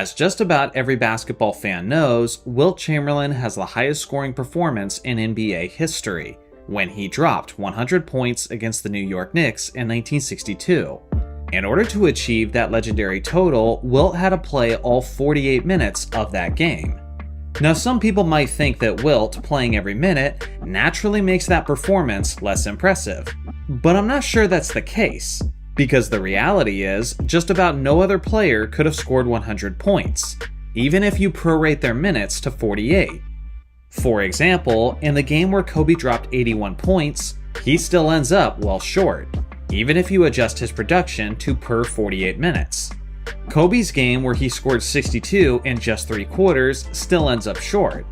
As just about every basketball fan knows, Wilt Chamberlain has the highest scoring performance in NBA history, when he dropped 100 points against the New York Knicks in 1962. In order to achieve that legendary total, Wilt had to play all 48 minutes of that game. Now, some people might think that Wilt playing every minute naturally makes that performance less impressive, but I'm not sure that's the case, because the reality is just about no other player could have scored 100 points, even if you prorate their minutes to 48. For example, in the game where Kobe dropped 81 points, he still ends up well short, even if you adjust his production to per 48 minutes. Kobe's game where he scored 62 in just 3 quarters still ends up short.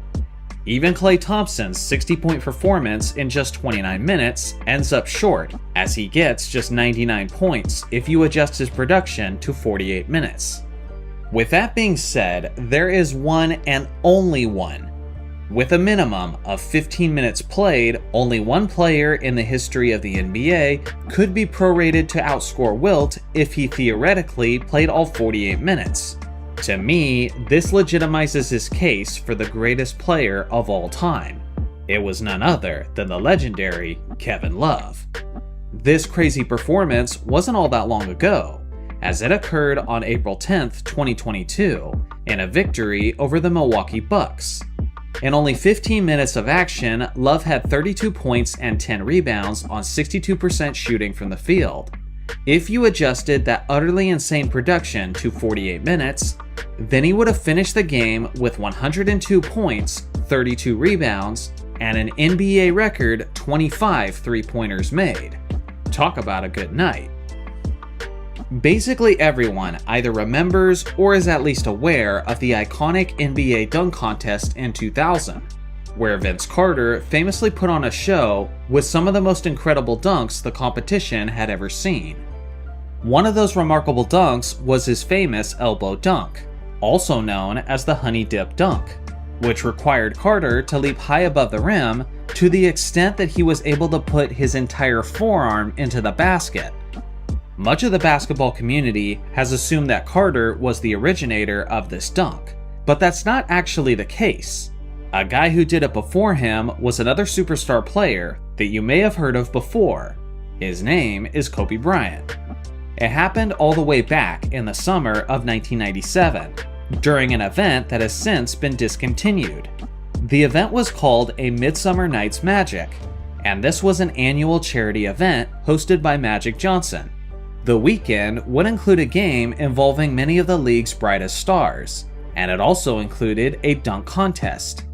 Even Klay Thompson's 60-point performance in just 29 minutes ends up short, as he gets just 99 points if you adjust his production to 48 minutes. With that being said, there is one and only one. With a minimum of 15 minutes played, only one player in the history of the NBA could be prorated to outscore Wilt if he theoretically played all 48 minutes. To me, this legitimizes his case for the greatest player of all time. It was none other than the legendary Kevin Love. This crazy performance wasn't all that long ago, as it occurred on April 10th, 2022, in a victory over the Milwaukee Bucks. In only 15 minutes of action, Love had 32 points and 10 rebounds on 62% shooting from the field. If you adjusted that utterly insane production to 48 minutes, then he would have finished the game with 102 points, 32 rebounds, and an NBA record 25 three-pointers made. Talk about a good night. Basically everyone either remembers or is at least aware of the iconic NBA dunk contest in 2000, where Vince Carter famously put on a show with some of the most incredible dunks the competition had ever seen. One of those remarkable dunks was his famous elbow dunk, also known as the honey dip dunk, which required Carter to leap high above the rim to the extent that he was able to put his entire forearm into the basket. Much of the basketball community has assumed that Carter was the originator of this dunk, but that's not actually the case. A guy who did it before him was another superstar player that you may have heard of before. His name is Kobe Bryant. It happened all the way back in the summer of 1997, during an event that has since been discontinued. The event was called a Midsummer Night's Magic, and this was an annual charity event hosted by Magic Johnson. The weekend would include a game involving many of the league's brightest stars, and it also included a dunk contest.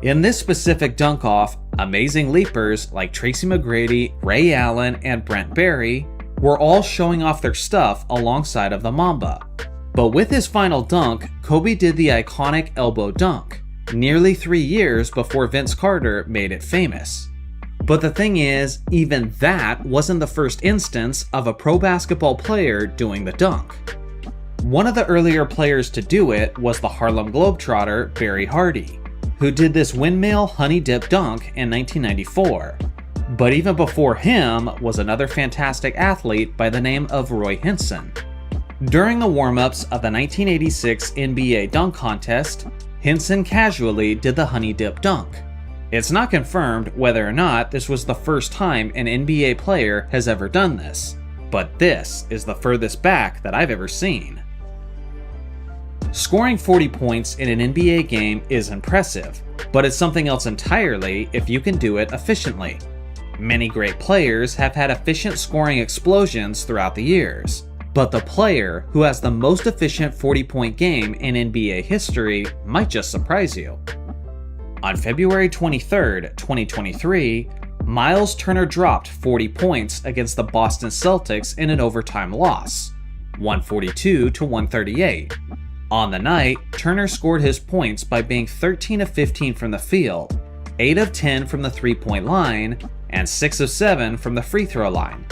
In this specific dunk-off, amazing leapers like Tracy McGrady, Ray Allen, and Brent Barry were all showing off their stuff alongside of the Mamba. But with his final dunk, Kobe did the iconic elbow dunk, nearly 3 years before Vince Carter made it famous. But the thing is, even that wasn't the first instance of a pro basketball player doing the dunk. One of the earlier players to do it was the Harlem Globetrotter Barry Hardy, who did this windmill honey dip dunk in 1994. But even before him was another fantastic athlete by the name of Roy Hinson. During the warm-ups of the 1986 NBA dunk contest, Hinson casually did the honey dip dunk. It's not confirmed whether or not this was the first time an NBA player has ever done this, but this is the furthest back that I've ever seen. Scoring 40 points in an NBA game is impressive, but it's something else entirely if you can do it efficiently. Many great players have had efficient scoring explosions throughout the years, but the player who has the most efficient 40-point game in NBA history might just surprise you. On February 23, 2023, Miles Turner dropped 40 points against the Boston Celtics in an overtime loss, 142-138. On the night, Turner scored his points by being 13 of 15 from the field, 8 of 10 from the three-point line, and 6 of 7 from the free throw line.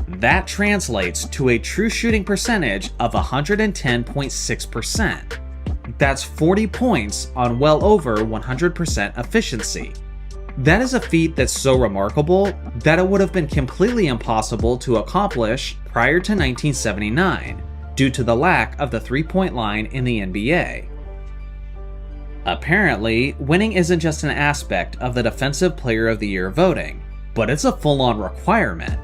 That translates to a true shooting percentage of 110.6%. That's 40 points on well over 100% efficiency. That is a feat that's so remarkable that it would have been completely impossible to accomplish prior to 1979, due to the lack of the three-point line in the NBA. Apparently, winning isn't just an aspect of the Defensive Player of the Year voting, but it's a full-on requirement.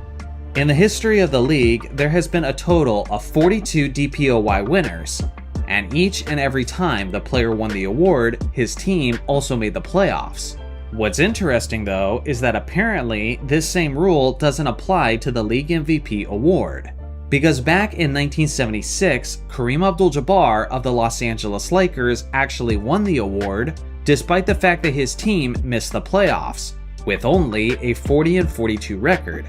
In the history of the league, there has been a total of 42 DPOY winners, and each and every time the player won the award, his team also made the playoffs. What's interesting though is that apparently this same rule doesn't apply to the league MVP award. Because back in 1976, Kareem Abdul-Jabbar of the Los Angeles Lakers actually won the award, despite the fact that his team missed the playoffs, with only a 40-42 record.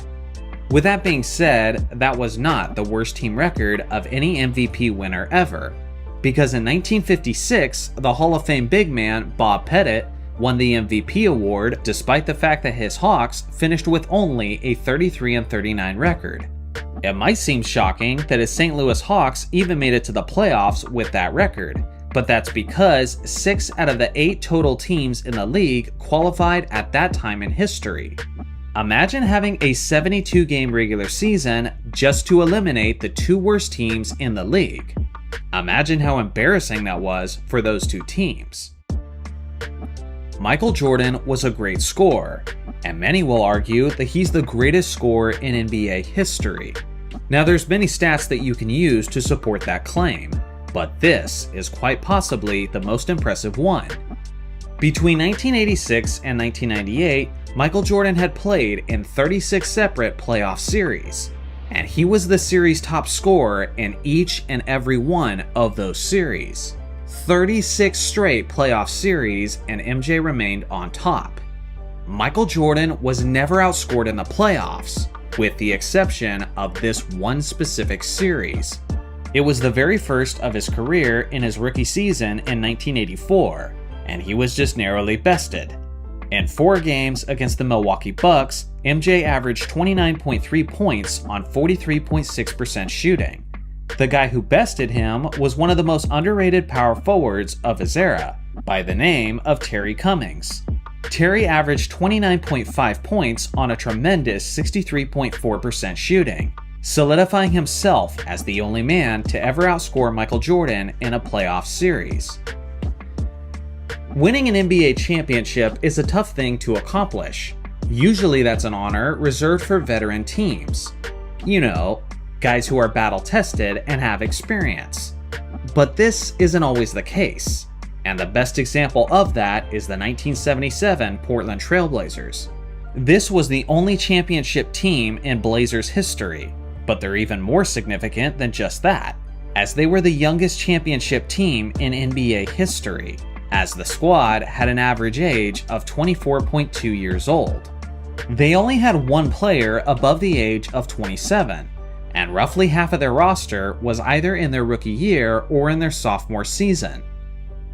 With that being said, that was not the worst team record of any MVP winner ever, because in 1956, the Hall of Fame big man Bob Pettit won the MVP award despite the fact that his Hawks finished with only a 33-39 record. It might seem shocking that his St. Louis Hawks even made it to the playoffs with that record, but that's because 6 out of the 8 total teams in the league qualified at that time in history. Imagine having a 72-game regular season just to eliminate the 2 worst teams in the league. Imagine how embarrassing that was for those 2 teams. Michael Jordan was a great scorer, and many will argue that he's the greatest scorer in NBA history. Now there's many stats that you can use to support that claim, but this is quite possibly the most impressive one. Between 1986 and 1998, Michael Jordan had played in 36 separate playoff series, and he was the series top scorer in each and every one of those series. 36 straight playoff series, and MJ remained on top. Michael Jordan was never outscored in the playoffs, with the exception of this one specific series. It was the very first of his career in his rookie season in 1984, and he was just narrowly bested. In 4 games against the Milwaukee Bucks, MJ averaged 29.3 points on 43.6% shooting. The guy who bested him was one of the most underrated power forwards of his era, by the name of Terry Cummings. Terry averaged 29.5 points on a tremendous 63.4% shooting, solidifying himself as the only man to ever outscore Michael Jordan in a playoff series. Winning an NBA championship is a tough thing to accomplish. Usually that's an honor reserved for veteran teams. You know, guys who are battle-tested and have experience. But this isn't always the case, and the best example of that is the 1977 Portland Trail Blazers. This was the only championship team in Blazers history, but they're even more significant than just that, as they were the youngest championship team in NBA history, as the squad had an average age of 24.2 years old. They only had one player above the age of 27, and roughly half of their roster was either in their rookie year or in their sophomore season.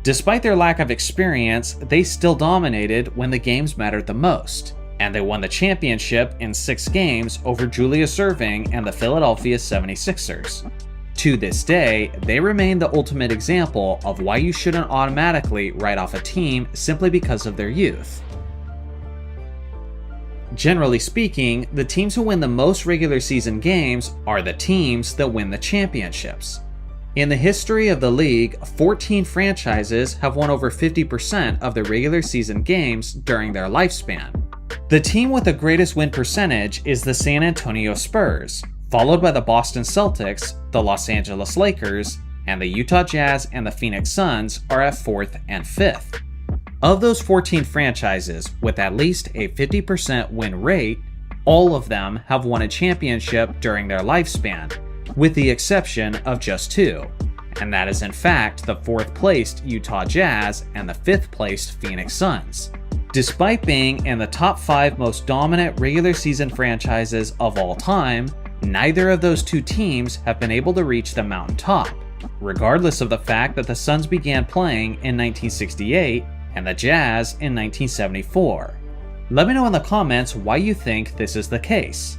Despite their lack of experience, they still dominated when the games mattered the most, and they won the championship in 6 games over Julius Erving and the Philadelphia 76ers. To this day, they remain the ultimate example of why you shouldn't automatically write off a team simply because of their youth. Generally speaking, the teams who win the most regular season games are the teams that win the championships. In the history of the league, 14 franchises have won over 50% of their regular season games during their lifespan. The team with the greatest win percentage is the San Antonio Spurs, followed by the Boston Celtics, the Los Angeles Lakers, and the Utah Jazz and the Phoenix Suns are at 4th and 5th. Of those 14 franchises with at least a 50% win rate, all of them have won a championship during their lifespan, with the exception of just 2, and that is in fact the 4th placed Utah Jazz and the 5th placed Phoenix Suns. Despite being in the top 5 most dominant regular season franchises of all time, neither of those 2 teams have been able to reach the mountaintop, regardless of the fact that the Suns began playing in 1968 and the Jazz in 1974. Let me know in the comments why you think this is the case.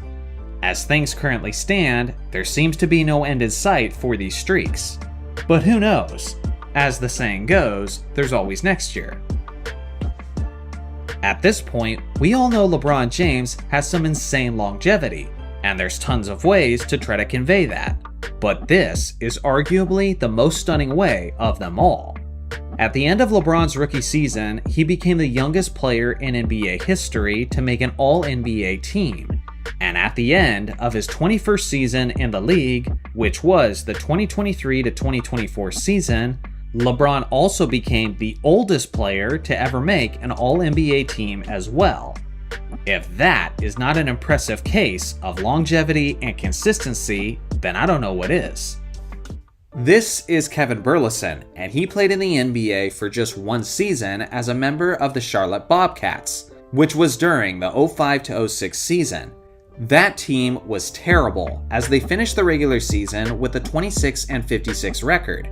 As things currently stand, there seems to be no end in sight for these streaks. But who knows? As the saying goes, there's always next year. At this point, we all know LeBron James has some insane longevity, and there's tons of ways to try to convey that. But this is arguably the most stunning way of them all. At the end of LeBron's rookie season, he became the youngest player in NBA history to make an All-NBA team. And at the end of his 21st season in the league, which was the 2023 to 2024 season, LeBron also became the oldest player to ever make an All-NBA team as well. If that is not an impressive case of longevity and consistency, then I don't know what is. This is Kevin Burleson, and he played in the NBA for just one season as a member of the Charlotte Bobcats, which was during the 05 to 06 season. That team was terrible, as they finished the regular season with a 26-56 record.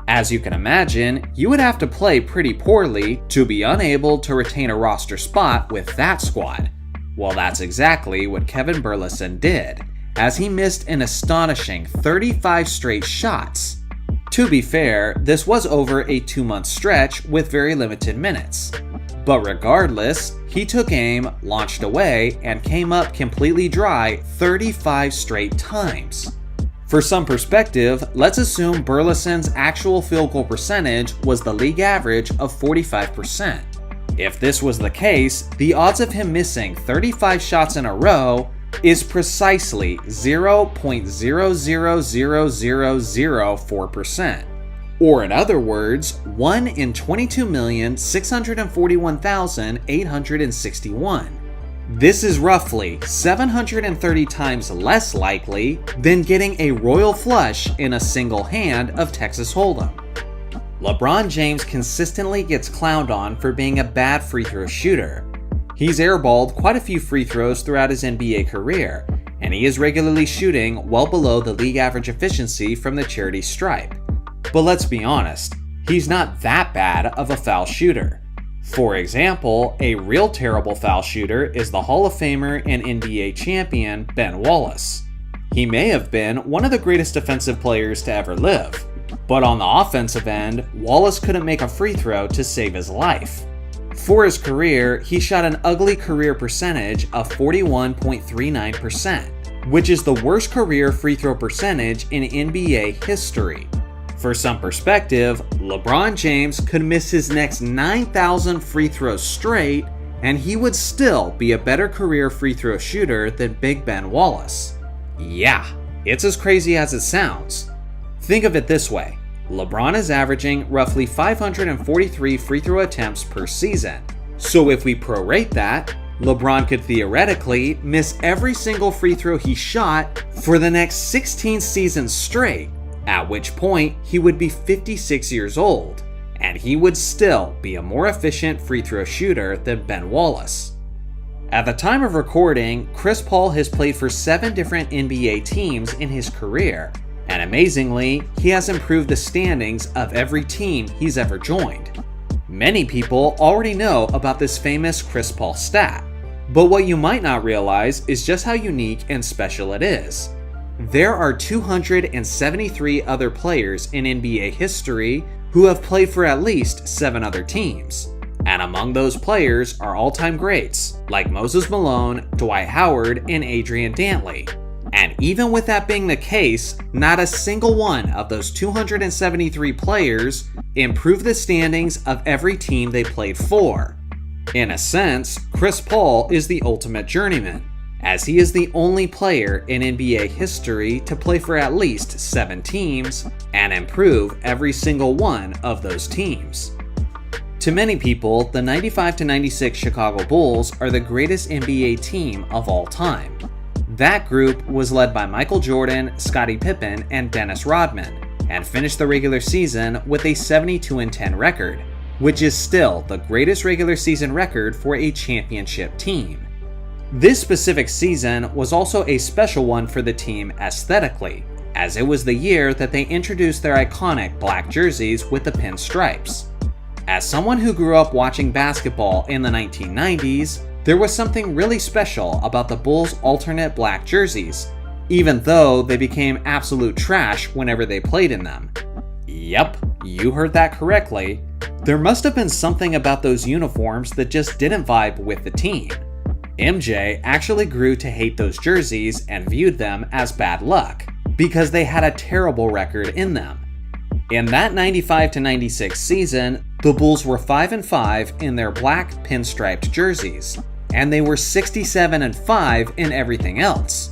As you can imagine, you would have to play pretty poorly to be unable to retain a roster spot with that squad. Well, that's exactly what Kevin Burleson did, as he missed an astonishing 35 straight shots. To be fair, this was over a 2-month stretch with very limited minutes. But regardless, he took aim, launched away, and came up completely dry 35 straight times. For some perspective, let's assume Burleson's actual field goal percentage was the league average of 45%. If this was the case, the odds of him missing 35 shots in a row is precisely 0.000004%. Or in other words, 1 in 22,641,861. This is roughly 730 times less likely than getting a royal flush in a single hand of Texas Hold'em. LeBron James consistently gets clowned on for being a bad free throw shooter. He's airballed quite a few free throws throughout his NBA career, and he is regularly shooting well below the league average efficiency from the charity stripe. But let's be honest, he's not that bad of a foul shooter. For example, a real terrible foul shooter is the Hall of Famer and NBA champion Ben Wallace. He may have been one of the greatest defensive players to ever live, but on the offensive end, Wallace couldn't make a free throw to save his life. For his career, he shot an ugly career percentage of 41.39%, which is the worst career free throw percentage in NBA history. For some perspective, LeBron James could miss his next 9,000 free throws straight, and he would still be a better career free throw shooter than Big Ben Wallace. Yeah, it's as crazy as it sounds. Think of it this way. LeBron is averaging roughly 543 free throw attempts per season. So if we prorate that, LeBron could theoretically miss every single free throw he shot for the next 16 seasons straight, at which point he would be 56 years old, and he would still be a more efficient free throw shooter than Ben Wallace. At the time of recording, Chris Paul has played for 7 different NBA teams in his career, and amazingly, he has improved the standings of every team he's ever joined. Many people already know about this famous Chris Paul stat, but what you might not realize is just how unique and special it is. There are 273 other players in NBA history who have played for at least 7 other teams. And among those players are all-time greats like Moses Malone, Dwight Howard, and Adrian Dantley. And even with that being the case, not a single one of those 273 players improved the standings of every team they played for. In a sense, Chris Paul is the ultimate journeyman, as he is the only player in NBA history to play for at least 7 teams and improve every single one of those teams. To many people, the 95-96 Chicago Bulls are the greatest NBA team of all time. That group was led by Michael Jordan, Scottie Pippen, and Dennis Rodman, and finished the regular season with a 72-10 record, which is still the greatest regular season record for a championship team. This specific season was also a special one for the team aesthetically, as it was the year that they introduced their iconic black jerseys with the pinstripes. As someone who grew up watching basketball in the 1990s, there was something really special about the Bulls' alternate black jerseys, even though they became absolute trash whenever they played in them. Yep, you heard that correctly. There must have been something about those uniforms that just didn't vibe with the team. MJ actually grew to hate those jerseys and viewed them as bad luck. because they had a terrible record in them. In that 95-96 season, the Bulls were 5-5 in their black pinstriped jerseys, and they were 67-5 in everything else.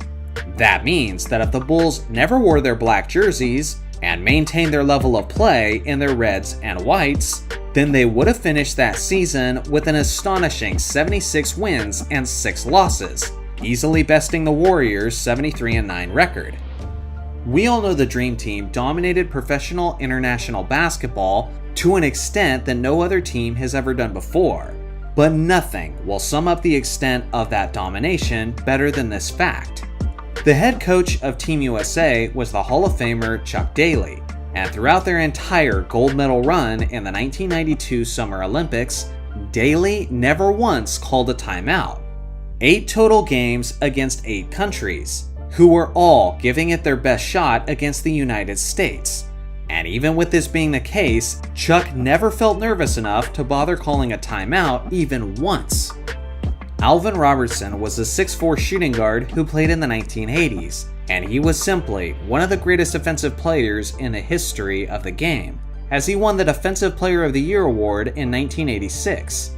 That means that if the Bulls never wore their black jerseys and maintained their level of play in their reds and whites, then they would have finished that season with an astonishing 76 wins and 6 losses, easily besting the Warriors' 73-9 record. We all know the Dream Team dominated professional international basketball to an extent that no other team has ever done before, but nothing will sum up the extent of that domination better than this fact. The head coach of Team USA was the Hall of Famer Chuck Daly, and throughout their entire gold medal run in the 1992 Summer Olympics, Daly never once called a timeout. 8 total games against 8 countries, who were all giving it their best shot against the United States. And even with this being the case, Chuck never felt nervous enough to bother calling a timeout even once. Alvin Robertson was a 6'4" shooting guard who played in the 1980s, and he was simply one of the greatest defensive players in the history of the game, as he won the Defensive Player of the Year award in 1986.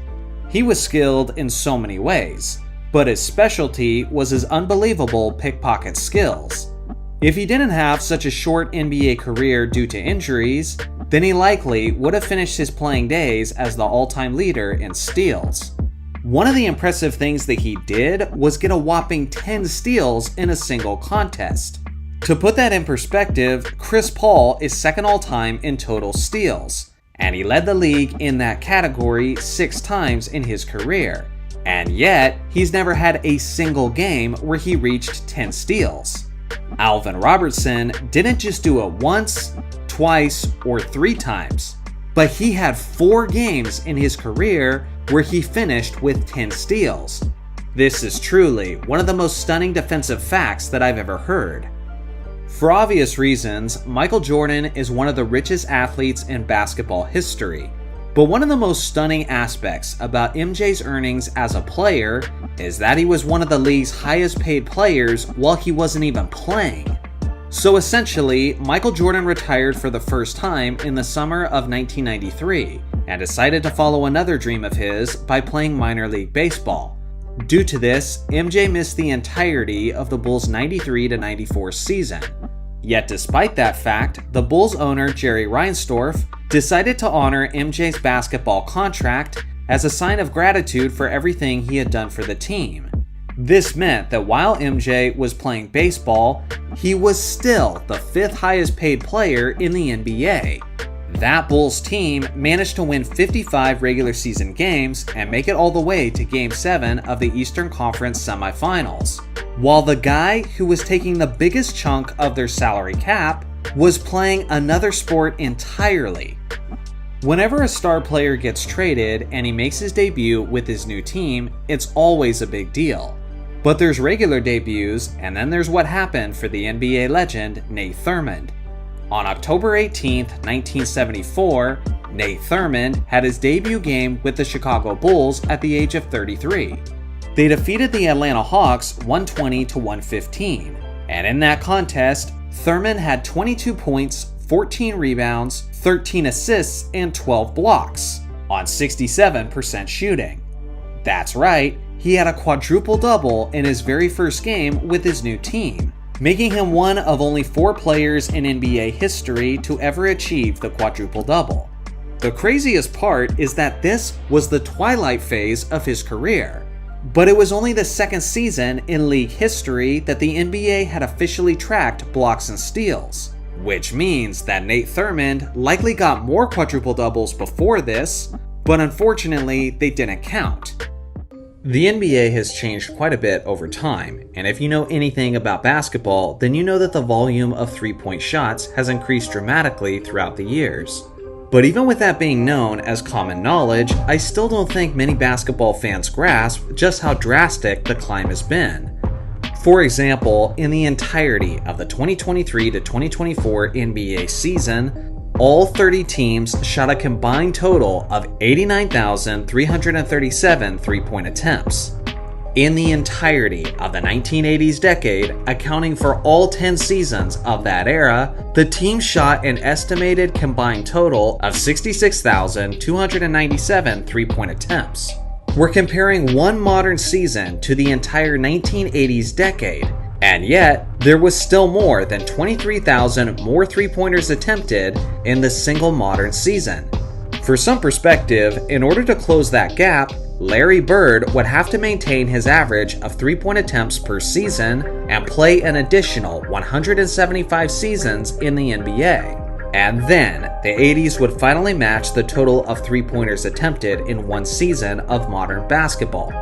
He was skilled in so many ways, but his specialty was his unbelievable pickpocket skills. If he didn't have such a short NBA career due to injuries, then he likely would have finished his playing days as the all-time leader in steals. One of the impressive things that he did was get a whopping 10 steals in a single contest. To put that in perspective, Chris Paul is second all-time in total steals, and he led the league in that category 6 times in his career. And yet, he's never had a single game where he reached 10 steals. Alvin Robertson didn't just do it once, twice, or 3 times, but he had 4 games in his career where he finished with 10 steals. This is truly one of the most stunning defensive facts that I've ever heard. For obvious reasons, Michael Jordan is one of the richest athletes in basketball history. But one of the most stunning aspects about MJ's earnings as a player is that he was one of the league's highest paid players while he wasn't even playing. So essentially, Michael Jordan retired for the first time in the summer of 1993 and decided to follow another dream of his by playing minor league baseball. Due to this, MJ missed the entirety of the Bulls' 93-94 season. Yet despite that fact, the Bulls owner Jerry Reinsdorf decided to honor MJ's basketball contract as a sign of gratitude for everything he had done for the team. This meant that while MJ was playing baseball, he was still the 5th highest paid player in the NBA. That Bulls team managed to win 55 regular season games and make it all the way to Game 7 of the Eastern Conference semifinals, while the guy who was taking the biggest chunk of their salary cap was playing another sport entirely. Whenever a star player gets traded and he makes his debut with his new team, it's always a big deal. But there's regular debuts, and then there's what happened for the NBA legend Nate Thurmond. On October 18, 1974, Nate Thurmond had his debut game with the Chicago Bulls at the age of 33. They defeated the Atlanta Hawks 120-115, and in that contest, Thurmond had 22 points, 14 rebounds, 13 assists, and 12 blocks on 67% shooting. That's right, he had a quadruple-double in his very first game with his new team, making him one of only 4 players in NBA history to ever achieve the quadruple-double. The craziest part is that this was the twilight phase of his career, but it was only the second season in league history that the NBA had officially tracked blocks and steals, which means that Nate Thurmond likely got more quadruple-doubles before this, but unfortunately they didn't count. The NBA has changed quite a bit over time, and if you know anything about basketball, then you know that the volume of three-point shots has increased dramatically throughout the years. But even with that being known as common knowledge, I still don't think many basketball fans grasp just how drastic the climb has been. For example, in the entirety of the 2023-2024 NBA season, all 30 teams shot a combined total of 89,337 three-point attempts. In the entirety of the 1980s decade, accounting for all 10 seasons of that era, the team shot an estimated combined total of 66,297 three-point attempts. We're comparing one modern season to the entire 1980s decade, and yet there was still more than 23,000 more three-pointers attempted in the single modern season. For some perspective, in order to close that gap, Larry Bird would have to maintain his average of three-point attempts per season and play an additional 175 seasons in the NBA. And then, the 80s would finally match the total of three-pointers attempted in one season of modern basketball.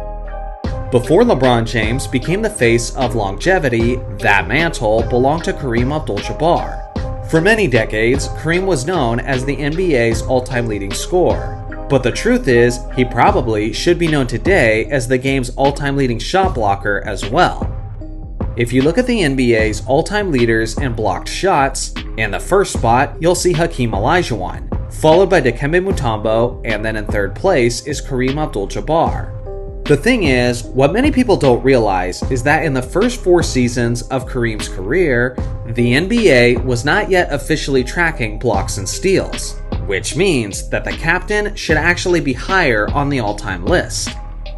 Before LeBron James became the face of longevity, that mantle belonged to Kareem Abdul-Jabbar. For many decades, Kareem was known as the NBA's all-time leading scorer. But the truth is, he probably should be known today as the game's all-time leading shot blocker as well. If you look at the NBA's all-time leaders in blocked shots, in the first spot, you'll see Hakeem Olajuwon, followed by Dikembe Mutombo, and then in third place is Kareem Abdul-Jabbar. The thing is, what many people don't realize is that in the first 4 seasons of Kareem's career, the NBA was not yet officially tracking blocks and steals, which means that the captain should actually be higher on the all-time list.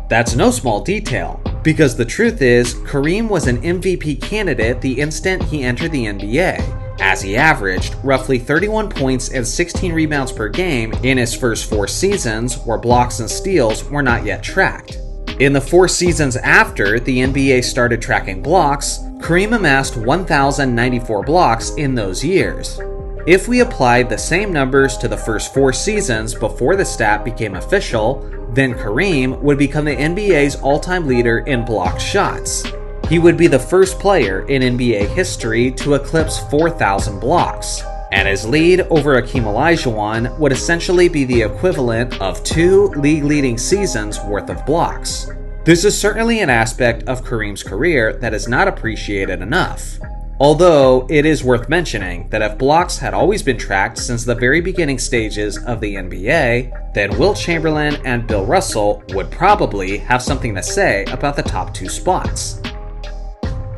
That's no small detail, because the truth is, Kareem was an MVP candidate the instant he entered the NBA, as he averaged roughly 31 points and 16 rebounds per game in his first 4 seasons where blocks and steals were not yet tracked. In the 4 seasons after the NBA started tracking blocks, Kareem amassed 1,094 blocks in those years. If we applied the same numbers to the first 4 seasons before the stat became official, then Kareem would become the NBA's all-time leader in blocked shots. He would be the first player in NBA history to eclipse 4,000 blocks, and his lead over Hakeem Olajuwon would essentially be the equivalent of 2 league-leading seasons worth of blocks. This is certainly an aspect of Kareem's career that is not appreciated enough. Although, it is worth mentioning that if blocks had always been tracked since the very beginning stages of the NBA, then Wilt Chamberlain and Bill Russell would probably have something to say about the top 2 spots.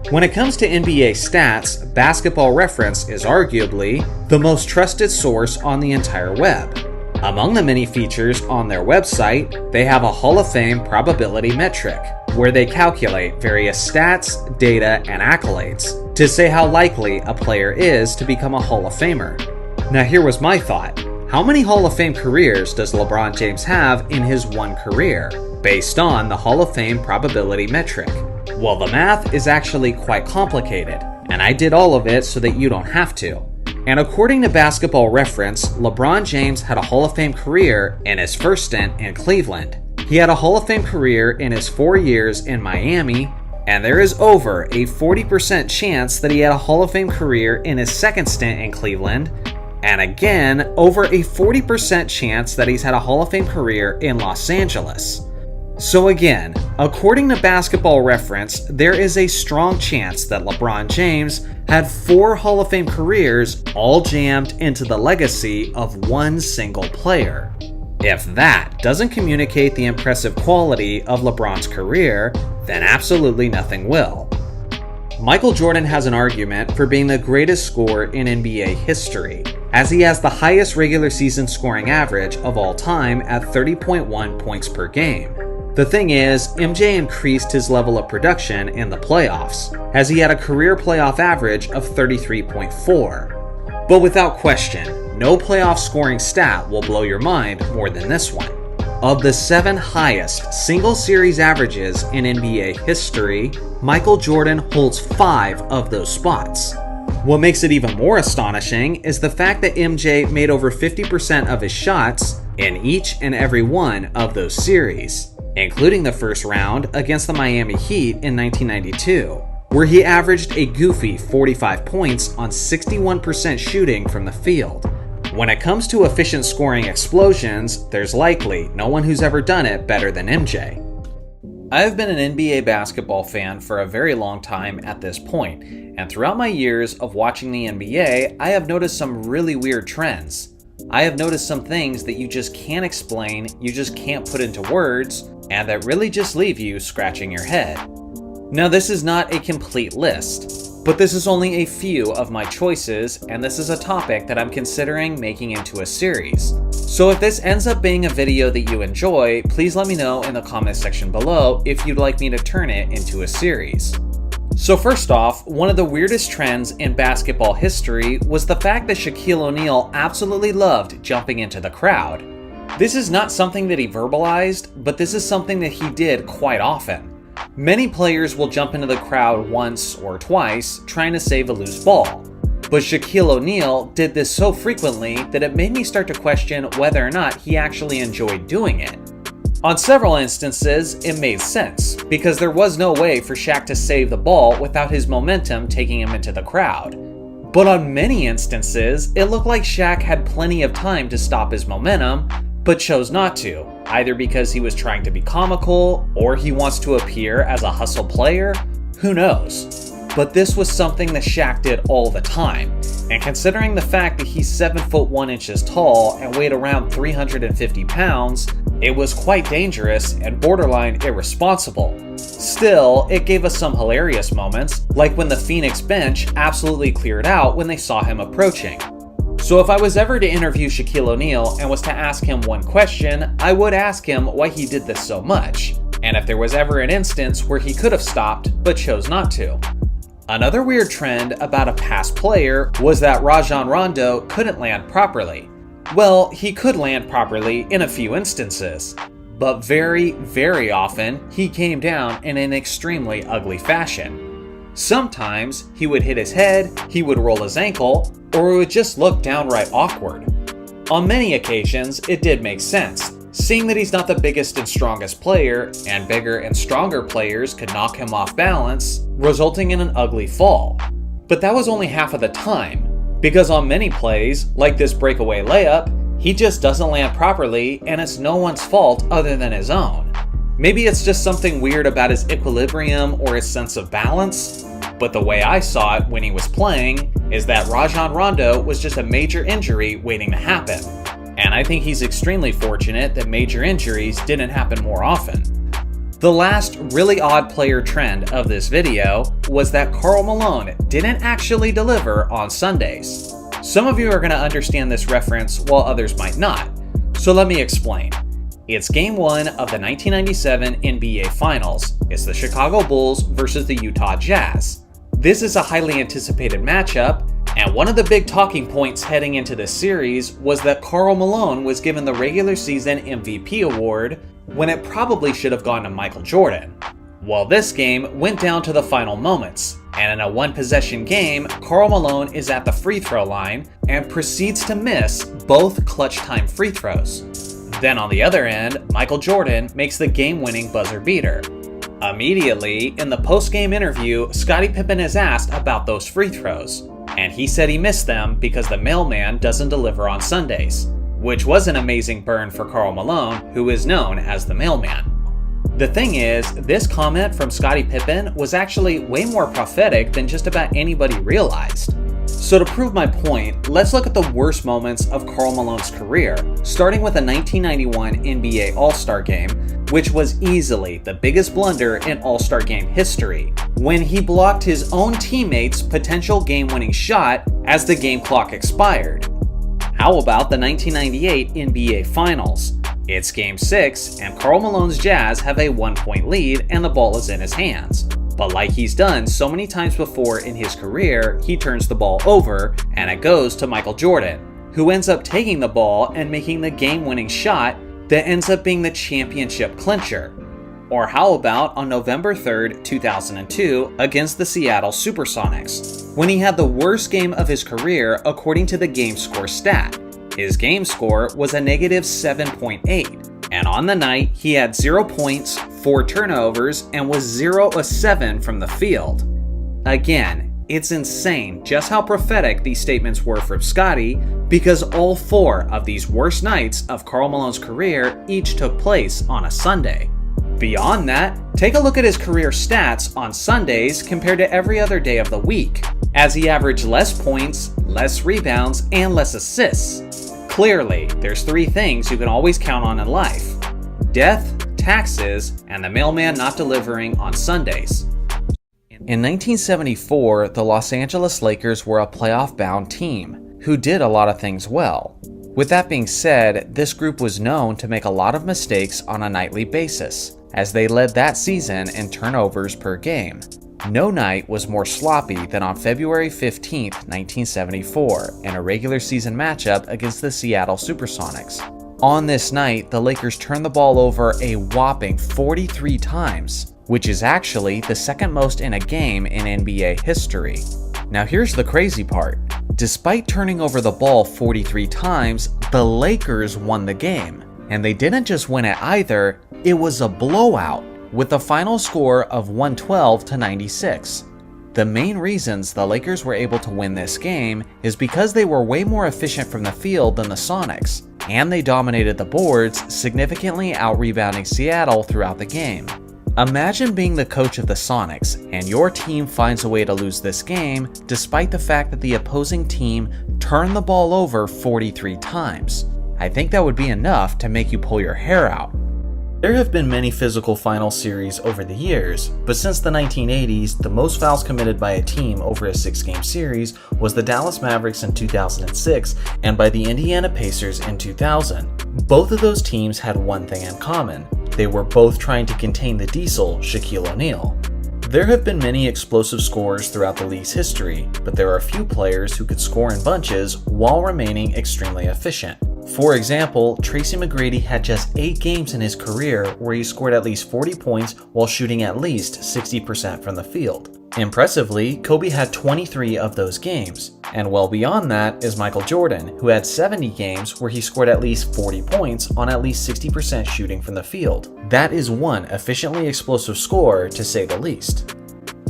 When it comes to NBA stats, Basketball Reference is arguably the most trusted source on the entire web. Among the many features on their website, they have a Hall of Fame probability metric, where they calculate various stats, data, and accolades to say how likely a player is to become a Hall of Famer. Now here was my thought. How many Hall of Fame careers does LeBron James have in his one career, based on the Hall of Fame probability metric? Well, the math is actually quite complicated, and I did all of it so that you don't have to. And according to Basketball Reference, LeBron James had a Hall of Fame career in his first stint in Cleveland. He had a Hall of Fame career in his 4 years in Miami, and there is over a 40% chance that he had a Hall of Fame career in his second stint in Cleveland, and again, over a 40% chance that he's had a Hall of Fame career in Los Angeles. So again, according to Basketball Reference, there is a strong chance that LeBron James had 4 Hall of Fame careers all jammed into the legacy of one single player. If that doesn't communicate the impressive quality of LeBron's career, then absolutely nothing will. Michael Jordan has an argument for being the greatest scorer in NBA history, as he has the highest regular season scoring average of all time at 30.1 points per game. The thing is, MJ increased his level of production in the playoffs, as he had a career playoff average of 33.4. But without question, no playoff scoring stat will blow your mind more than this one. Of the 7 highest single series averages in NBA history, Michael Jordan holds 5 of those spots. What makes it even more astonishing is the fact that MJ made over 50% of his shots in each and every one of those series, including the first round against the Miami Heat in 1992, where he averaged a goofy 45 points on 61% shooting from the field. When it comes to efficient scoring explosions, there's likely no one who's ever done it better than MJ. I have been an NBA basketball fan for a very long time at this point, and throughout my years of watching the NBA, I have noticed some really weird trends. I have noticed some things that you just can't explain, you just can't put into words, and that really just leave you scratching your head. Now, this is not a complete list, but this is only a few of my choices, and this is a topic that I'm considering making into a series. So if this ends up being a video that you enjoy, please let me know in the comment section below if you'd like me to turn it into a series. So first off, one of the weirdest trends in basketball history was the fact that Shaquille O'Neal absolutely loved jumping into the crowd. This is not something that he verbalized, but this is something that he did quite often. Many players will jump into the crowd once or twice trying to save a loose ball. But Shaquille O'Neal did this so frequently that it made me start to question whether or not he actually enjoyed doing it. On several instances, it made sense, because there was no way for Shaq to save the ball without his momentum taking him into the crowd. But on many instances, it looked like Shaq had plenty of time to stop his momentum, but chose not to, either because he was trying to be comical, or he wants to appear as a hustle player, who knows. But this was something that Shaq did all the time, and considering the fact that he's 7 foot 1 inches tall and weighed around 350 pounds, it was quite dangerous and borderline irresponsible. Still, it gave us some hilarious moments, like when the Phoenix bench absolutely cleared out when they saw him approaching. So if I was ever to interview Shaquille O'Neal and was to ask him one question, I would ask him why he did this so much, and if there was ever an instance where he could have stopped but chose not to. Another weird trend about a past player was that Rajon Rondo couldn't land properly. Well, he could land properly in a few instances, but very, very often he came down in an extremely ugly fashion. Sometimes he would hit his head, he would roll his ankle, or it would just look downright awkward. On many occasions, it did make sense, seeing that he's not the biggest and strongest player, and bigger and stronger players could knock him off balance, resulting in an ugly fall. But that was only half of the time, because on many plays, like this breakaway layup, he just doesn't land properly, and it's no one's fault other than his own. Maybe it's just something weird about his equilibrium or his sense of balance, but the way I saw it when he was playing is that Rajon Rondo was just a major injury waiting to happen. And I think he's extremely fortunate that major injuries didn't happen more often. The last really odd player trend of this video was that Karl Malone didn't actually deliver on Sundays. Some of you are going to understand this reference while others might not, so let me explain. It's Game 1 of the 1997 NBA Finals. It's the Chicago Bulls versus the Utah Jazz. This is a highly anticipated matchup, and one of the big talking points heading into this series was that Karl Malone was given the regular season MVP award when it probably should have gone to Michael Jordan. Well, this game went down to the final moments, and in a one-possession game, Karl Malone is at the free throw line and proceeds to miss both clutch time free throws. Then on the other end, Michael Jordan makes the game-winning buzzer beater. Immediately, in the post-game interview, Scottie Pippen is asked about those free throws, and he said he missed them because the mailman doesn't deliver on Sundays, which was an amazing burn for Karl Malone, who is known as the mailman. The thing is, this comment from Scottie Pippen was actually way more prophetic than just about anybody realized. So to prove my point, let's look at the worst moments of Karl Malone's career, starting with a 1991 NBA All-Star Game, which was easily the biggest blunder in All-Star Game history, when he blocked his own teammate's potential game-winning shot as the game clock expired. How about the 1998 NBA Finals? It's Game 6, and Karl Malone's Jazz have a 1-point lead and the ball is in his hands. But like he's done so many times before in his career, he turns the ball over, and it goes to Michael Jordan, who ends up taking the ball and making the game-winning shot that ends up being the championship clincher. Or how about on November 3rd, 2002 against the Seattle Supersonics, when he had the worst game of his career according to the game score stat. His game score was a negative 7.8. And on the night, he had 0 points, 4 turnovers, and was 0 of 7 from the field. Again, it's insane just how prophetic these statements were from Scottie, because all 4 of these worst nights of Karl Malone's career each took place on a Sunday. Beyond that, take a look at his career stats on Sundays compared to every other day of the week, as he averaged less points, less rebounds, and less assists. Clearly, there's 3 things you can always count on in life: death, taxes, and the mailman not delivering on Sundays. In 1974, the Los Angeles Lakers were a playoff-bound team who did a lot of things well. With that being said, this group was known to make a lot of mistakes on a nightly basis, as they led that season in turnovers per game. No night was more sloppy than on February 15, 1974, in a regular season matchup against the Seattle Supersonics. On this night, the Lakers turned the ball over a whopping 43 times, which is actually the second most in a game in NBA history. Now here's the crazy part. Despite turning over the ball 43 times, the Lakers won the game. And they didn't just win it either, it was a blowout, with a final score of 112-96. The main reasons the Lakers were able to win this game is because they were way more efficient from the field than the Sonics, and they dominated the boards, significantly out-rebounding Seattle throughout the game. Imagine being the coach of the Sonics, and your team finds a way to lose this game despite the fact that the opposing team turned the ball over 43 times. I think that would be enough to make you pull your hair out. There have been many physical final series over the years, but since the 1980s, the most fouls committed by a team over a 6-game series was the Dallas Mavericks in 2006 and by the Indiana Pacers in 2000. Both of those teams had one thing in common. They were both trying to contain the Diesel, Shaquille O'Neal. There have been many explosive scorers throughout the league's history, but there are few players who could score in bunches while remaining extremely efficient. For example, Tracy McGrady had just 8 games in his career where he scored at least 40 points while shooting at least 60% from the field. Impressively, Kobe had 23 of those games, and well beyond that is Michael Jordan, who had 70 games where he scored at least 40 points on at least 60% shooting from the field. That is one efficiently explosive scorer, to say the least.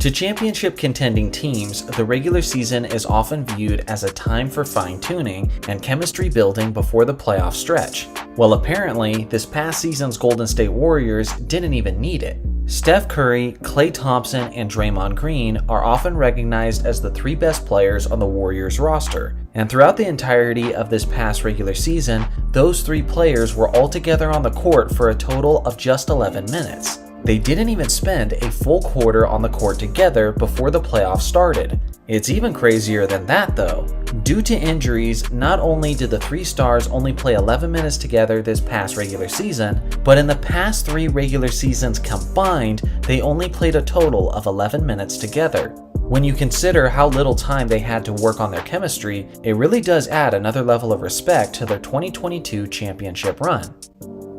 To championship contending teams, the regular season is often viewed as a time for fine-tuning and chemistry building before the playoff stretch. Well, apparently, this past season's Golden State Warriors didn't even need it. Steph Curry, Klay Thompson, and Draymond Green are often recognized as the 3 best players on the Warriors roster, and throughout the entirety of this past regular season, those 3 players were all together on the court for a total of just 11 minutes. They didn't even spend a full quarter on the court together before the playoffs started. It's even crazier than that though. Due to injuries, not only did the 3 stars only play 11 minutes together this past regular season, but in the past 3 regular seasons combined, they only played a total of 11 minutes together. When you consider how little time they had to work on their chemistry, it really does add another level of respect to their 2022 championship run.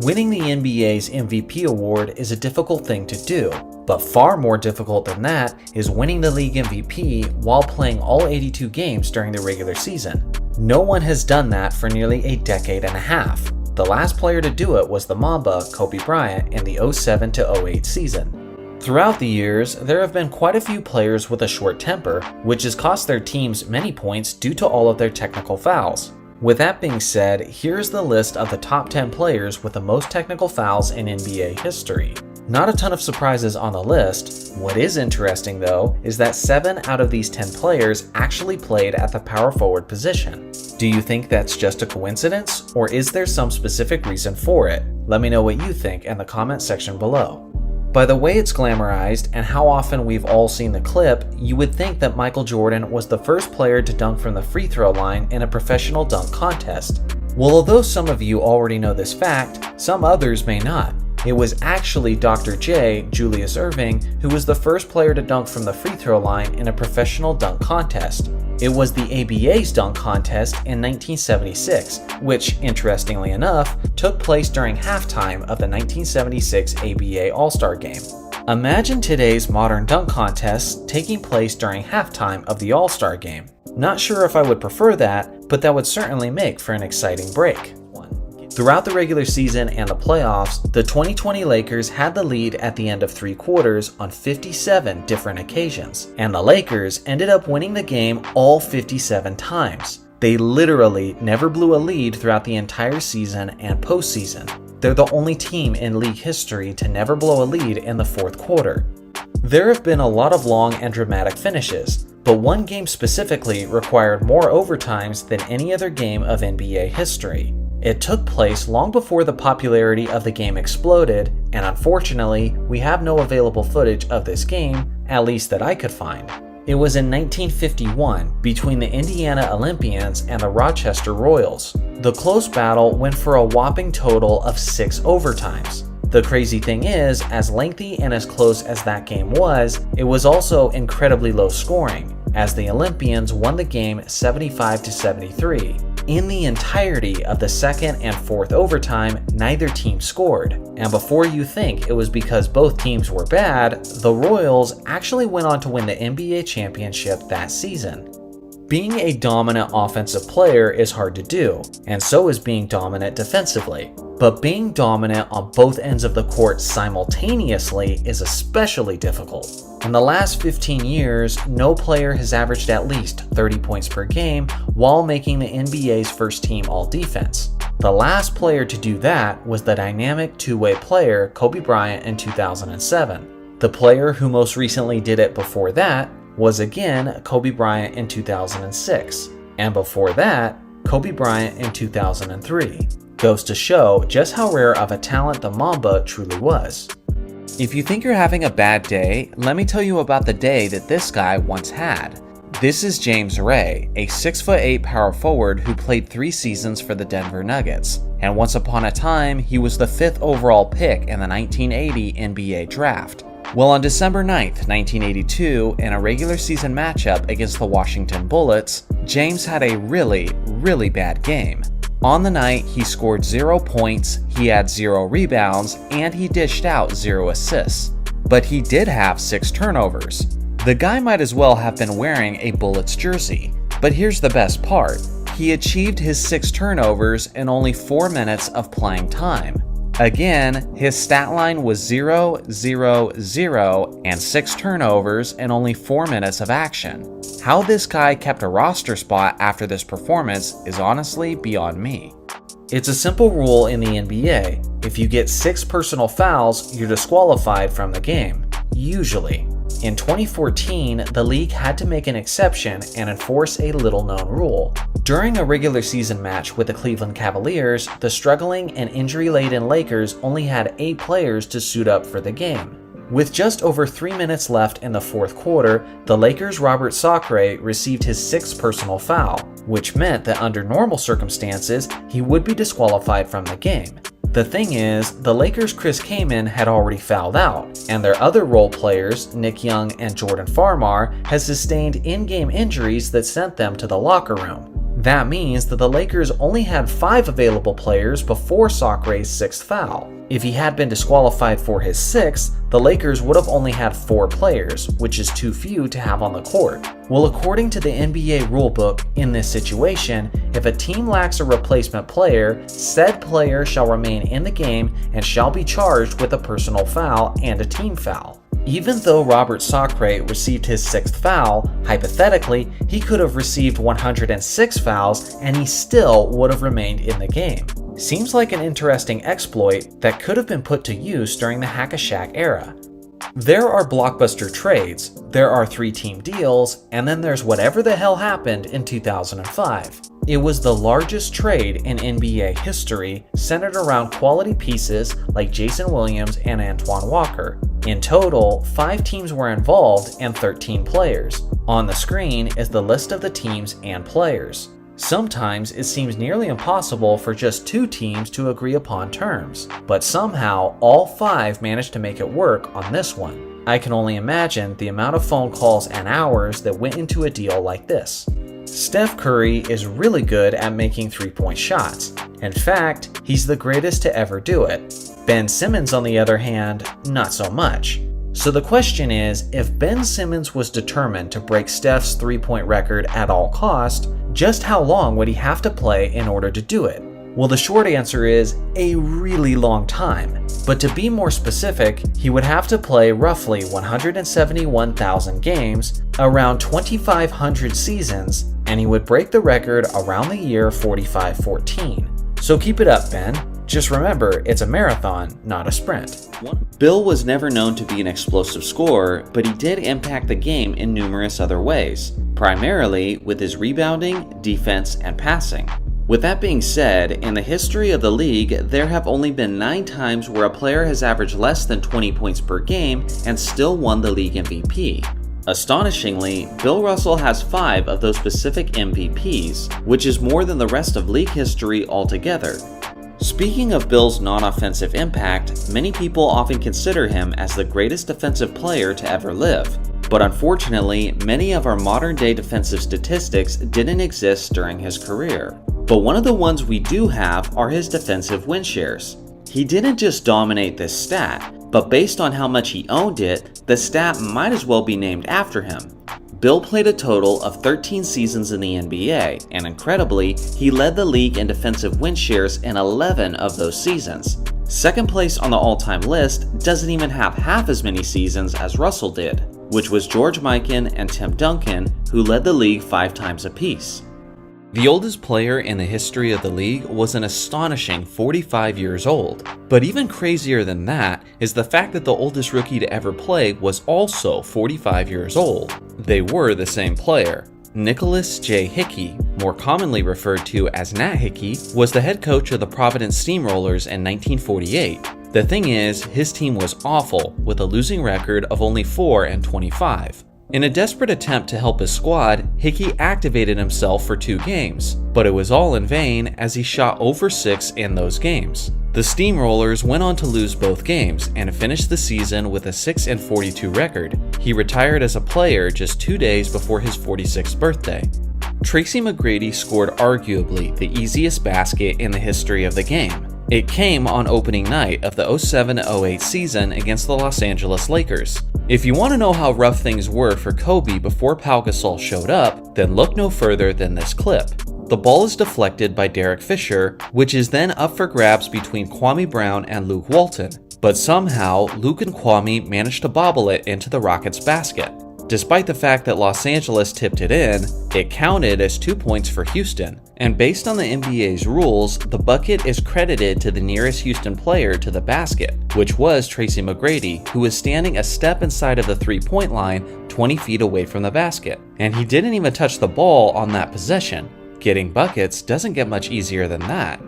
Winning the NBA's MVP award is a difficult thing to do, but far more difficult than that is winning the league MVP while playing all 82 games during the regular season. No one has done that for nearly a decade and a half. The last player to do it was the Mamba, Kobe Bryant, in the 07-08 season. Throughout the years, there have been quite a few players with a short temper, which has cost their teams many points due to all of their technical fouls. With that being said, here's the list of the top 10 players with the most technical fouls in NBA history. Not a ton of surprises on the list. What is interesting though is that 7 out of these 10 players actually played at the power forward position. Do you think that's just a coincidence, or is there some specific reason for it? Let me know what you think in the comment section below. By the way it's glamorized and how often we've all seen the clip, you would think that Michael Jordan was the first player to dunk from the free throw line in a professional dunk contest. Well, although some of you already know this fact, some others may not. It was actually Dr. J, Julius Erving, who was the first player to dunk from the free throw line in a professional dunk contest. It was the ABA's dunk contest in 1976, which, interestingly enough, took place during halftime of the 1976 ABA All-Star Game. Imagine today's modern dunk contests taking place during halftime of the All-Star Game. Not sure if I would prefer that, but that would certainly make for an exciting break. Throughout the regular season and the playoffs, the 2020 Lakers had the lead at the end of 3 quarters on 57 different occasions, and the Lakers ended up winning the game all 57 times. They literally never blew a lead throughout the entire season and postseason. They're the only team in league history to never blow a lead in the 4th quarter. There have been a lot of long and dramatic finishes, but one game specifically required more overtimes than any other game of NBA history. It took place long before the popularity of the game exploded, and unfortunately, we have no available footage of this game, at least that I could find. It was in 1951 between the Indiana Olympians and the Rochester Royals. The close battle went for a whopping total of 6 overtimes. The crazy thing is, as lengthy and as close as that game was, it was also incredibly low scoring, as the Olympians won the game 75-73. In the entirety of the second and fourth overtime, neither team scored. And before you think it was because both teams were bad, the Royals actually went on to win the NBA championship that season. Being a dominant offensive player is hard to do, and so is being dominant defensively. But being dominant on both ends of the court simultaneously is especially difficult. In the last 15 years, no player has averaged at least 30 points per game while making the NBA's first team all-defense. The last player to do that was the dynamic two-way player Kobe Bryant in 2007. The player who most recently did it before that was again Kobe Bryant in 2006, and before that, Kobe Bryant in 2003. Goes to show just how rare of a talent the Mamba truly was. If you think you're having a bad day, let me tell you about the day that this guy once had. This is James Ray, a 6'8" power forward who played 3 seasons for the Denver Nuggets, and once upon a time, he was the 5th overall pick in the 1980 NBA draft. Well, on December 9th, 1982, in a regular season matchup against the Washington Bullets, James had a really bad game. On the night, he scored 0 points, he had 0 rebounds, and he dished out 0 assists. But he did have 6 turnovers. The guy might as well have been wearing a Bullets jersey. But here's the best part. He achieved his 6 turnovers in only 4 minutes of playing time. Again, his stat line was 0, 0, 0, and 6 turnovers in only 4 minutes of action. How this guy kept a roster spot after this performance is honestly beyond me. It's a simple rule in the NBA. If you get 6 personal fouls, you're disqualified from the game. Usually. In 2014, the league had to make an exception and enforce a little-known rule. During a regular season match with the Cleveland Cavaliers, the struggling and injury-laden Lakers only had 8 players to suit up for the game. With just over 3 minutes left in the fourth quarter, the Lakers' Robert Sacre received his 6th personal foul, which meant that under normal circumstances, he would be disqualified from the game. The thing is, the Lakers' Chris Kaman had already fouled out, and their other role players, Nick Young and Jordan Farmar, had sustained in-game injuries that sent them to the locker room. That means that the Lakers only had 5 available players before Sacre's 6th foul. If he had been disqualified for his 6th, the Lakers would have only had 4 players, which is too few to have on the court. Well, according to the NBA rulebook, in this situation, if a team lacks a replacement player, said player shall remain in the game and shall be charged with a personal foul and a team foul. Even though Robert Sacre received his 6th foul, hypothetically, he could have received 106 fouls and he still would have remained in the game. Seems like an interesting exploit that could have been put to use during the Hack-a-Shaq era. There are blockbuster trades, there are 3-team deals, and then there's whatever the hell happened in 2005. It was the largest trade in NBA history, centered around quality pieces like Jason Williams and Antoine Walker. In total, 5 teams were involved and 13 players. On the screen is the list of the teams and players. Sometimes it seems nearly impossible for just 2 teams to agree upon terms, but somehow all 5 managed to make it work on this one. I can only imagine the amount of phone calls and hours that went into a deal like this. Steph Curry is really good at making 3-point shots. In fact, he's the greatest to ever do it. Ben Simmons, on the other hand, not so much. So the question is, if Ben Simmons was determined to break Steph's 3-point record at all cost, just how long would he have to play in order to do it? Well, the short answer is a really long time. But to be more specific, he would have to play roughly 171,000 games, around 2,500 seasons, and he would break the record around the year 45-14. So keep it up, Ben. Just remember, it's a marathon, not a sprint. Bill was never known to be an explosive scorer, but he did impact the game in numerous other ways, primarily with his rebounding, defense, and passing. With that being said, in the history of the league, there have only been 9 times where a player has averaged less than 20 points per game and still won the league MVP. Astonishingly, Bill Russell has 5 of those specific MVPs, which is more than the rest of league history altogether. Speaking of Bill's non-offensive impact, many people often consider him as the greatest defensive player to ever live. But unfortunately, many of our modern-day defensive statistics didn't exist during his career. But one of the ones we do have are his defensive win shares. He didn't just dominate this stat, but based on how much he owned it, the stat might as well be named after him. Bill played a total of 13 seasons in the NBA, and incredibly, he led the league in defensive win shares in 11 of those seasons. Second place on the all-time list doesn't even have half as many seasons as Russell did, which was George Mikan and Tim Duncan, who led the league 5 times apiece. The oldest player in the history of the league was an astonishing 45 years old. But even crazier than that is the fact that the oldest rookie to ever play was also 45 years old. They were the same player. Nicholas J. Hickey, more commonly referred to as Nat Hickey, was the head coach of the Providence Steamrollers in 1948. The thing is, his team was awful, with a losing record of only 4-25. In a desperate attempt to help his squad, Hickey activated himself for 2 games, but it was all in vain as he shot over 6 in those games. The Steamrollers went on to lose both games and finished the season with a 6-42 record. He retired as a player just 2 days before his 46th birthday. Tracy McGrady scored arguably the easiest basket in the history of the game. It came on opening night of the 07-08 season against the Los Angeles Lakers. If you want to know how rough things were for Kobe before Pau Gasol showed up, then look no further than this clip. The ball is deflected by Derek Fisher, which is then up for grabs between Kwame Brown and Luke Walton. But somehow, Luke and Kwame managed to bobble it into the Rockets' basket. Despite the fact that Los Angeles tipped it in, it counted as 2 points for Houston. And based on the NBA's rules, the bucket is credited to the nearest Houston player to the basket, which was Tracy McGrady, who was standing a step inside of the 3-point line 20 feet away from the basket. And he didn't even touch the ball on that possession. Getting buckets doesn't get much easier than that.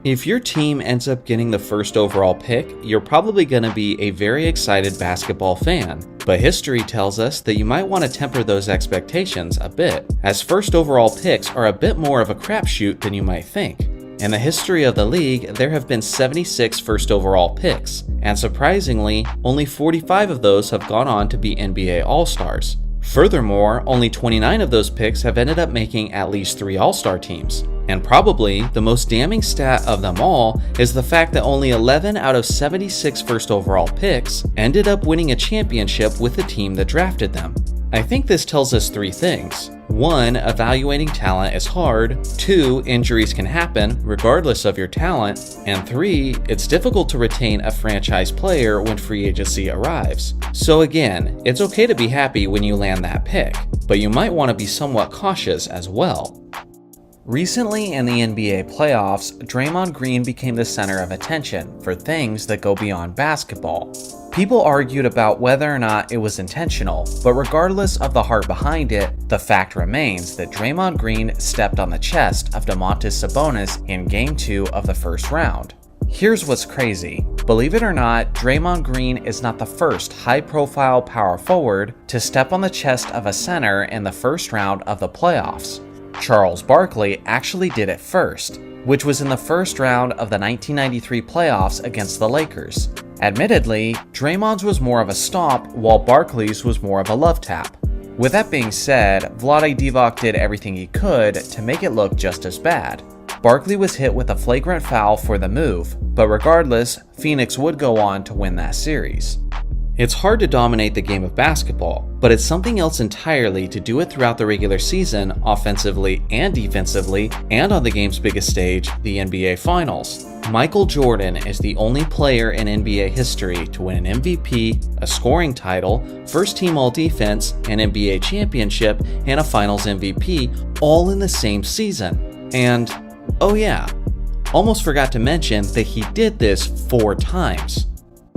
If your team ends up getting the first overall pick, you're probably going to be a very excited basketball fan. But history tells us that you might want to temper those expectations a bit, as first overall picks are a bit more of a crapshoot than you might think. In the history of the league, there have been 76 first overall picks, and surprisingly, only 45 of those have gone on to be NBA All-Stars. Furthermore, only 29 of those picks have ended up making at least 3 All-Star teams. And probably the most damning stat of them all is the fact that only 11 out of 76 first overall picks ended up winning a championship with the team that drafted them. I think this tells us 3 things. 1, evaluating talent is hard. 2, injuries can happen regardless of your talent. And 3, it's difficult to retain a franchise player when free agency arrives. So again, it's okay to be happy when you land that pick, but you might want to be somewhat cautious as well. Recently in the NBA playoffs, Draymond Green became the center of attention for things that go beyond basketball. People argued about whether or not it was intentional, but regardless of the heart behind it, the fact remains that Draymond Green stepped on the chest of Domantas Sabonis in Game 2 of the first round. Here's what's crazy. Believe it or not, Draymond Green is not the first high-profile power forward to step on the chest of a center in the first round of the playoffs. Charles Barkley actually did it first, which was in the first round of the 1993 playoffs against the Lakers. Admittedly, Draymond's was more of a stomp, while Barkley's was more of a love tap. With that being said, Vlade Divac did everything he could to make it look just as bad. Barkley was hit with a flagrant foul for the move, but regardless, Phoenix would go on to win that series. It's hard to dominate the game of basketball, but it's something else entirely to do it throughout the regular season, offensively and defensively, and on the game's biggest stage, the NBA Finals. Michael Jordan is the only player in NBA history to win an MVP, a scoring title, first team All-Defense, an NBA championship, and a Finals MVP, all in the same season. And, oh yeah, almost forgot to mention that he did this 4 times.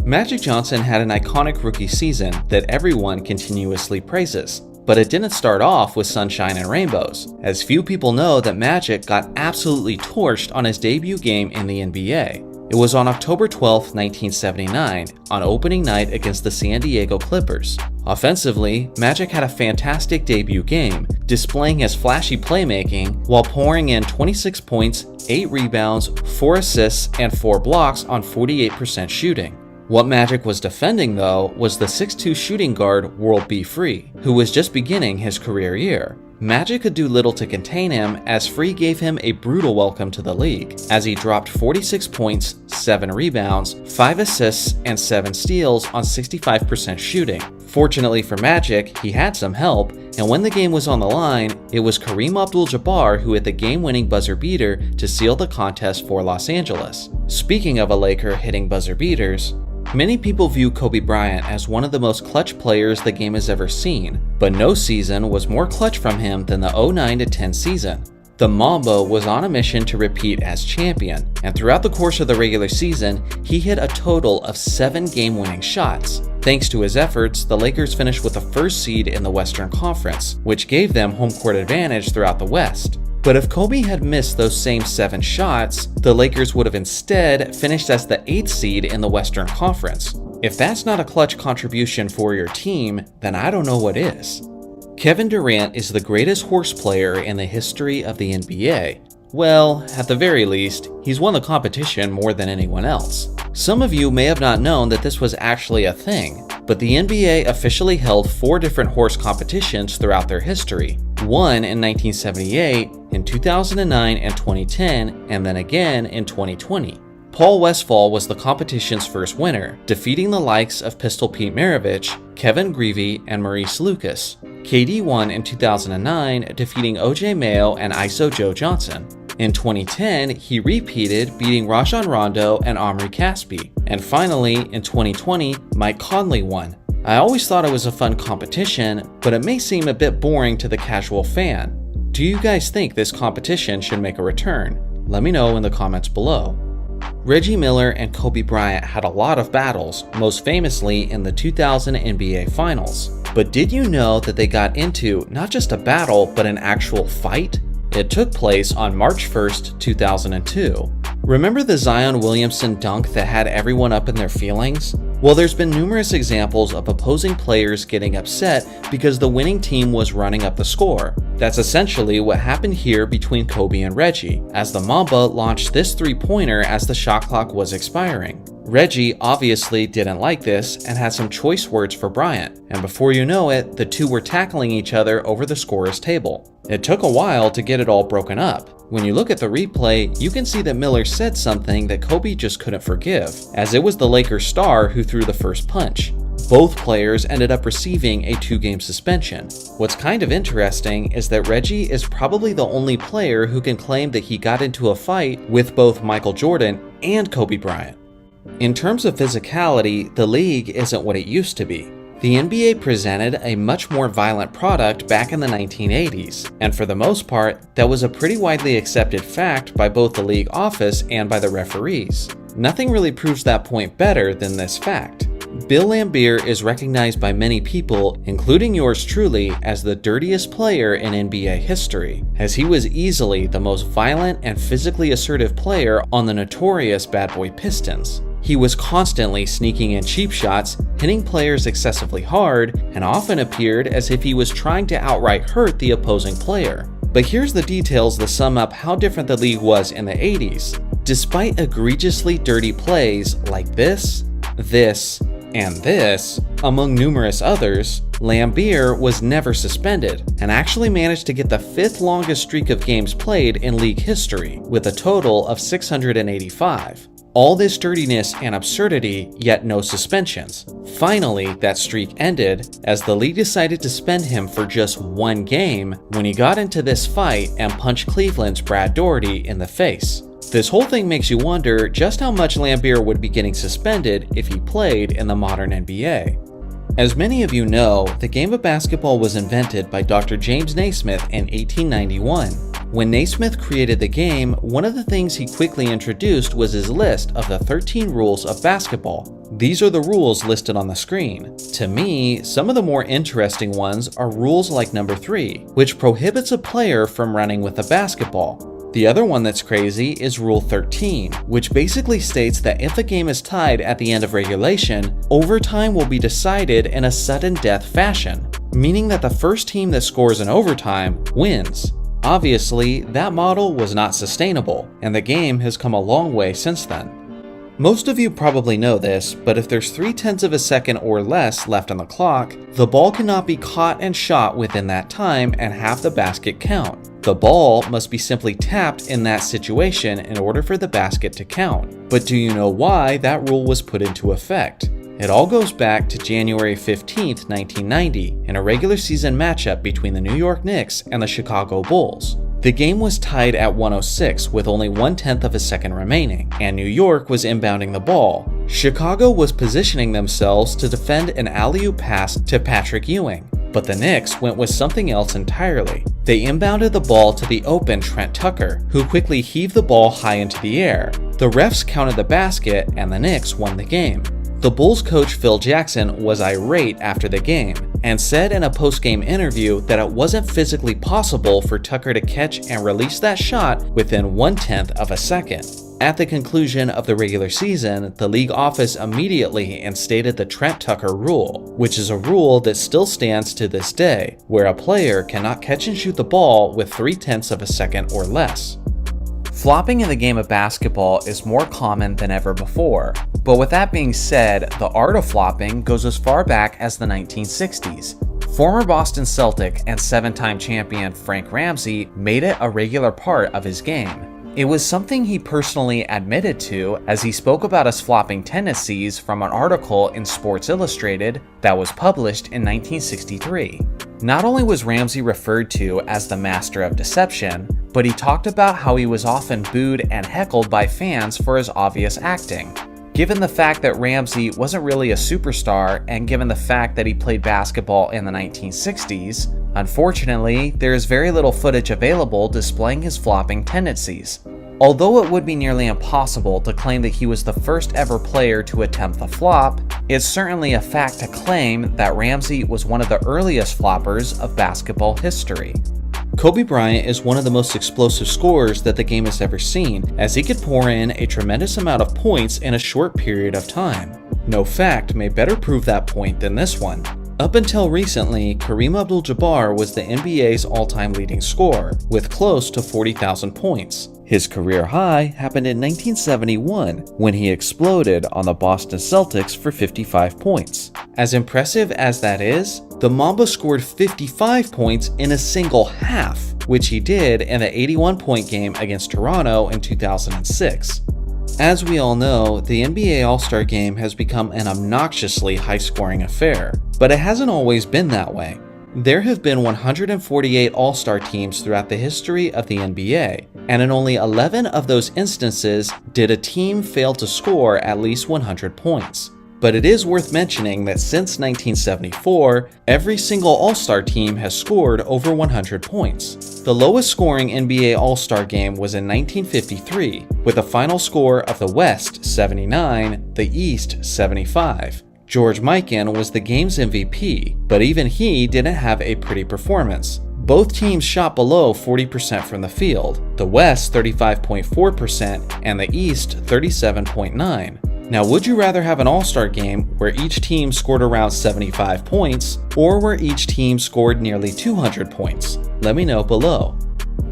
Magic Johnson had an iconic rookie season that everyone continuously praises, But it didn't start off with sunshine and rainbows, as few people know that Magic got absolutely torched on his debut game in the NBA. It was on October 12, 1979, on opening night against the San Diego Clippers. Offensively, Magic had a fantastic debut game, displaying his flashy playmaking while pouring in 26 points, 8 rebounds, 4 assists, and 4 blocks on 48% shooting. What Magic was defending, though, was the 6'2" shooting guard World B. Free, who was just beginning his career year. Magic could do little to contain him, as Free gave him a brutal welcome to the league, as he dropped 46 points, 7 rebounds, 5 assists, and 7 steals on 65% shooting. Fortunately for Magic, he had some help, and when the game was on the line, it was Kareem Abdul-Jabbar who hit the game-winning buzzer beater to seal the contest for Los Angeles. Speaking of a Laker hitting buzzer beaters, many people view Kobe Bryant as one of the most clutch players the game has ever seen, but no season was more clutch from him than the 09-10 season. The Mamba was on a mission to repeat as champion, and throughout the course of the regular season, he hit a total of 7 game-winning shots. Thanks to his efforts, the Lakers finished with the first seed in the Western Conference, which gave them home court advantage throughout the West. But if Kobe had missed those same 7 shots, the Lakers would have instead finished as the 8th seed in the Western Conference. If that's not a clutch contribution for your team, then I don't know what is. Kevin Durant is the greatest horse player in the history of the NBA. Well, at the very least, he's won the competition more than anyone else. Some of you may have not known that this was actually a thing, but the NBA officially held 4 different horse competitions throughout their history. One in 1978, in 2009 and 2010, and then again in 2020. Paul Westphal was the competition's first winner, defeating the likes of Pistol Pete Maravich, Kevin Greavy, and Maurice Lucas. KD won in 2009, defeating OJ Mayo and ISO Joe Johnson. In 2010, he repeated, beating Rajon Rondo and Omri Caspi. And finally, in 2020, Mike Conley won. I always thought it was a fun competition, but it may seem a bit boring to the casual fan. Do you guys think this competition should make a return? Let me know in the comments below. Reggie Miller and Kobe Bryant had a lot of battles, most famously in the 2000 NBA Finals. But did you know that they got into not just a battle, but an actual fight? It took place on March 1st, 2002. Remember the Zion Williamson dunk that had everyone up in their feelings? Well, there's been numerous examples of opposing players getting upset because the winning team was running up the score. That's essentially what happened here between Kobe and Reggie, as the Mamba launched this 3-pointer as the shot clock was expiring. Reggie obviously didn't like this and had some choice words for Bryant, and before you know it, the two were tackling each other over the scorer's table. It took a while to get it all broken up. When you look at the replay, you can see that Miller said something that Kobe just couldn't forgive, as it was the Lakers star who threw the first punch. Both players ended up receiving a 2-game suspension. What's kind of interesting is that Reggie is probably the only player who can claim that he got into a fight with both Michael Jordan and Kobe Bryant. In terms of physicality, the league isn't what it used to be. The NBA presented a much more violent product back in the 1980s, and for the most part, that was a pretty widely accepted fact by both the league office and by the referees. Nothing really proves that point better than this fact. Bill Laimbeer is recognized by many people, including yours truly, as the dirtiest player in NBA history, as he was easily the most violent and physically assertive player on the notorious Bad Boy Pistons. He was constantly sneaking in cheap shots, hitting players excessively hard, and often appeared as if he was trying to outright hurt the opposing player. But here's the details that sum up how different the league was in the 80s. Despite egregiously dirty plays like this, and this, among numerous others, Laimbeer was never suspended and actually managed to get the 5th longest streak of games played in league history, with a total of 685. All this dirtiness and absurdity, yet no suspensions. Finally, that streak ended as the league decided to suspend him for just 1 game when he got into this fight and punched Cleveland's Brad Daugherty in the face. This whole thing makes you wonder just how much Laimbeer would be getting suspended if he played in the modern NBA. As many of you know, the game of basketball was invented by Dr. James Naismith in 1891. When Naismith created the game, one of the things he quickly introduced was his list of the 13 rules of basketball. These are the rules listed on the screen. To me, some of the more interesting ones are rules like number 3, which prohibits a player from running with a basketball. The other one that's crazy is Rule 13, which basically states that if a game is tied at the end of regulation, overtime will be decided in a sudden death fashion, meaning that the first team that scores in overtime wins. Obviously, that model was not sustainable, and the game has come a long way since then. Most of you probably know this, but if there's 0.3 of a second or less left on the clock, the ball cannot be caught and shot within that time and have the basket count. The ball must be simply tapped in that situation in order for the basket to count. But do you know why that rule was put into effect? It all goes back to January 15, 1990, in a regular season matchup between the New York Knicks and the Chicago Bulls. The game was tied at 106 with only 0.1 of a second remaining, and New York was inbounding the ball. Chicago was positioning themselves to defend an alley-oop pass to Patrick Ewing, but the Knicks went with something else entirely. They inbounded the ball to the open Trent Tucker, who quickly heaved the ball high into the air. The refs counted the basket, and the Knicks won the game. The Bulls coach Phil Jackson was irate after the game and said in a post-game interview that it wasn't physically possible for Tucker to catch and release that shot within 0.1 of a second. At the conclusion of the regular season, the league office immediately instated the Trent Tucker rule, which is a rule that still stands to this day, where a player cannot catch and shoot the ball with 0.3 of a second or less. Flopping in the game of basketball is more common than ever before, but with that being said, the art of flopping goes as far back as the 1960s. Former Boston Celtic and 7-time champion Frank Ramsey made it a regular part of his game. It was something he personally admitted to as he spoke about his flopping tendencies from an article in Sports Illustrated that was published in 1963. Not only was Ramsey referred to as the master of deception, but he talked about how he was often booed and heckled by fans for his obvious acting. Given the fact that Ramsey wasn't really a superstar, and given the fact that he played basketball in the 1960s, unfortunately, there is very little footage available displaying his flopping tendencies. Although it would be nearly impossible to claim that he was the first ever player to attempt the flop, it's certainly a fact to claim that Ramsey was one of the earliest floppers of basketball history. Kobe Bryant is one of the most explosive scorers that the game has ever seen, as he could pour in a tremendous amount of points in a short period of time. No fact may better prove that point than this one. Up until recently, Kareem Abdul-Jabbar was the NBA's all-time leading scorer, with close to 40,000 points. His career high happened in 1971 when he exploded on the Boston Celtics for 55 points. As impressive as that is, the Mamba scored 55 points in a single half, which he did in the 81-point game against Toronto in 2006. As we all know, the NBA All-Star Game has become an obnoxiously high-scoring affair, but it hasn't always been that way. There have been 148 All-Star teams throughout the history of the NBA, and in only 11 of those instances did a team fail to score at least 100 points. But it is worth mentioning that since 1974, every single All-Star team has scored over 100 points. The lowest scoring NBA All-Star game was in 1953, with a final score of the West 79, the East 75. George Mikan was the game's MVP, but even he didn't have a pretty performance. Both teams shot below 40% from the field, the West 35.4% and the East 37.9%. Now, would you rather have an All-Star game where each team scored around 75 points, or where each team scored nearly 200 points? Let me know below.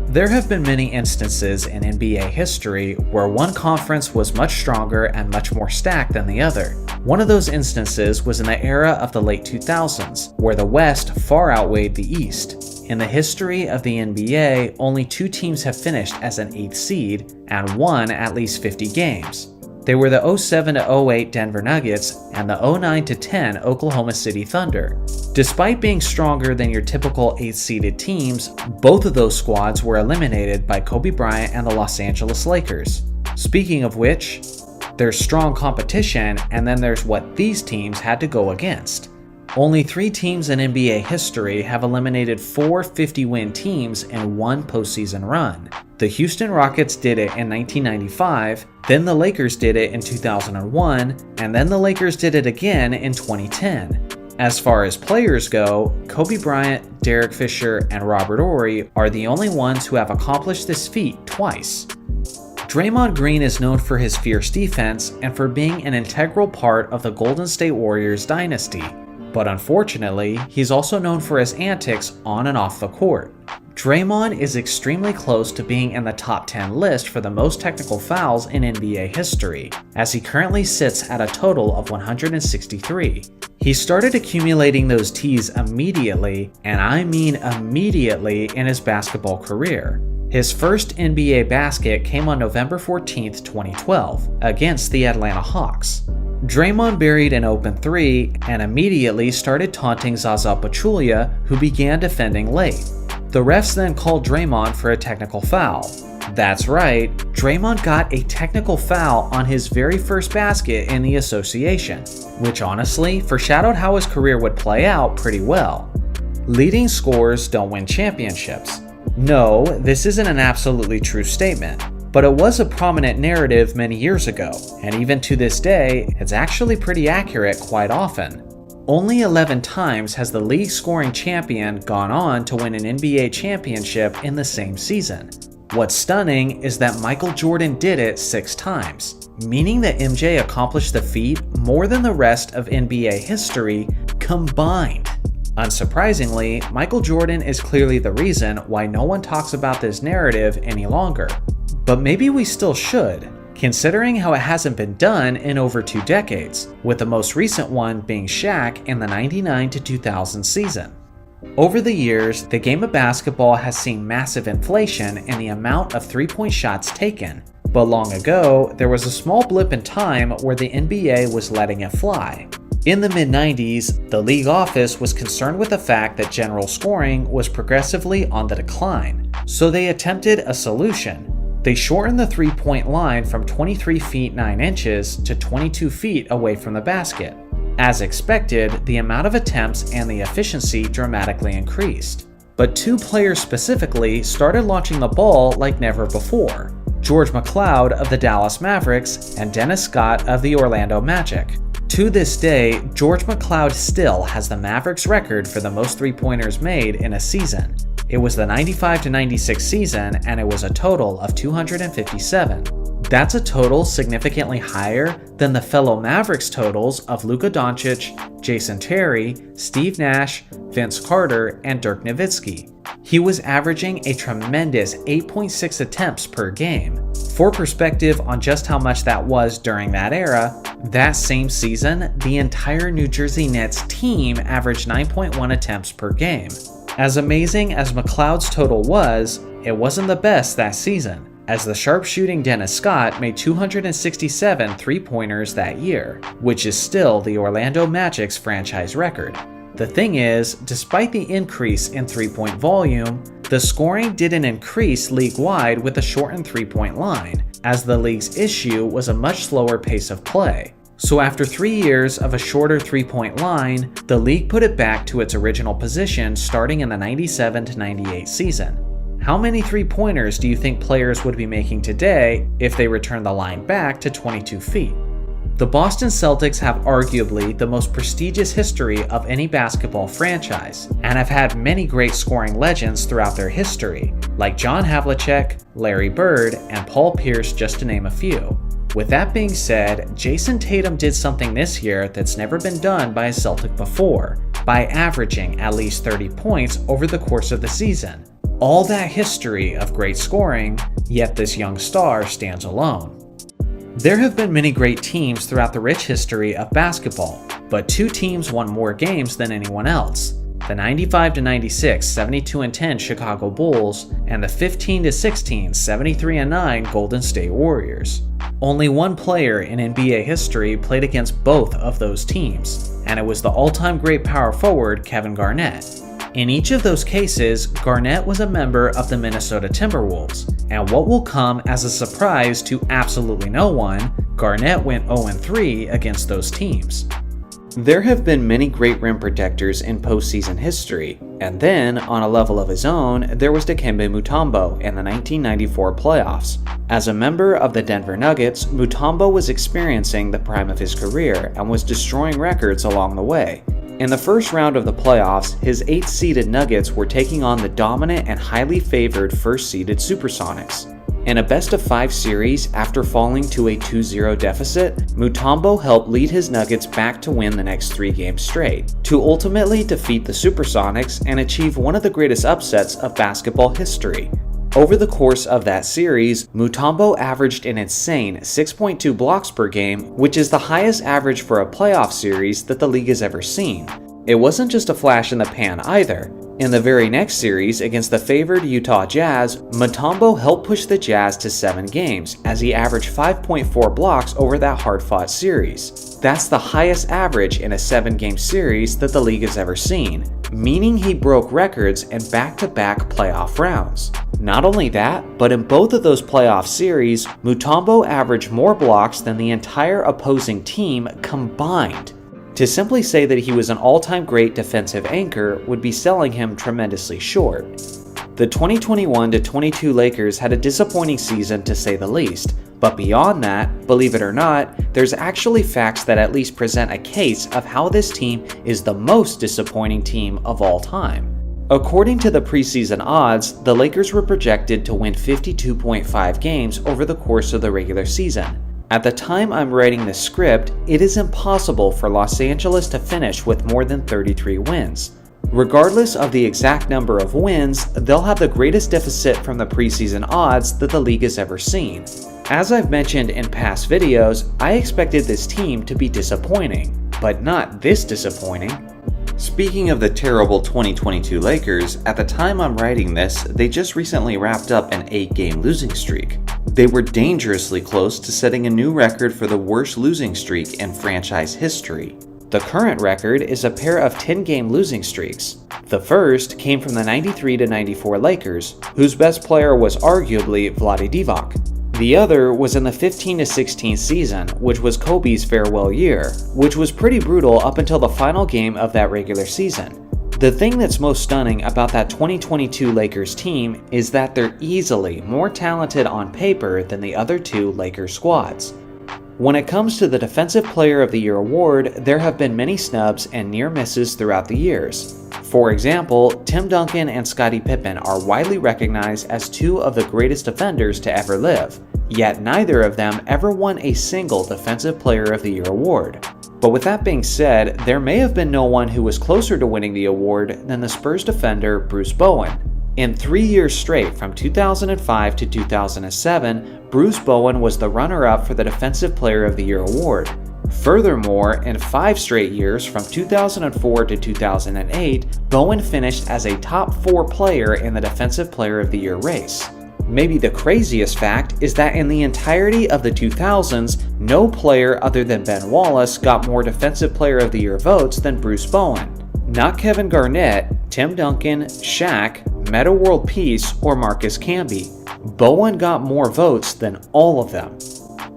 There have been many instances in NBA history where one conference was much stronger and much more stacked than the other. One of those instances was in the era of the late 2000s, where the West far outweighed the East. In the history of the NBA, only 2 teams have finished as an 8th seed and won at least 50 games. They were the 07-08 Denver Nuggets and the 09-10 Oklahoma City Thunder. Despite being stronger than your typical 8th-seeded teams, both of those squads were eliminated by Kobe Bryant and the Los Angeles Lakers. Speaking of which, there's strong competition, and then there's what these teams had to go against. Only 3 teams in NBA history have eliminated 4 50-win teams in one postseason run. The Houston Rockets did it in 1995, then the Lakers did it in 2001, and then the Lakers did it again in 2010. As far as players go, Kobe Bryant, Derek Fisher, and Robert Horry are the only ones who have accomplished this feat twice. Draymond Green is known for his fierce defense and for being an integral part of the Golden State Warriors dynasty, but unfortunately, he's also known for his antics on and off the court. Draymond is extremely close to being in the top 10 list for the most technical fouls in NBA history, as he currently sits at a total of 163. He started accumulating those T's immediately, and I mean immediately, in his basketball career. His first NBA basket came on November 14, 2012, against the Atlanta Hawks. Draymond buried an open 3 and immediately started taunting Zaza Pachulia, who began defending late. The refs then called Draymond for a technical foul. That's right, Draymond got a technical foul on his very first basket in the association, which honestly foreshadowed how his career would play out pretty well. Leading scorers don't win championships. No, this isn't an absolutely true statement, but it was a prominent narrative many years ago, and even to this day, it's actually pretty accurate quite often. Only 11 times has the league scoring champion gone on to win an NBA championship in the same season. What's stunning is that Michael Jordan did it 6 times, meaning that MJ accomplished the feat more than the rest of NBA history combined. Unsurprisingly, Michael Jordan is clearly the reason why no one talks about this narrative any longer. But maybe we still should, considering how it hasn't been done in over 2 decades, with the most recent one being Shaq in the 99 to 2000 season. Over the years, the game of basketball has seen massive inflation in the amount of 3-point shots taken, but long ago, there was a small blip in time where the NBA was letting it fly. In the mid-90s, the league office was concerned with the fact that general scoring was progressively on the decline, so they attempted a solution. They shortened the 3-point line from 23 feet 9 inches to 22 feet away from the basket. As expected, the amount of attempts and the efficiency dramatically increased. But 2 players specifically started launching the ball like never before: George McCloud of the Dallas Mavericks and Dennis Scott of the Orlando Magic. To this day, George McCloud still has the Mavericks record for the most 3-pointers made in a season. It was the 95 to 96 season, and it was a total of 257. That's a total significantly higher than the fellow Mavericks totals of Luka Doncic, Jason Terry, Steve Nash, Vince Carter, and Dirk Nowitzki. He was averaging a tremendous 8.6 attempts per game. For perspective on just how much that was during that era, that same season, the entire New Jersey Nets team averaged 9.1 attempts per game. As amazing as McCloud's total was, it wasn't the best that season, as the sharpshooting Dennis Scott made 267 3-pointers that year, which is still the Orlando Magic's franchise record. The thing is, despite the increase in 3-point volume, the scoring didn't increase league-wide with a shortened 3-point line, as the league's issue was a much slower pace of play. So after 3 years of a shorter 3-point line, the league put it back to its original position starting in the 97 to 98 season. How many 3-pointers do you think players would be making today if they returned the line back to 22 feet? The Boston Celtics have arguably the most prestigious history of any basketball franchise, and have had many great scoring legends throughout their history, like John Havlicek, Larry Bird, and Paul Pierce, just to name a few. With that being said, Jason Tatum did something this year that's never been done by a Celtic before, by averaging at least 30 points over the course of the season. All that history of great scoring, yet this young star stands alone. There have been many great teams throughout the rich history of basketball, but 2 teams won more games than anyone else: the 95 to 96 72-10 Chicago Bulls and the 15 to 16 73-9 Golden State Warriors. Only one player in NBA history played against both of those teams, and it was the all-time great power forward Kevin Garnett. In each of those cases, Garnett was a member of the Minnesota Timberwolves, and what will come as a surprise to absolutely no one, Garnett went 0-3 against those teams. There have been many great rim protectors in postseason history, and then, on a level of his own, there was Dikembe Mutombo in the 1994 playoffs. As a member of the Denver Nuggets, Mutombo was experiencing the prime of his career and was destroying records along the way. In the first round of the playoffs, his 8th-seeded Nuggets were taking on the dominant and highly favored first-seeded Supersonics. In a best-of-5 series, after falling to a 2-0 deficit, Mutombo helped lead his Nuggets back to win the next 3 games straight, to ultimately defeat the Supersonics and achieve one of the greatest upsets of basketball history. Over the course of that series, Mutombo averaged an insane 6.2 blocks per game, which is the highest average for a playoff series that the league has ever seen. It wasn't just a flash in the pan either. In the very next series against the favored Utah Jazz, Mutombo helped push the Jazz to 7 games as he averaged 5.4 blocks over that hard-fought series. That's the highest average in a 7-game series that the league has ever seen, meaning he broke records in back-to-back playoff rounds. Not only that, but in both of those playoff series, Mutombo averaged more blocks than the entire opposing team combined. To simply say that he was an all-time great defensive anchor would be selling him tremendously short. The 2021-22 Lakers had a disappointing season to say the least, but beyond that, believe it or not, there's actually facts that at least present a case of how this team is the most disappointing team of all time. According to the preseason odds, the Lakers were projected to win 52.5 games over the course of the regular season. At the time I'm writing this script, it is impossible for Los Angeles to finish with more than 33 wins. Regardless of the exact number of wins, they'll have the greatest deficit from the preseason odds that the league has ever seen. As I've mentioned in past videos, I expected this team to be disappointing, but not this disappointing. Speaking of the terrible 2022 Lakers, at the time I'm writing this, they just recently wrapped up an 8-game losing streak. They were dangerously close to setting a new record for the worst losing streak in franchise history. The current record is a pair of 10-game losing streaks. The first came from the 93-94 Lakers, whose best player was arguably Vlade Divac. The other was in the 15-16 season, which was Kobe's farewell year, which was pretty brutal up until the final game of that regular season. The thing that's most stunning about that 2022 Lakers team is that they're easily more talented on paper than the other 2 Lakers squads. When it comes to the Defensive Player of the Year award, there have been many snubs and near misses throughout the years. For example, Tim Duncan and Scottie Pippen are widely recognized as 2 of the greatest defenders to ever live, yet neither of them ever won a single Defensive Player of the Year award. But with that being said, there may have been no one who was closer to winning the award than the Spurs defender Bruce Bowen. In 3 years straight, from 2005 to 2007, Bruce Bowen was the runner-up for the Defensive Player of the Year award. Furthermore, in 5 straight years, from 2004 to 2008, Bowen finished as a top 4 player in the Defensive Player of the Year race. Maybe the craziest fact is that in the entirety of the 2000s, no player other than Ben Wallace got more Defensive Player of the Year votes than Bruce Bowen. Not Kevin Garnett, Tim Duncan, Shaq, Metta World Peace, or Marcus Camby. Bowen got more votes than all of them.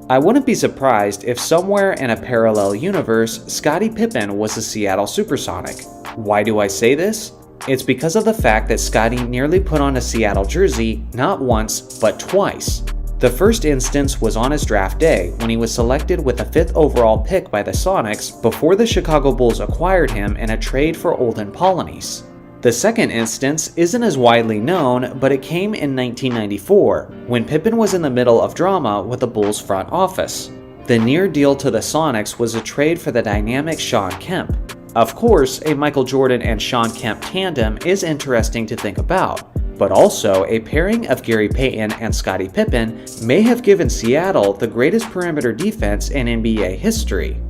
I wouldn't be surprised if somewhere in a parallel universe, Scottie Pippen was a Seattle Supersonic. Why do I say this? It's because of the fact that Scottie nearly put on a Seattle jersey not once, but twice. The first instance was on his draft day when he was selected with the 5th overall pick by the Sonics before the Chicago Bulls acquired him in a trade for Olden Polynice. The second instance isn't as widely known, but it came in 1994, when Pippen was in the middle of drama with the Bulls front office. The near deal to the Sonics was a trade for the dynamic Shawn Kemp. Of course, a Michael Jordan and Shawn Kemp tandem is interesting to think about, but also a pairing of Gary Payton and Scottie Pippen may have given Seattle the greatest perimeter defense in NBA history.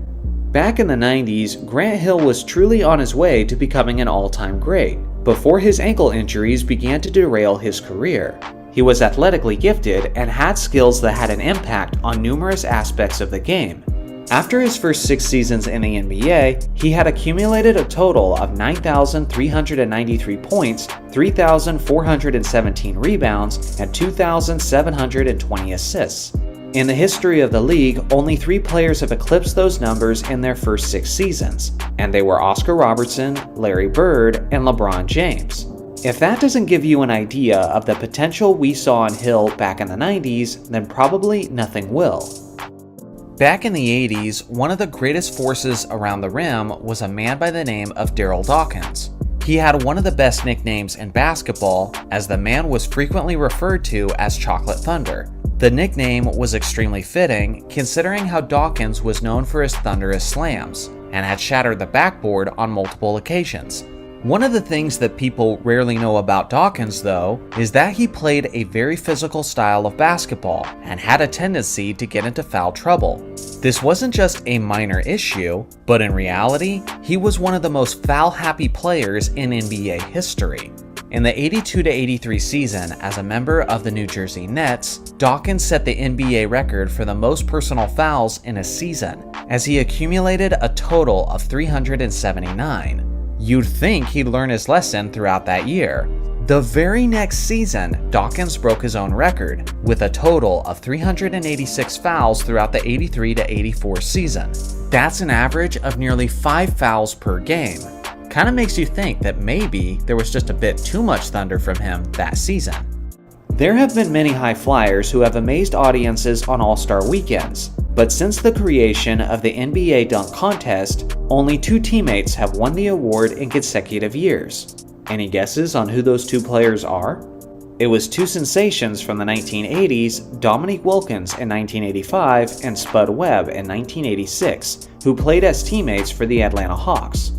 Back in the 90s, Grant Hill was truly on his way to becoming an all-time great, before his ankle injuries began to derail his career. He was athletically gifted and had skills that had an impact on numerous aspects of the game. After his first 6 seasons in the NBA, he had accumulated a total of 9,393 points, 3,417 rebounds, and 2,720 assists. In the history of the league, only 3 players have eclipsed those numbers in their first 6 seasons, and they were Oscar Robertson, Larry Bird, and LeBron James. If that doesn't give you an idea of the potential we saw in Hill back in the 90s, then probably nothing will. Back in the 80s, one of the greatest forces around the rim was a man by the name of Darryl Dawkins. He had one of the best nicknames in basketball, as the man was frequently referred to as Chocolate Thunder. The nickname was extremely fitting, considering how Dawkins was known for his thunderous slams, and had shattered the backboard on multiple occasions. One of the things that people rarely know about Dawkins, though, is that he played a very physical style of basketball and had a tendency to get into foul trouble. This wasn't just a minor issue, but in reality, he was one of the most foul-happy players in NBA history. In the 82-83 season, as a member of the New Jersey Nets, Dawkins set the NBA record for the most personal fouls in a season, as he accumulated a total of 379. You'd think he'd learn his lesson throughout that year. The very next season, Dawkins broke his own record, with a total of 386 fouls throughout the 83-84 season. That's an average of nearly 5 fouls per game. Kinda makes you think that maybe there was just a bit too much thunder from him that season. There have been many high flyers who have amazed audiences on All-Star weekends, but since the creation of the NBA dunk contest, only 2 teammates have won the award in consecutive years. Any guesses on who those 2 players are? It was 2 sensations from the 1980s, Dominique Wilkins in 1985 and Spud Webb in 1986, who played as teammates for the Atlanta Hawks.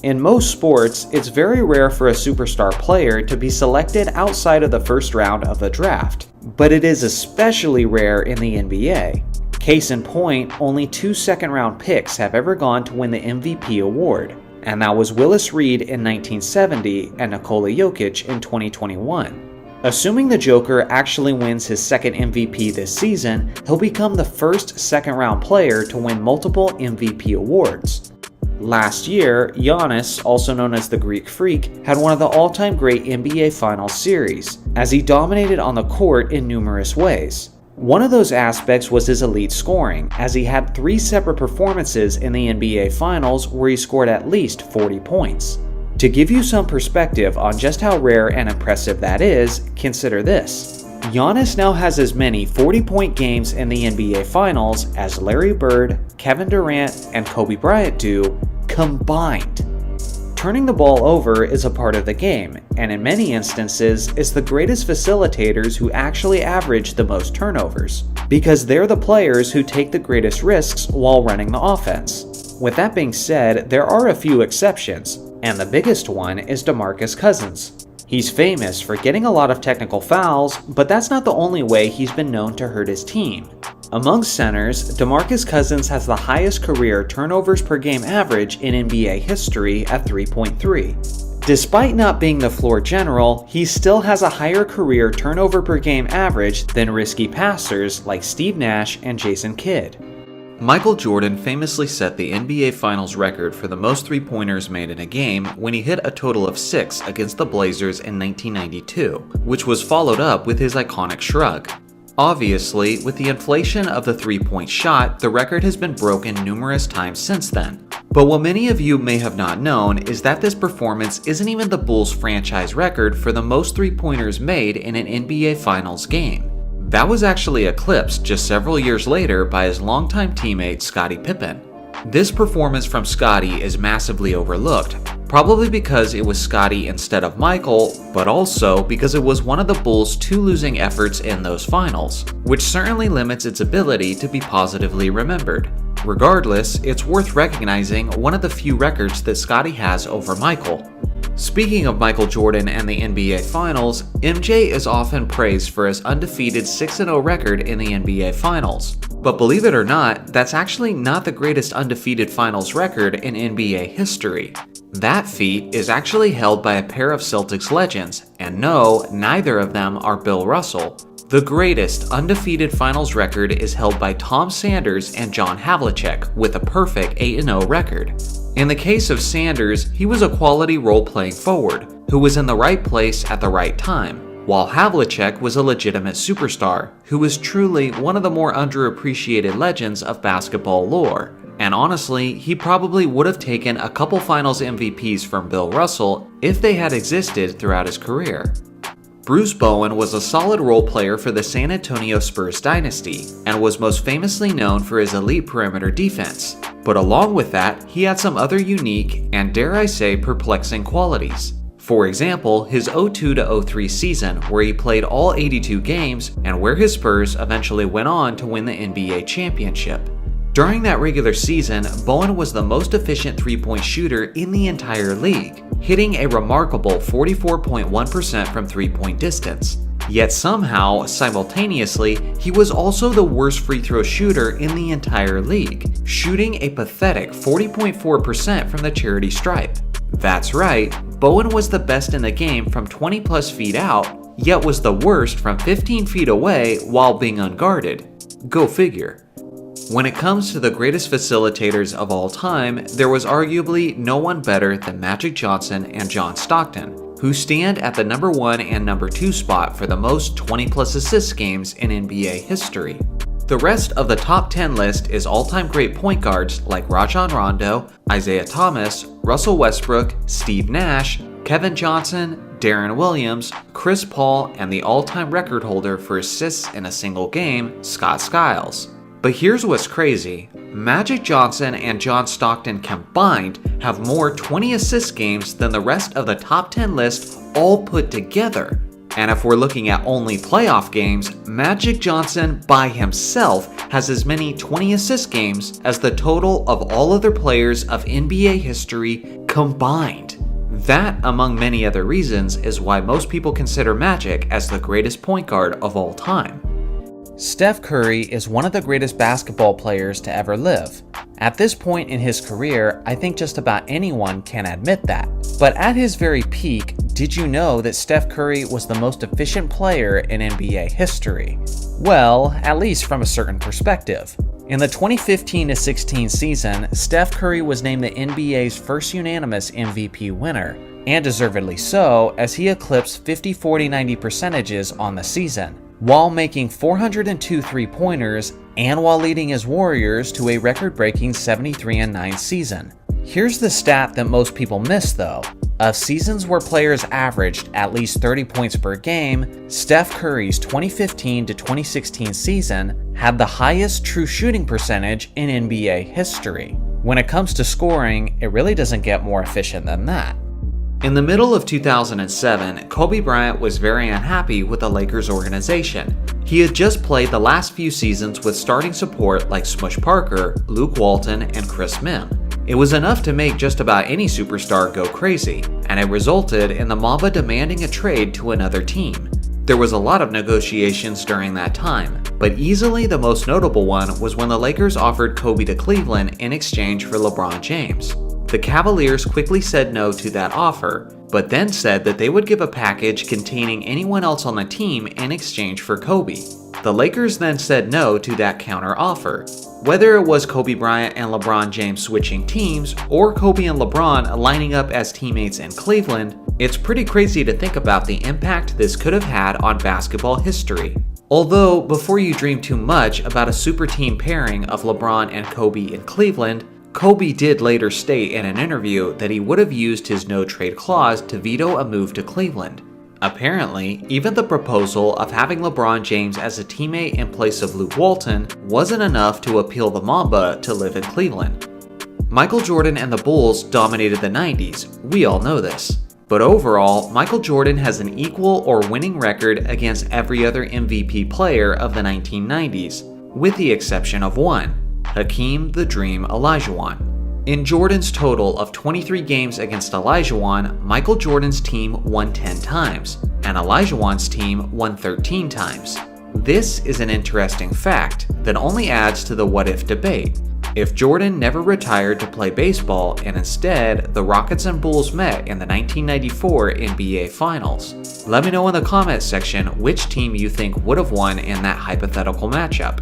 In most sports, it's very rare for a superstar player to be selected outside of the first round of the draft, but it is especially rare in the NBA. Case in point, only 2 second-round picks have ever gone to win the MVP award, and that was Willis Reed in 1970 and Nikola Jokic in 2021. Assuming the Joker actually wins his second MVP this season, he'll become the first second-round player to win multiple MVP awards. Last year, Giannis, also known as the Greek Freak, had one of the all-time great NBA Finals series, as he dominated on the court in numerous ways. One of those aspects was his elite scoring, as he had 3 separate performances in the NBA Finals where he scored at least 40 points. To give you some perspective on just how rare and impressive that is, consider this. Giannis now has as many 40-point games in the NBA Finals as Larry Bird, Kevin Durant, and Kobe Bryant do combined. Turning the ball over is a part of the game, and in many instances, it's the greatest facilitators who actually average the most turnovers, because they're the players who take the greatest risks while running the offense. With that being said, there are a few exceptions, and the biggest one is DeMarcus Cousins. He's famous for getting a lot of technical fouls, but that's not the only way he's been known to hurt his team. Among centers, DeMarcus Cousins has the highest career turnovers per game average in NBA history at 3.3. Despite not being the floor general, he still has a higher career turnover per game average than risky passers like Steve Nash and Jason Kidd. Michael Jordan famously set the NBA Finals record for the most three-pointers made in a game when he hit a total of 6 against the Blazers in 1992, which was followed up with his iconic shrug. Obviously, with the inflation of the three-point shot, the record has been broken numerous times since then. But what many of you may have not known is that this performance isn't even the Bulls franchise record for the most three-pointers made in an NBA Finals game. That was actually eclipsed just several years later by his longtime teammate Scottie Pippen. This performance from Scottie is massively overlooked, probably because it was Scottie instead of Michael, but also because it was one of the Bulls' 2 losing efforts in those finals, which certainly limits its ability to be positively remembered. Regardless, it's worth recognizing one of the few records that Scottie has over Michael. Speaking of Michael Jordan and the NBA Finals, MJ is often praised for his undefeated 6-0 record in the NBA Finals. But believe it or not, that's actually not the greatest undefeated Finals record in NBA history. That feat is actually held by a pair of Celtics legends, and no, neither of them are Bill Russell. The greatest undefeated Finals record is held by Tom Sanders and John Havlicek with a perfect 8-0 record. In the case of Sanders, he was a quality role-playing forward, who was in the right place at the right time. while Havlicek was a legitimate superstar who was truly one of the more underappreciated legends of basketball lore. And honestly, he probably would have taken a couple finals MVPs from Bill Russell if they had existed throughout his career. Bruce Bowen was a solid role player for the San Antonio Spurs dynasty and was most famously known for his elite perimeter defense. But along with that, he had some other unique and, dare I say, perplexing qualities. For example, his 02-03 season, where he played all 82 games and where his Spurs eventually went on to win the NBA championship. During that regular season, Bowen was the most efficient three-point shooter in the entire league, hitting a remarkable 44.1% from three-point distance. Yet somehow, simultaneously, he was also the worst free throw shooter in the entire league, shooting a pathetic 40.4% from the charity stripe. That's right, Bowen was the best in the game from 20 plus feet out, yet was the worst from 15 feet away while being unguarded. Go figure. When it comes to the greatest facilitators of all time, there was arguably no one better than Magic Johnson and John Stockton, who stand at the number 1 and number 2 spot for the most 20-plus assist games in NBA history. The rest of the top 10 list is all-time great point guards like Rajon Rondo, Isaiah Thomas, Russell Westbrook, Steve Nash, Kevin Johnson, Deron Williams, Chris Paul, and the all-time record holder for assists in a single game, Scott Skiles. But here's what's crazy. Magic Johnson and John Stockton combined have more 20 assist games than the rest of the top 10 list all put together. And if we're looking at only playoff games, Magic Johnson by himself has as many 20 assist games as the total of all other players of NBA history combined. That, among many other reasons, is why most people consider Magic as the greatest point guard of all time. Steph Curry is one of the greatest basketball players to ever live. At this point in his career, I think just about anyone can admit that. But at his very peak, did you know that Steph Curry was the most efficient player in NBA history? Well, at least from a certain perspective. In the 2015-16 season, Steph Curry was named the NBA's first unanimous MVP winner, and deservedly so, as he eclipsed 50-40-90 percentages on the season, while making 402 three-pointers and while leading his Warriors to a record-breaking 73-9 season. Here's the stat that most people miss though. Of seasons where players averaged at least 30 points per game, Steph Curry's 2015-2016 season had the highest true shooting percentage in NBA history. When it comes to scoring, it really doesn't get more efficient than that. In the middle of 2007, Kobe Bryant was very unhappy with the Lakers organization. He had just played the last few seasons with starting support like Smush Parker, Luke Walton, and Chris Mim. It was enough to make just about any superstar go crazy, and it resulted in the Mamba demanding a trade to another team. There was a lot of negotiations during that time, but easily the most notable one was when the Lakers offered Kobe to Cleveland in exchange for LeBron James. The Cavaliers quickly said no to that offer, but then said that they would give a package containing anyone else on the team in exchange for Kobe. The Lakers then said no to that counter offer. Whether it was Kobe Bryant and LeBron James switching teams, or Kobe and LeBron lining up as teammates in Cleveland, it's pretty crazy to think about the impact this could have had on basketball history. Although, before you dream too much about a super team pairing of LeBron and Kobe in Cleveland, Kobe did later state in an interview that he would have used his no-trade clause to veto a move to Cleveland. Apparently, even the proposal of having LeBron James as a teammate in place of Luke Walton wasn't enough to appeal the Mamba to live in Cleveland. Michael Jordan and the Bulls dominated the 90s, we all know this. But overall, Michael Jordan has an equal or winning record against every other MVP player of the 1990s, with the exception of one. Hakeem the Dream Olajuwon. In Jordan's total of 23 games against Olajuwon, Michael Jordan's team won 10 times, and Olajuwon's team won 13 times. This is an interesting fact that only adds to the what-if debate. If Jordan never retired to play baseball and instead the Rockets and Bulls met in the 1994 NBA Finals, let me know in the comments section which team you think would have won in that hypothetical matchup.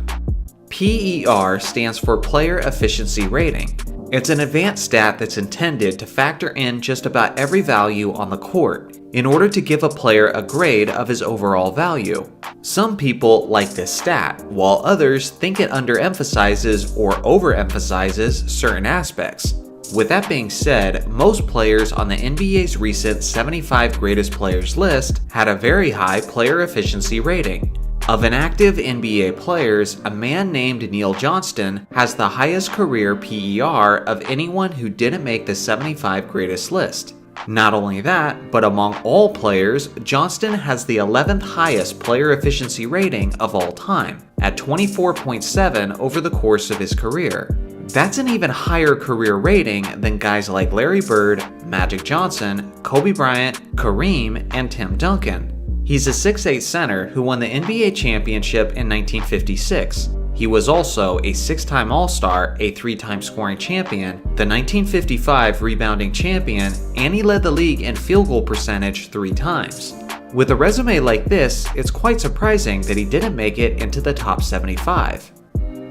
PER stands for Player Efficiency Rating. It's an advanced stat that's intended to factor in just about every value on the court in order to give a player a grade of his overall value. Some people like this stat, while others think it underemphasizes or overemphasizes certain aspects. With that being said, most players on the NBA's recent 75 Greatest Players list had a very high player efficiency rating. Of inactive NBA players, a man named Neil Johnston has the highest career PER of anyone who didn't make the 75 Greatest list. Not only that, but among all players, Johnston has the 11th highest player efficiency rating of all time, at 24.7 over the course of his career. That's an even higher career rating than guys like Larry Bird, Magic Johnson, Kobe Bryant, Kareem, and Tim Duncan. He's a 6'8" center who won the NBA championship in 1956. He was also a 6-time All-Star, a 3-time scoring champion, the 1955 rebounding champion, and he led the league in field goal percentage 3 times. With a resume like this, it's quite surprising that he didn't make it into the top 75.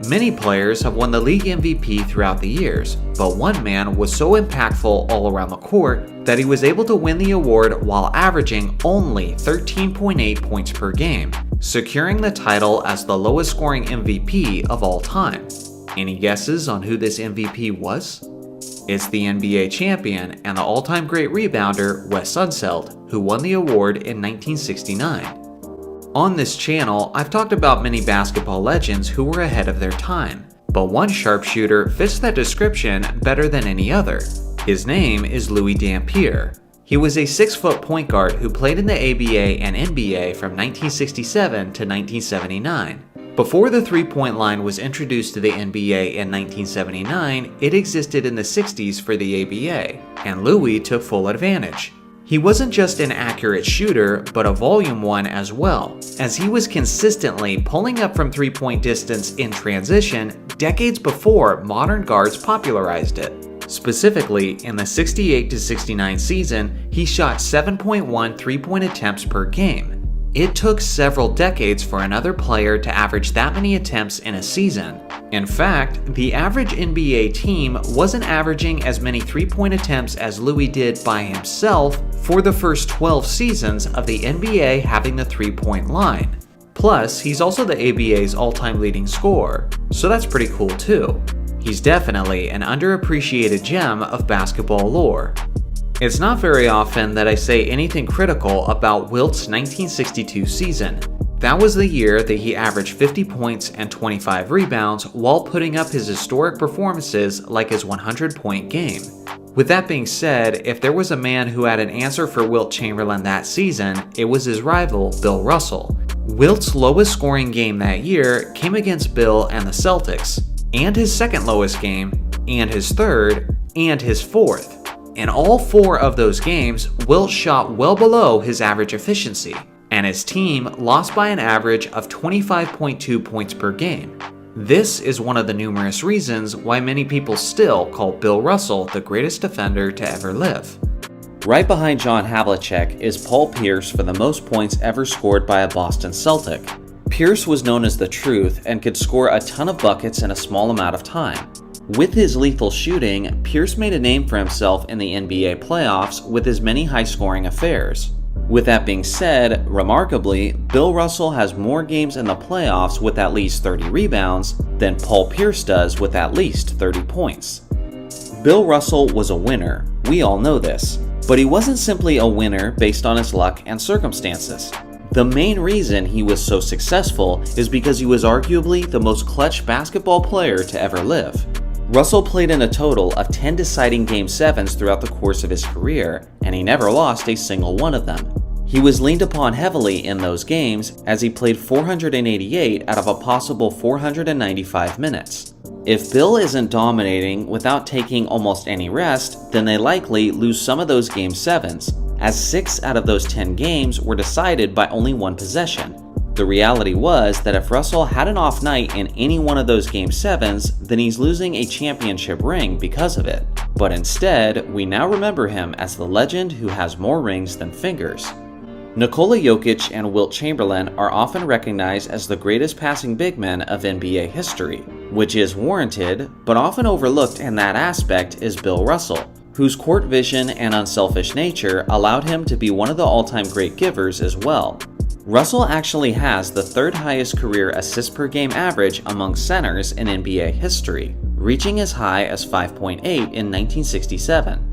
Many players have won the league MVP throughout the years, but one man was so impactful all around the court that he was able to win the award while averaging only 13.8 points per game, securing the title as the lowest scoring MVP of all time. Any guesses on who this MVP was? It's the NBA champion and the all-time great rebounder Wes Unseld, who won the award in 1969. On this channel, I've talked about many basketball legends who were ahead of their time, but one sharpshooter fits that description better than any other. His name is Louis Dampier. He was a 6-foot point guard who played in the ABA and NBA from 1967 to 1979. Before the three-point line was introduced to the NBA in 1979, it existed in the 60s for the ABA, and Louis took full advantage. He wasn't just an accurate shooter, but a volume one as well, as he was consistently pulling up from three-point distance in transition decades before modern guards popularized it. Specifically, in the 68-69 season, he shot 7.1 three-point attempts per game. It took several decades for another player to average that many attempts in a season. In fact, the average NBA team wasn't averaging as many three-point attempts as Louis did by himself for the first 12 seasons of the NBA having the three-point line. Plus, he's also the ABA's all-time leading scorer, so that's pretty cool too. He's definitely an underappreciated gem of basketball lore. It's not very often that I say anything critical about Wilt's 1962 season. That was the year that he averaged 50 points and 25 rebounds while putting up his historic performances like his 100-point game. With that being said, if there was a man who had an answer for Wilt Chamberlain that season, it was his rival, Bill Russell. Wilt's lowest scoring game that year came against Bill and the Celtics, and his second lowest game, and his third, and his fourth. In all 4 of those games, Wilt shot well below his average efficiency, and his team lost by an average of 25.2 points per game. This is one of the numerous reasons why many people still call Bill Russell the greatest defender to ever live. Right behind John Havlicek is Paul Pierce for the most points ever scored by a Boston Celtic. Pierce was known as the Truth and could score a ton of buckets in a small amount of time. With his lethal shooting, Pierce made a name for himself in the NBA playoffs with his many high-scoring affairs. With that being said, remarkably, Bill Russell has more games in the playoffs with at least 30 rebounds than Paul Pierce does with at least 30 points. Bill Russell was a winner, we all know this, but he wasn't simply a winner based on his luck and circumstances. The main reason he was so successful is because he was arguably the most clutch basketball player to ever live. Russell played in a total of 10 deciding Game 7s throughout the course of his career, and he never lost a single one of them. He was leaned upon heavily in those games as he played 488 out of a possible 495 minutes. If Bill isn't dominating without taking almost any rest, then they likely lose some of those Game 7s, as 6 out of those 10 games were decided by only one possession. The reality was that if Russell had an off night in any one of those Game 7s, then he's losing a championship ring because of it. But instead, we now remember him as the legend who has more rings than fingers. Nikola Jokic and Wilt Chamberlain are often recognized as the greatest passing big men of NBA history, which is warranted, but often overlooked in that aspect is Bill Russell, whose court vision and unselfish nature allowed him to be one of the all-time great givers as well. Russell actually has the third highest career assist per game average among centers in NBA history, reaching as high as 5.8 in 1967.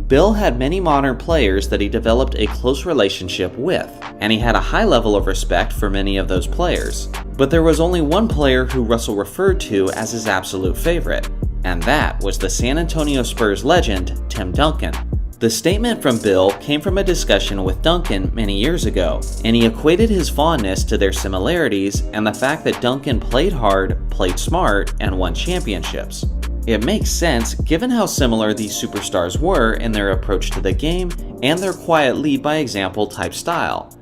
Bill had many modern players that he developed a close relationship with, and he had a high level of respect for many of those players. But there was only one player who Russell referred to as his absolute favorite, and that was the San Antonio Spurs legend, Tim Duncan. The statement from Bill came from a discussion with Duncan many years ago, and he equated his fondness to their similarities and the fact that Duncan played hard, played smart, and won championships. It makes sense given how similar these superstars were in their approach to the game and their quiet lead by example type style.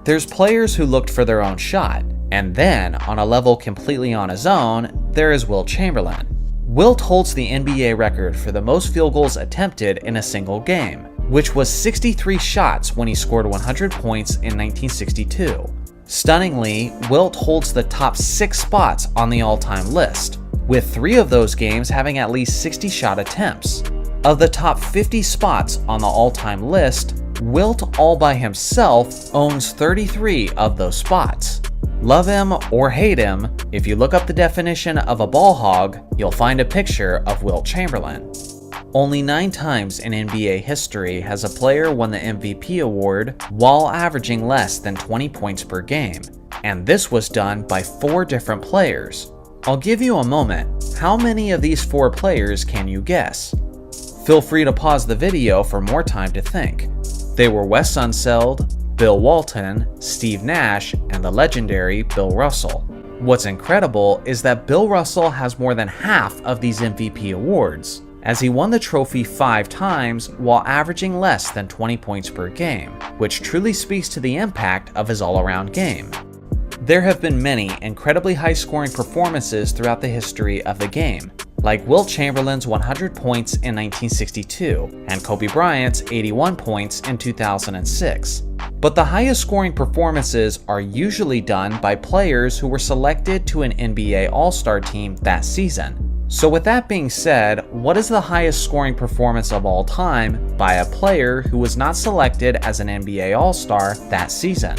There's players who looked for their own shot, and then, on a level completely on his own, there is Wilt Chamberlain. Wilt holds the NBA record for the most field goals attempted in a single game, which was 63 shots when he scored 100 points in 1962. Stunningly, Wilt holds the top 6 spots on the all-time list, with 3 of those games having at least 60 shot attempts. Of the top 50 spots on the all-time list, Wilt all by himself owns 33 of those spots. Love him or hate him, if you look up the definition of a ball hog, you'll find a picture of Wilt Chamberlain. Only 9 times in NBA history has a player won the MVP award while averaging less than 20 points per game, and this was done by 4 different players. I'll give you a moment. How many of these 4 players can you guess? Feel free to pause the video for more time to think. They were Wes Unseld, Bill Walton, Steve Nash, and the legendary Bill Russell. What's incredible is that Bill Russell has more than half of these MVP awards, as he won the trophy 5 times while averaging less than 20 points per game, which truly speaks to the impact of his all-around game. There have been many incredibly high-scoring performances throughout the history of the game, like Wilt Chamberlain's 100 points in 1962 and Kobe Bryant's 81 points in 2006. But the highest scoring performances are usually done by players who were selected to an NBA All-Star team that season. So with that being said, what is the highest scoring performance of all time by a player who was not selected as an NBA All-Star that season?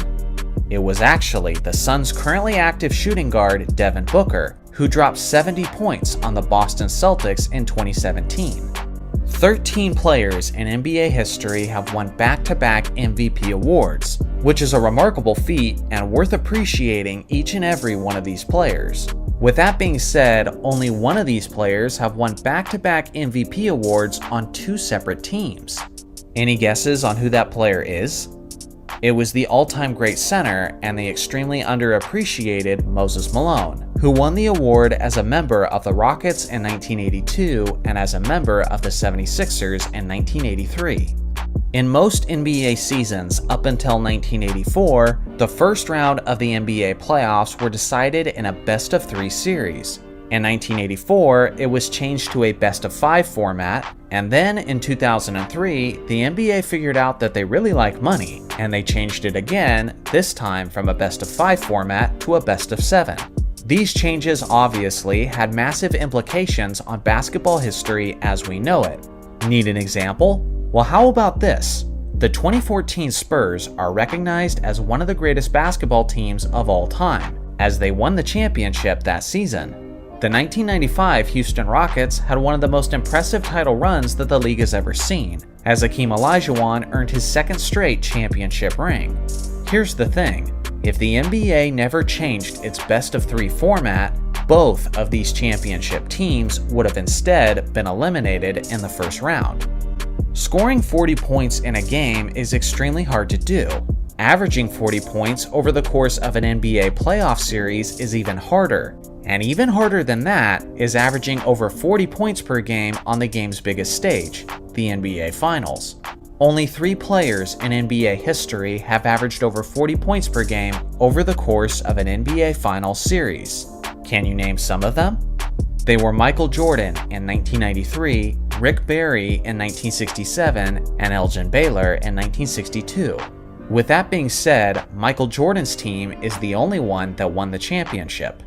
It was actually the Suns' currently active shooting guard Devin Booker, who dropped 70 points on the Boston Celtics in 2017. 13 players in NBA history have won back-to-back MVP awards, which is a remarkable feat and worth appreciating each and every one of these players. With that being said, only one of these players have won back-to-back MVP awards on 2 separate teams. Any guesses on who that player is? It was the all-time great center and the extremely underappreciated Moses Malone, who won the award as a member of the Rockets in 1982 and as a member of the 76ers in 1983. In most NBA seasons up until 1984, the first round of the NBA playoffs were decided in a best-of-3 series. In 1984, it was changed to a best-of-5 format, and then in 2003, the NBA figured out that they really like money, and they changed it again, this time from a best-of-5 format to a best-of-7. These changes obviously had massive implications on basketball history as we know it. Need an example? Well, how about this? The 2014 Spurs are recognized as one of the greatest basketball teams of all time, as they won the championship that season. The 1995 Houston Rockets had one of the most impressive title runs that the league has ever seen, as Hakeem Olajuwon earned his 2nd straight championship ring. Here's the thing, if the NBA never changed its best-of-3 format, both of these championship teams would have instead been eliminated in the first round. Scoring 40 points in a game is extremely hard to do. Averaging 40 points over the course of an NBA playoff series is even harder. And even harder than that is averaging over 40 points per game on the game's biggest stage, the NBA Finals. Only 3 players in NBA history have averaged over 40 points per game over the course of an NBA Finals series. Can you name some of them? They were Michael Jordan in 1993, Rick Barry in 1967, and Elgin Baylor in 1962. With that being said, Michael Jordan's team is the only one that won the championship.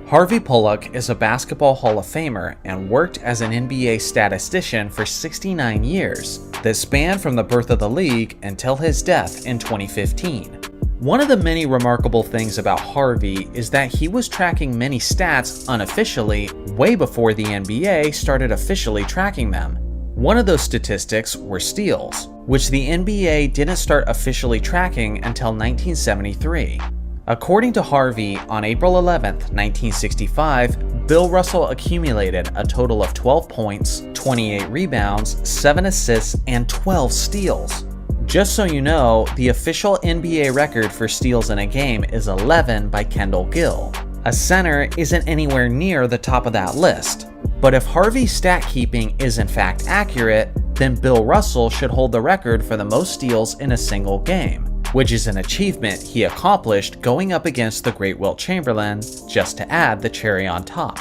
Harvey Bullock is a Basketball Hall of Famer and worked as an NBA statistician for 69 years that spanned from the birth of the league until his death in 2015. One of the many remarkable things about Harvey is that he was tracking many stats unofficially way before the NBA started officially tracking them. One of those statistics were steals, which the NBA didn't start officially tracking until 1973. According to Harvey, on April 11, 1965, Bill Russell accumulated a total of 12 points, 28 rebounds, 7 assists, and 12 steals. Just so you know, the official NBA record for steals in a game is 11 by Kendall Gill. A center isn't anywhere near the top of that list. But if Harvey's stat keeping is in fact accurate, then Bill Russell should hold the record for the most steals in a single game, which is an achievement he accomplished going up against the great Wilt Chamberlain, just to add the cherry on top.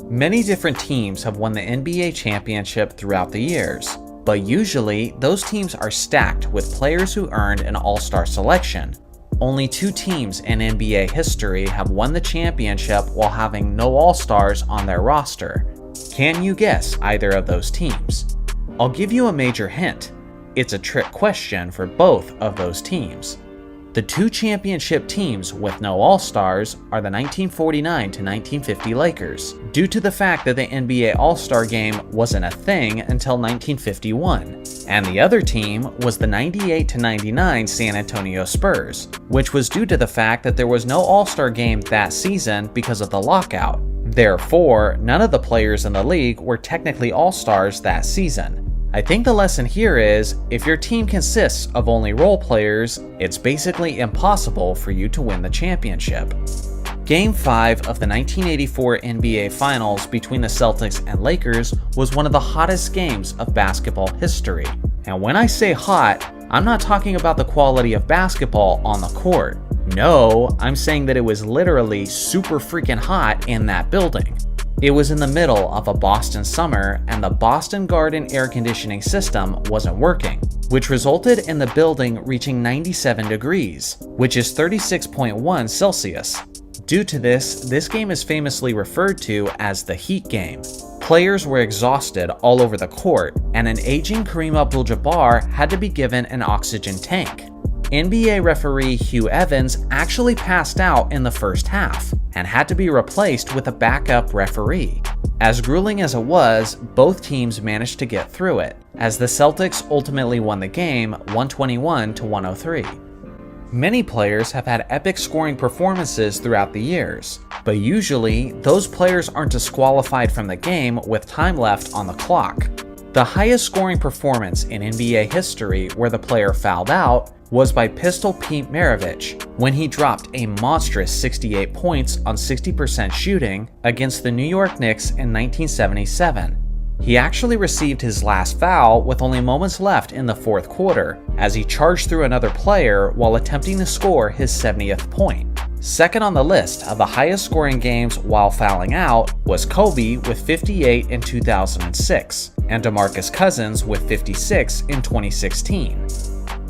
Many different teams have won the NBA championship throughout the years, but usually those teams are stacked with players who earned an all-star selection. Only 2 teams in NBA history have won the championship while having no all-stars on their roster. Can you guess either of those teams? I'll give you a major hint. It's a trick question for both of those teams. The 2 championship teams with no all-stars are the 1949 to 1950 Lakers, due to the fact that the NBA All-Star Game wasn't a thing until 1951, and the other team was the 98 to 99 San Antonio Spurs, which was due to the fact that there was no All-Star Game that season because of the lockout. Therefore, none of the players in the league were technically all-stars that season. I think the lesson here is, if your team consists of only role players, it's basically impossible for you to win the championship. Game 5 of the 1984 NBA Finals between the Celtics and Lakers was one of the hottest games of basketball history. And when I say hot, I'm not talking about the quality of basketball on the court. No, I'm saying that it was literally super freaking hot in that building. It was in the middle of a Boston summer, and the Boston Garden air conditioning system wasn't working, which resulted in the building reaching 97 degrees, which is 36.1 Celsius. Due to this game is famously referred to as the Heat game. Players were exhausted all over the court, and an aging Kareem Abdul-Jabbar had to be given an oxygen tank. NBA referee Hugh Evans actually passed out in the first half and had to be replaced with a backup referee. As grueling as it was, both teams managed to get through it, as the Celtics ultimately won the game 121 to 103. Many players have had epic scoring performances throughout the years, but usually those players aren't disqualified from the game with time left on the clock. The highest scoring performance in NBA history where the player fouled out was by Pistol Pete Maravich when he dropped a monstrous 68 points on 60% shooting against the New York Knicks in 1977. He actually received his last foul with only moments left in the fourth quarter, as he charged through another player while attempting to score his 70th point. Second on the list of the highest scoring games while fouling out was Kobe with 58 in 2006, and DeMarcus Cousins with 56 in 2016.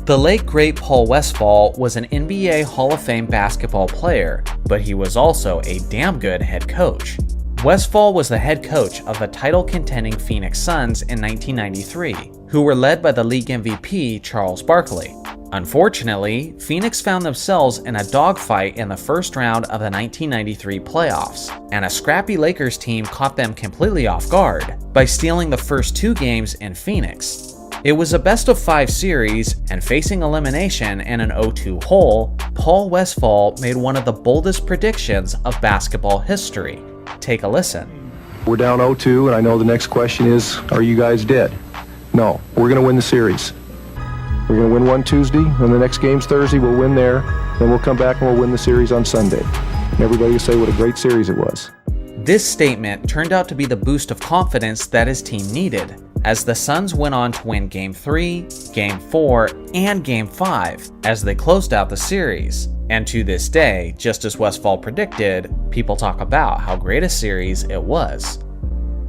The late great Paul Westphal was an NBA Hall of Fame basketball player, but he was also a damn good head coach. Westphal was the head coach of the title-contending Phoenix Suns in 1993, who were led by the league MVP Charles Barkley. Unfortunately, Phoenix found themselves in a dogfight in the first round of the 1993 playoffs, and a scrappy Lakers team caught them completely off guard by stealing the first 2 games in Phoenix. It was a best-of-5 series, and facing elimination in an 0-2 hole, Paul Westphal made one of the boldest predictions of basketball history. Take a listen. We're down 0-2, and I know the next question is, are you guys dead? No, we're going to win the series. We're going to win one Tuesday, and the next game's Thursday. We'll win there, then we'll come back and we'll win the series on Sunday. And everybody will say what a great series it was. This statement turned out to be the boost of confidence that his team needed, as the Suns went on to win Game 3, Game 4, and Game 5 as they closed out the series. And to this day, just as Westphal predicted, people talk about how great a series it was.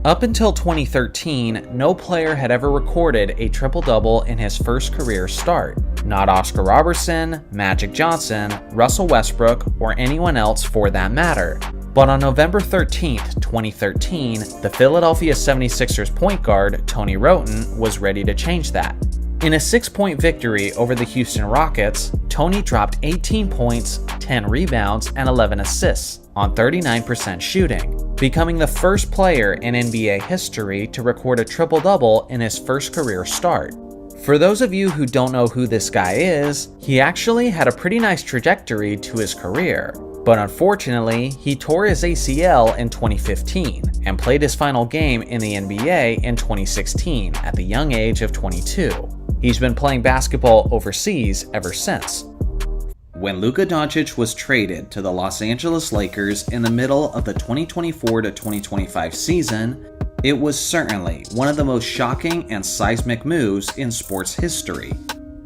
Up until 2013, no player had ever recorded a triple-double in his first career start. Not Oscar Robertson, Magic Johnson, Russell Westbrook, or anyone else for that matter. But on November 13, 2013, the Philadelphia 76ers point guard, Tony Wroten, was ready to change that. In a 6-point victory over the Houston Rockets, Tony dropped 18 points, 10 rebounds, and 11 assists on 39% shooting, becoming the first player in NBA history to record a triple-double in his first career start. For those of you who don't know who this guy is, he actually had a pretty nice trajectory to his career, but unfortunately, he tore his ACL in 2015 and played his final game in the NBA in 2016 at the young age of 22. He's been playing basketball overseas ever since. When Luka Doncic was traded to the Los Angeles Lakers in the middle of the 2024-2025 season, it was certainly one of the most shocking and seismic moves in sports history.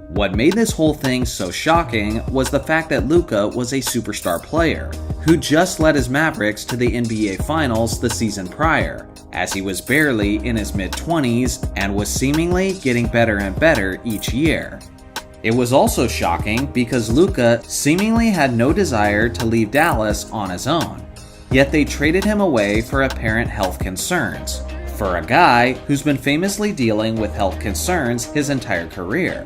What made this whole thing so shocking was the fact that Luka was a superstar player who just led his Mavericks to the NBA Finals the season prior, as he was barely in his mid-20s and was seemingly getting better and better each year. It was also shocking because Luka seemingly had no desire to leave Dallas on his own, yet they traded him away for apparent health concerns, for a guy who's been famously dealing with health concerns his entire career.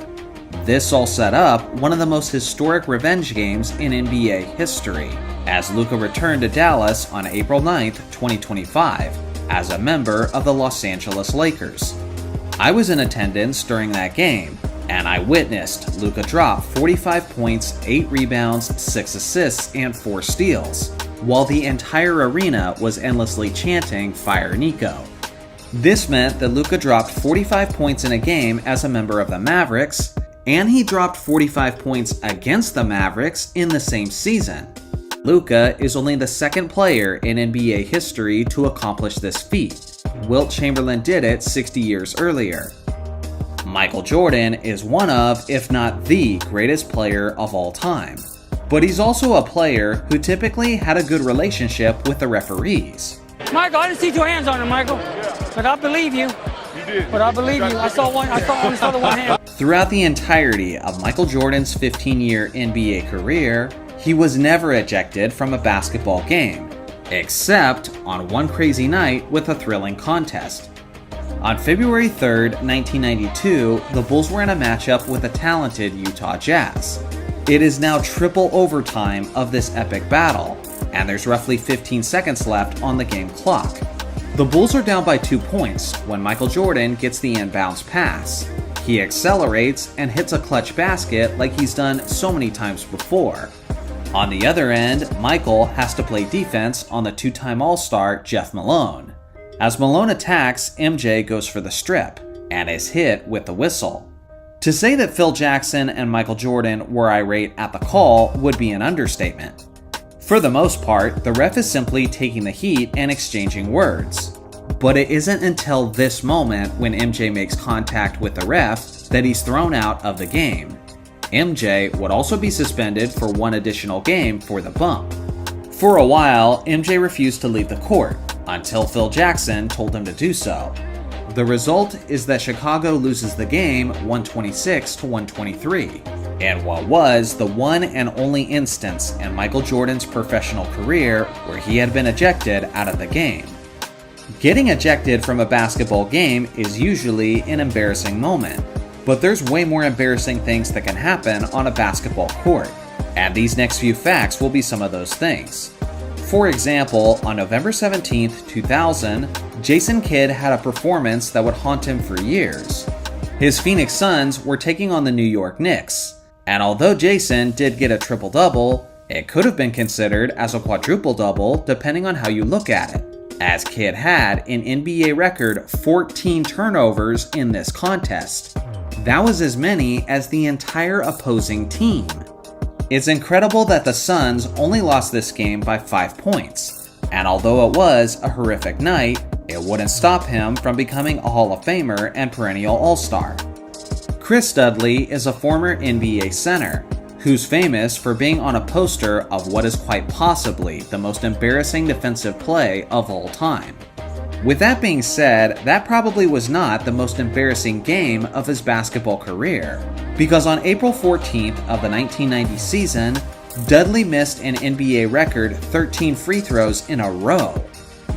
This all set up one of the most historic revenge games in NBA history, as Luka returned to Dallas on April 9, 2025, as a member of the Los Angeles Lakers. I was in attendance during that game, and I witnessed Luka drop 45 points, 8 rebounds, 6 assists, and 4 steals, while the entire arena was endlessly chanting "Fire Nico." This meant that Luka dropped 45 points in a game as a member of the Mavericks, and he dropped 45 points against the Mavericks in the same season. Luka is only the second player in NBA history to accomplish this feat. Wilt Chamberlain did it 60 years earlier. Michael Jordan is one of, if not the greatest player of all time. But he's also a player who typically had a good relationship with the referees. Michael, I didn't see 2 hands on him, Michael. But I believe you. You did. But I believe you. I only saw the one hand. Throughout the entirety of Michael Jordan's 15-year NBA career, he was never ejected from a basketball game, except on one crazy night with a thrilling contest. On February 3rd, 1992, the Bulls were in a matchup with the talented Utah Jazz. It is now triple overtime of this epic battle, and there's roughly 15 seconds left on the game clock. The Bulls are down by 2 points when Michael Jordan gets the inbounds pass. He accelerates and hits a clutch basket like he's done so many times before. On the other end, Michael has to play defense on the 2-time All-Star Jeff Malone. As Malone attacks, MJ goes for the strip and is hit with the whistle. To say that Phil Jackson and Michael Jordan were irate at the call would be an understatement. For the most part, the ref is simply taking the heat and exchanging words. But it isn't until this moment when MJ makes contact with the ref that he's thrown out of the game. MJ would also be suspended for 1 additional game for the bump. For a while, MJ refused to leave the court, until Phil Jackson told him to do so. The result is that Chicago loses the game 126-123, in what was the one and only instance in Michael Jordan's professional career where he had been ejected out of the game. Getting ejected from a basketball game is usually an embarrassing moment, but there's way more embarrassing things that can happen on a basketball court, and these next few facts will be some of those things. For example, on November 17, 2000, Jason Kidd had a performance that would haunt him for years. His Phoenix Suns were taking on the New York Knicks, and although Jason did get a triple-double, it could have been considered as a quadruple-double depending on how you look at it, as Kidd had an NBA record 14 turnovers in this contest. That was as many as the entire opposing team. It's incredible that the Suns only lost this game by 5 points, and although it was a horrific night, it wouldn't stop him from becoming a Hall of Famer and perennial All-Star. Chris Dudley is a former NBA center, who's famous for being on a poster of what is quite possibly the most embarrassing defensive play of all time. With that being said, that probably was not the most embarrassing game of his basketball career, because on April 14th of the 1990 season, Dudley missed an NBA record 13 free throws in a row.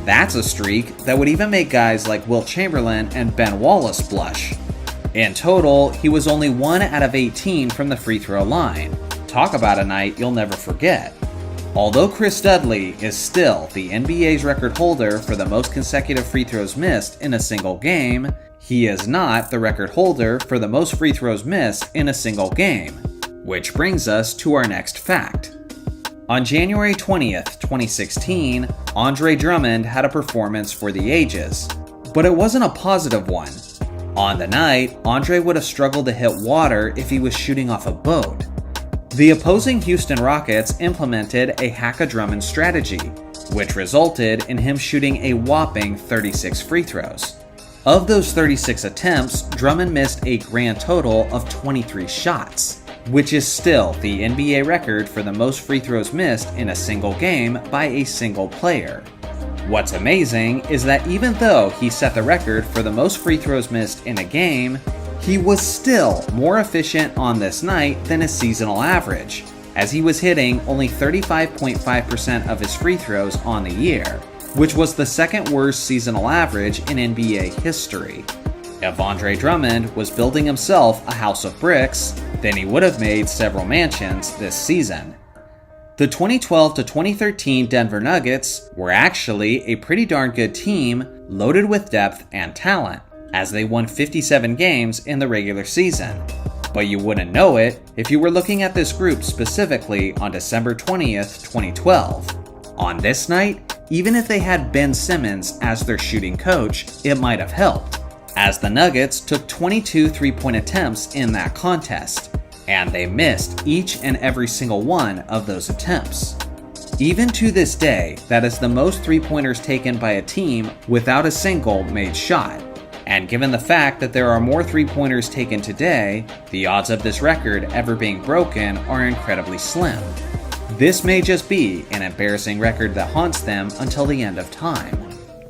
That's a streak that would even make guys like Wilt Chamberlain and Ben Wallace blush. In total, he was only 1 out of 18 from the free throw line. Talk about a night you'll never forget. Although Chris Dudley is still the NBA's record holder for the most consecutive free throws missed in a single game, he is not the record holder for the most free throws missed in a single game. Which brings us to our next fact. On January 20th, 2016, Andre Drummond had a performance for the ages, but it wasn't a positive one. On the night, Andre would have struggled to hit water if he was shooting off a boat. The opposing Houston Rockets implemented a hack-a-Drummond strategy, which resulted in him shooting a whopping 36 free throws. Of those 36 attempts, Drummond missed a grand total of 23 shots, which is still the NBA record for the most free throws missed in a single game by a single player. What's amazing is that even though he set the record for the most free throws missed in a game, he was still more efficient on this night than his seasonal average, as he was hitting only 35.5% of his free throws on the year, which was the second worst seasonal average in NBA history. If Andre Drummond was building himself a house of bricks, then he would have made several mansions this season. The 2012 to 2013 Denver Nuggets were actually a pretty darn good team, loaded with depth and talent, as they won 57 games in the regular season. But you wouldn't know it if you were looking at this group specifically on December 20th, 2012. On this night, even if they had Ben Simmons as their shooting coach, it might have helped, as the Nuggets took 22 three-point attempts in that contest, and they missed each and every single one of those attempts. Even to this day, that is the most three-pointers taken by a team without a single made shot. And given the fact that there are more three-pointers taken today, the odds of this record ever being broken are incredibly slim. This may just be an embarrassing record that haunts them until the end of time.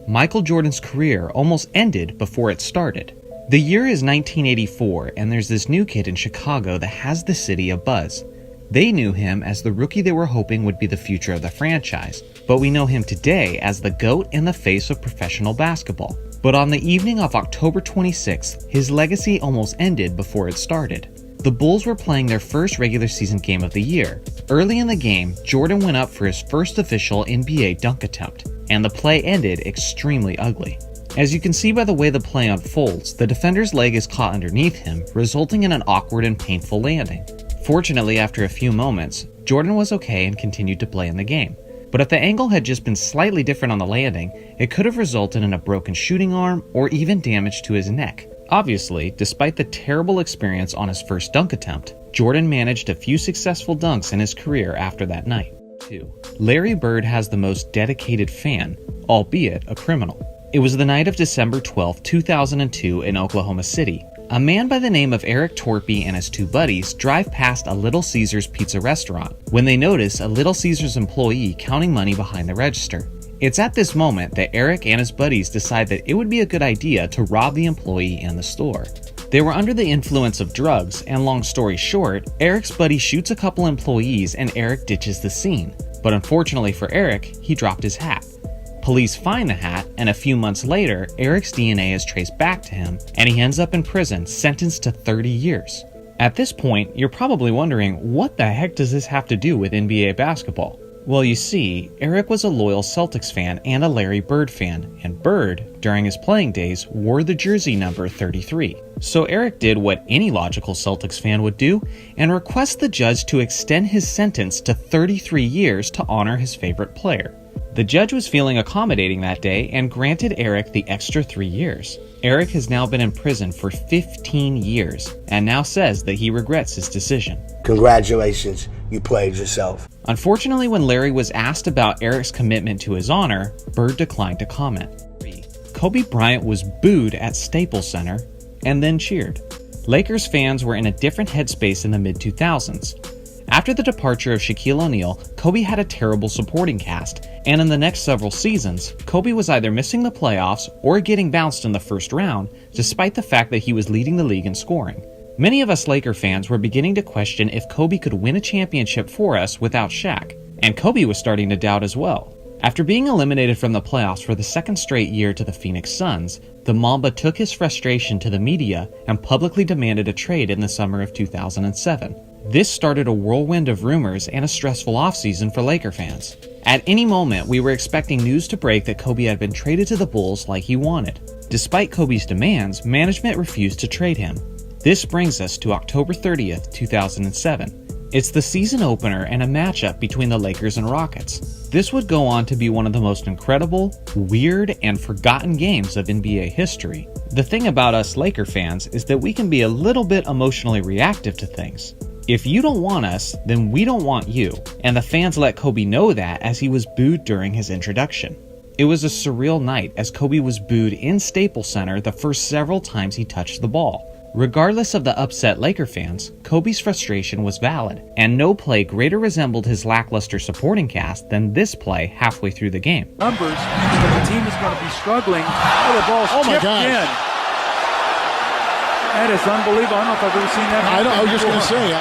Michael Jordan's career almost ended before it started. The year is 1984, and there's this new kid in Chicago that has the city abuzz. They knew him as the rookie they were hoping would be the future of the franchise, but we know him today as the GOAT and the face of professional basketball. But on the evening of October 26th, his legacy almost ended before it started. The Bulls were playing their first regular season game of the year. Early in the game, Jordan went up for his first official NBA dunk attempt, and the play ended extremely ugly. As you can see by the way the play unfolds, the defender's leg is caught underneath him, resulting in an awkward and painful landing. Fortunately, after a few moments, Jordan was okay and continued to play in the game. But if the angle had just been slightly different on the landing, it could have resulted in a broken shooting arm or even damage to his neck. Obviously, despite the terrible experience on his first dunk attempt, Jordan managed a few successful dunks in his career after that night. 2. Larry Bird has the most dedicated fan, albeit a criminal. It was the night of December 12, 2002 in Oklahoma City. A man by the name of Eric Torpy and his two buddies drive past a Little Caesars pizza restaurant when they notice a Little Caesars employee counting money behind the register. It's at this moment that Eric and his buddies decide that it would be a good idea to rob the employee and the store. They were under the influence of drugs, and long story short, Eric's buddy shoots a couple employees and Eric ditches the scene. But unfortunately for Eric, he dropped his hat. Police find the hat, and a few months later, Eric's DNA is traced back to him, and he ends up in prison, sentenced to 30 years. At this point, you're probably wondering, what the heck does this have to do with NBA basketball? Well, you see, Eric was a loyal Celtics fan and a Larry Bird fan, and Bird, during his playing days, wore the jersey number 33. So Eric did what any logical Celtics fan would do, and request the judge to extend his sentence to 33 years to honor his favorite player. The judge was feeling accommodating that day and granted Eric the extra 3 years. Eric has now been in prison for 15 years and now says that he regrets his decision. Congratulations, you played yourself. Unfortunately, when Larry was asked about Eric's commitment to his honor, Bird declined to comment. 3. Kobe Bryant was booed at Staples Center and then cheered. Lakers fans were in a different headspace in the mid-2000s. After the departure of Shaquille O'Neal, Kobe had a terrible supporting cast, and in the next several seasons, Kobe was either missing the playoffs or getting bounced in the first round, despite the fact that he was leading the league in scoring. Many of us Laker fans were beginning to question if Kobe could win a championship for us without Shaq, and Kobe was starting to doubt as well. After being eliminated from the playoffs for the second straight year to the Phoenix Suns, the Mamba took his frustration to the media and publicly demanded a trade in the summer of 2007. This started a whirlwind of rumors and a stressful offseason for Laker fans. At any moment, we were expecting news to break that Kobe had been traded to the Bulls like he wanted. Despite Kobe's demands, management refused to trade him. This brings us to October 30th, 2007. It's the season opener and a matchup between the Lakers and Rockets. This would go on to be one of the most incredible, weird, and forgotten games of NBA history. The thing about us Laker fans is that we can be a little bit emotionally reactive to things. If you don't want us, then we don't want you, and the fans let Kobe know that as he was booed during his introduction. It was a surreal night as Kobe was booed in Staples Center the first several times he touched the ball. Regardless of the upset Laker fans, Kobe's frustration was valid, and no play greater resembled his lackluster supporting cast than this play halfway through the game. Numbers, but the team is going to be struggling. Oh, the ball's chipped in. That is unbelievable. I don't know if I've ever seen that happen. I was just going to say,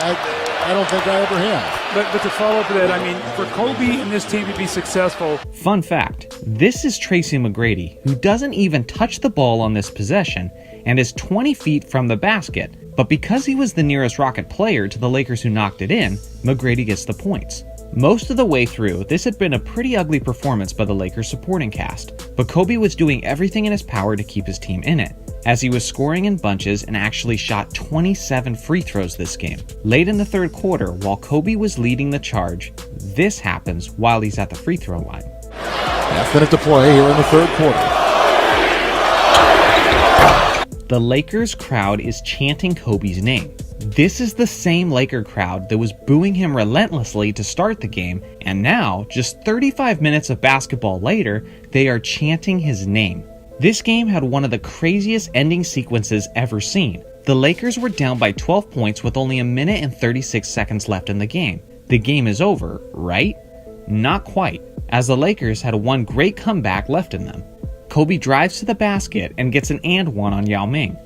I don't think I ever have. But to follow up with that, I mean, for Kobe and this team to be successful. Fun fact, this is Tracy McGrady, who doesn't even touch the ball on this possession and is 20 feet from the basket, but because he was the nearest Rocket player to the Lakers who knocked it in, McGrady gets the points. Most of the way through, this had been a pretty ugly performance by the Lakers supporting cast, but Kobe was doing everything in his power to keep his team in it, as he was scoring in bunches and actually shot 27 free throws this game. Late in the third quarter, while Kobe was leading the charge, this happens while he's at the free throw line. Half minute to play here in the third quarter. The Lakers crowd is chanting Kobe's name. This is the same Laker crowd that was booing him relentlessly to start the game, and now, just 35 minutes of basketball later, they are chanting his name. This game had one of the craziest ending sequences ever seen. The Lakers were down by 12 points with only a minute and 36 seconds left in the game. The game is over, right? Not quite, as the Lakers had one great comeback left in them. Kobe drives to the basket and gets an and one on Yao Ming.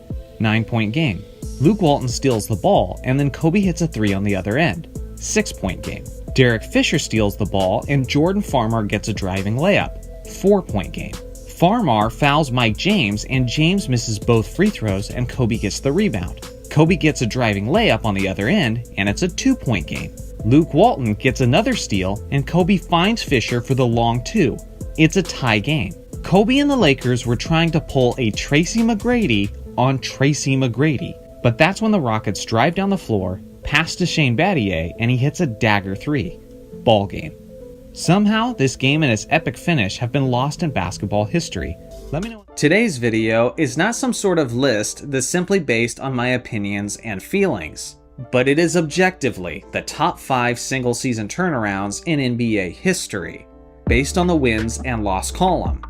9-point game. Luke Walton steals the ball, and then Kobe hits a 3 on the other end. 6-point game. Derek Fisher steals the ball, and Jordan Farmar gets a driving layup. 4-point game. Farmar fouls Mike James, and James misses both free throws, and Kobe gets the rebound. Kobe gets a driving layup on the other end, and it's a 2-point game. Luke Walton gets another steal, and Kobe finds Fisher for the long 2. It's a tie game. Kobe and the Lakers were trying to pull a Tracy McGrady on Tracy McGrady, but that's when the Rockets drive down the floor, pass to Shane Battier, and he hits a dagger 3. Ball game. Somehow, this game and its epic finish have been lost in basketball history. Let me know. Today's video is not some sort of list that's simply based on my opinions and feelings, but it is objectively the top 5 single-season turnarounds in NBA history, based on the wins and loss column.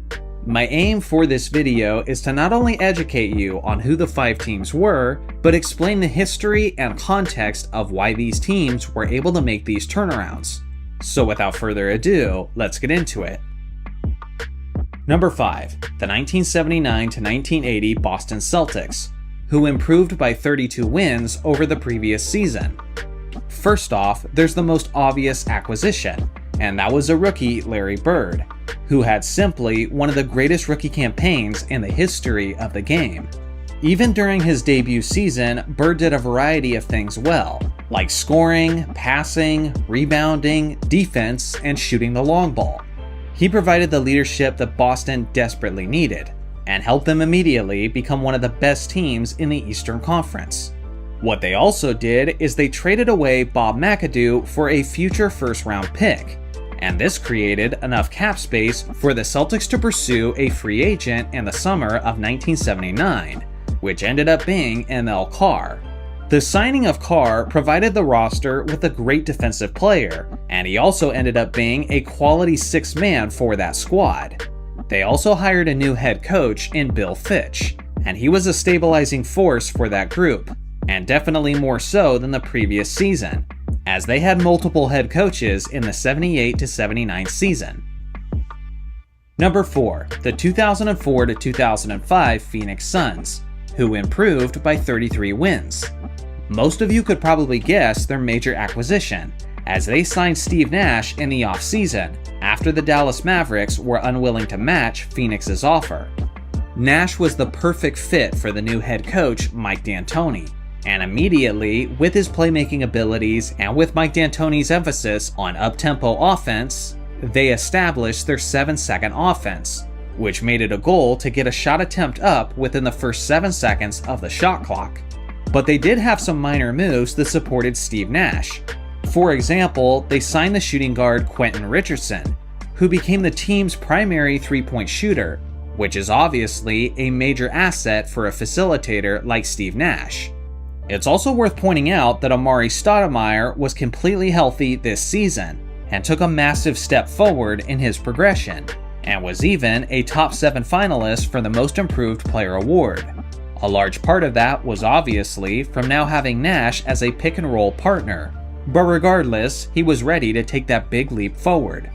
My aim for this video is to not only educate you on who the 5 teams were, but explain the history and context of why these teams were able to make these turnarounds. So without further ado, let's get into it. Number 5, the 1979 to 1980 Boston Celtics, who improved by 32 wins over the previous season. First off, there's the most obvious acquisition, and that was a rookie, Larry Bird, who had simply one of the greatest rookie campaigns in the history of the game. Even during his debut season, Bird did a variety of things well, like scoring, passing, rebounding, defense, and shooting the long ball. He provided the leadership that Boston desperately needed, and helped them immediately become one of the best teams in the Eastern Conference. What they also did is they traded away Bob McAdoo for a future first-round pick, and this created enough cap space for the Celtics to pursue a free agent in the summer of 1979, which ended up being ML Carr. The signing of Carr provided the roster with a great defensive player, and he also ended up being a quality 6th man for that squad. They also hired a new head coach in Bill Fitch, and he was a stabilizing force for that group, and definitely more so than the previous season, as they had multiple head coaches in the 78-79 season. Number 4, the 2004-2005 Phoenix Suns, who improved by 33 wins. Most of you could probably guess their major acquisition, as they signed Steve Nash in the offseason after the Dallas Mavericks were unwilling to match Phoenix's offer. Nash was the perfect fit for the new head coach, Mike D'Antoni, and immediately, with his playmaking abilities and with Mike D'Antoni's emphasis on up-tempo offense, they established their 7-second offense, which made it a goal to get a shot attempt up within the first 7 seconds of the shot clock. But they did have some minor moves that supported Steve Nash. For example, they signed the shooting guard Quentin Richardson, who became the team's primary three-point shooter, which is obviously a major asset for a facilitator like Steve Nash. It's also worth pointing out that Amari Stoudemire was completely healthy this season and took a massive step forward in his progression, and was even a top 7 finalist for the Most Improved Player award. A large part of that was obviously from now having Nash as a pick-and-roll partner, but regardless, he was ready to take that big leap forward.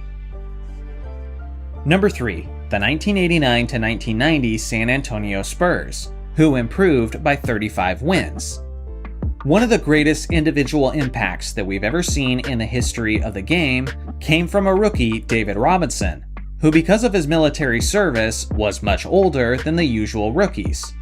Number 3, the 1989-1990 San Antonio Spurs, who improved by 35 wins. One of the greatest individual impacts that we've ever seen in the history of the game came from a rookie, David Robinson, who because of his military service was much older than the usual rookies.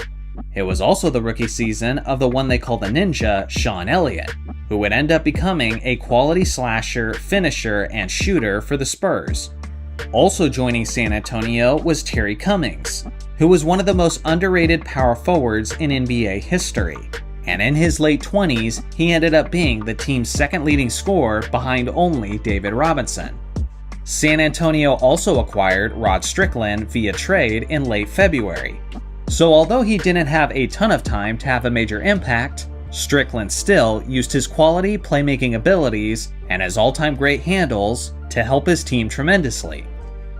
It was also the rookie season of the one they call the Ninja, Sean Elliott, who would end up becoming a quality slasher, finisher, and shooter for the Spurs. Also joining San Antonio was Terry Cummings, who was one of the most underrated power forwards in NBA history. And in his late 20s, he ended up being the team's second leading scorer behind only David Robinson. San Antonio also acquired Rod Strickland via trade in late February. So although he didn't have a ton of time to have a major impact, Strickland still used his quality playmaking abilities and his all-time great handles to help his team tremendously.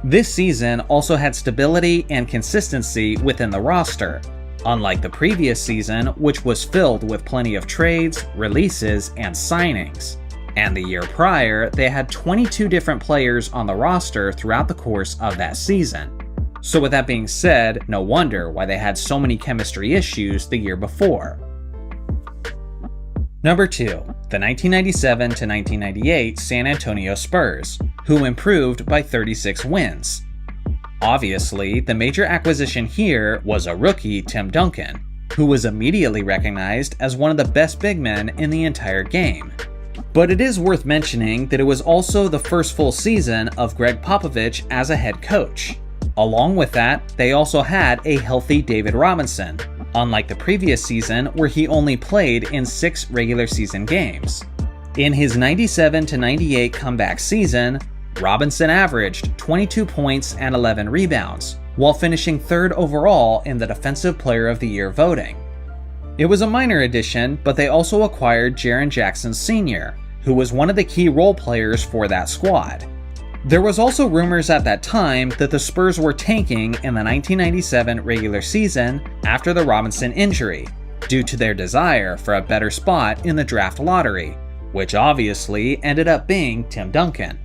This season also had stability and consistency within the roster, unlike the previous season, which was filled with plenty of trades, releases, and signings. And the year prior, they had 22 different players on the roster throughout the course of that season. So with that being said, no wonder why they had so many chemistry issues the year before. Number 2, the 1997-1998 San Antonio Spurs, who improved by 36 wins. Obviously, the major acquisition here was a rookie, Tim Duncan, who was immediately recognized as one of the best big men in the entire game. But it is worth mentioning that it was also the first full season of Greg Popovich as a head coach. Along with that, they also had a healthy David Robinson, unlike the previous season where he only played in 6 regular season games. In his 97-98 comeback season, Robinson averaged 22 points and 11 rebounds, while finishing 3rd overall in the Defensive Player of the Year voting. It was a minor addition, but they also acquired Jaren Jackson Sr., who was one of the key role players for that squad. There was also rumors at that time that the Spurs were tanking in the 1997 regular season after the Robinson injury, due to their desire for a better spot in the draft lottery, which obviously ended up being Tim Duncan.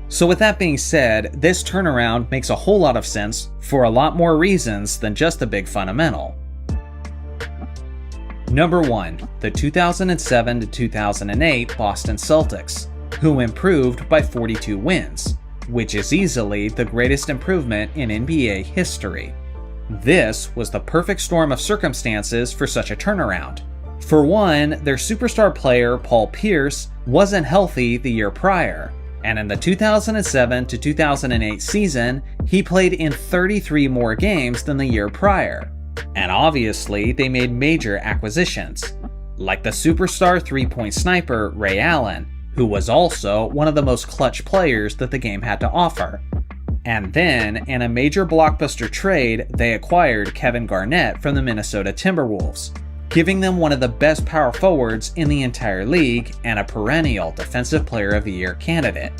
So with that being said, this turnaround makes a whole lot of sense for a lot more reasons than just a big fundamental. Number 1, the 2007-2008 Boston Celtics, who improved by 42 wins, which is easily the greatest improvement in NBA history. This was the perfect storm of circumstances for such a turnaround. For one, their superstar player Paul Pierce wasn't healthy the year prior, and in the 2007-2008 season, he played in 33 more games than the year prior. And obviously, they made major acquisitions, like the superstar three-point sniper Ray Allen, who was also one of the most clutch players that the game had to offer. And then, in a major blockbuster trade, they acquired Kevin Garnett from the Minnesota Timberwolves, giving them one of the best power forwards in the entire league and a perennial Defensive Player of the Year candidate.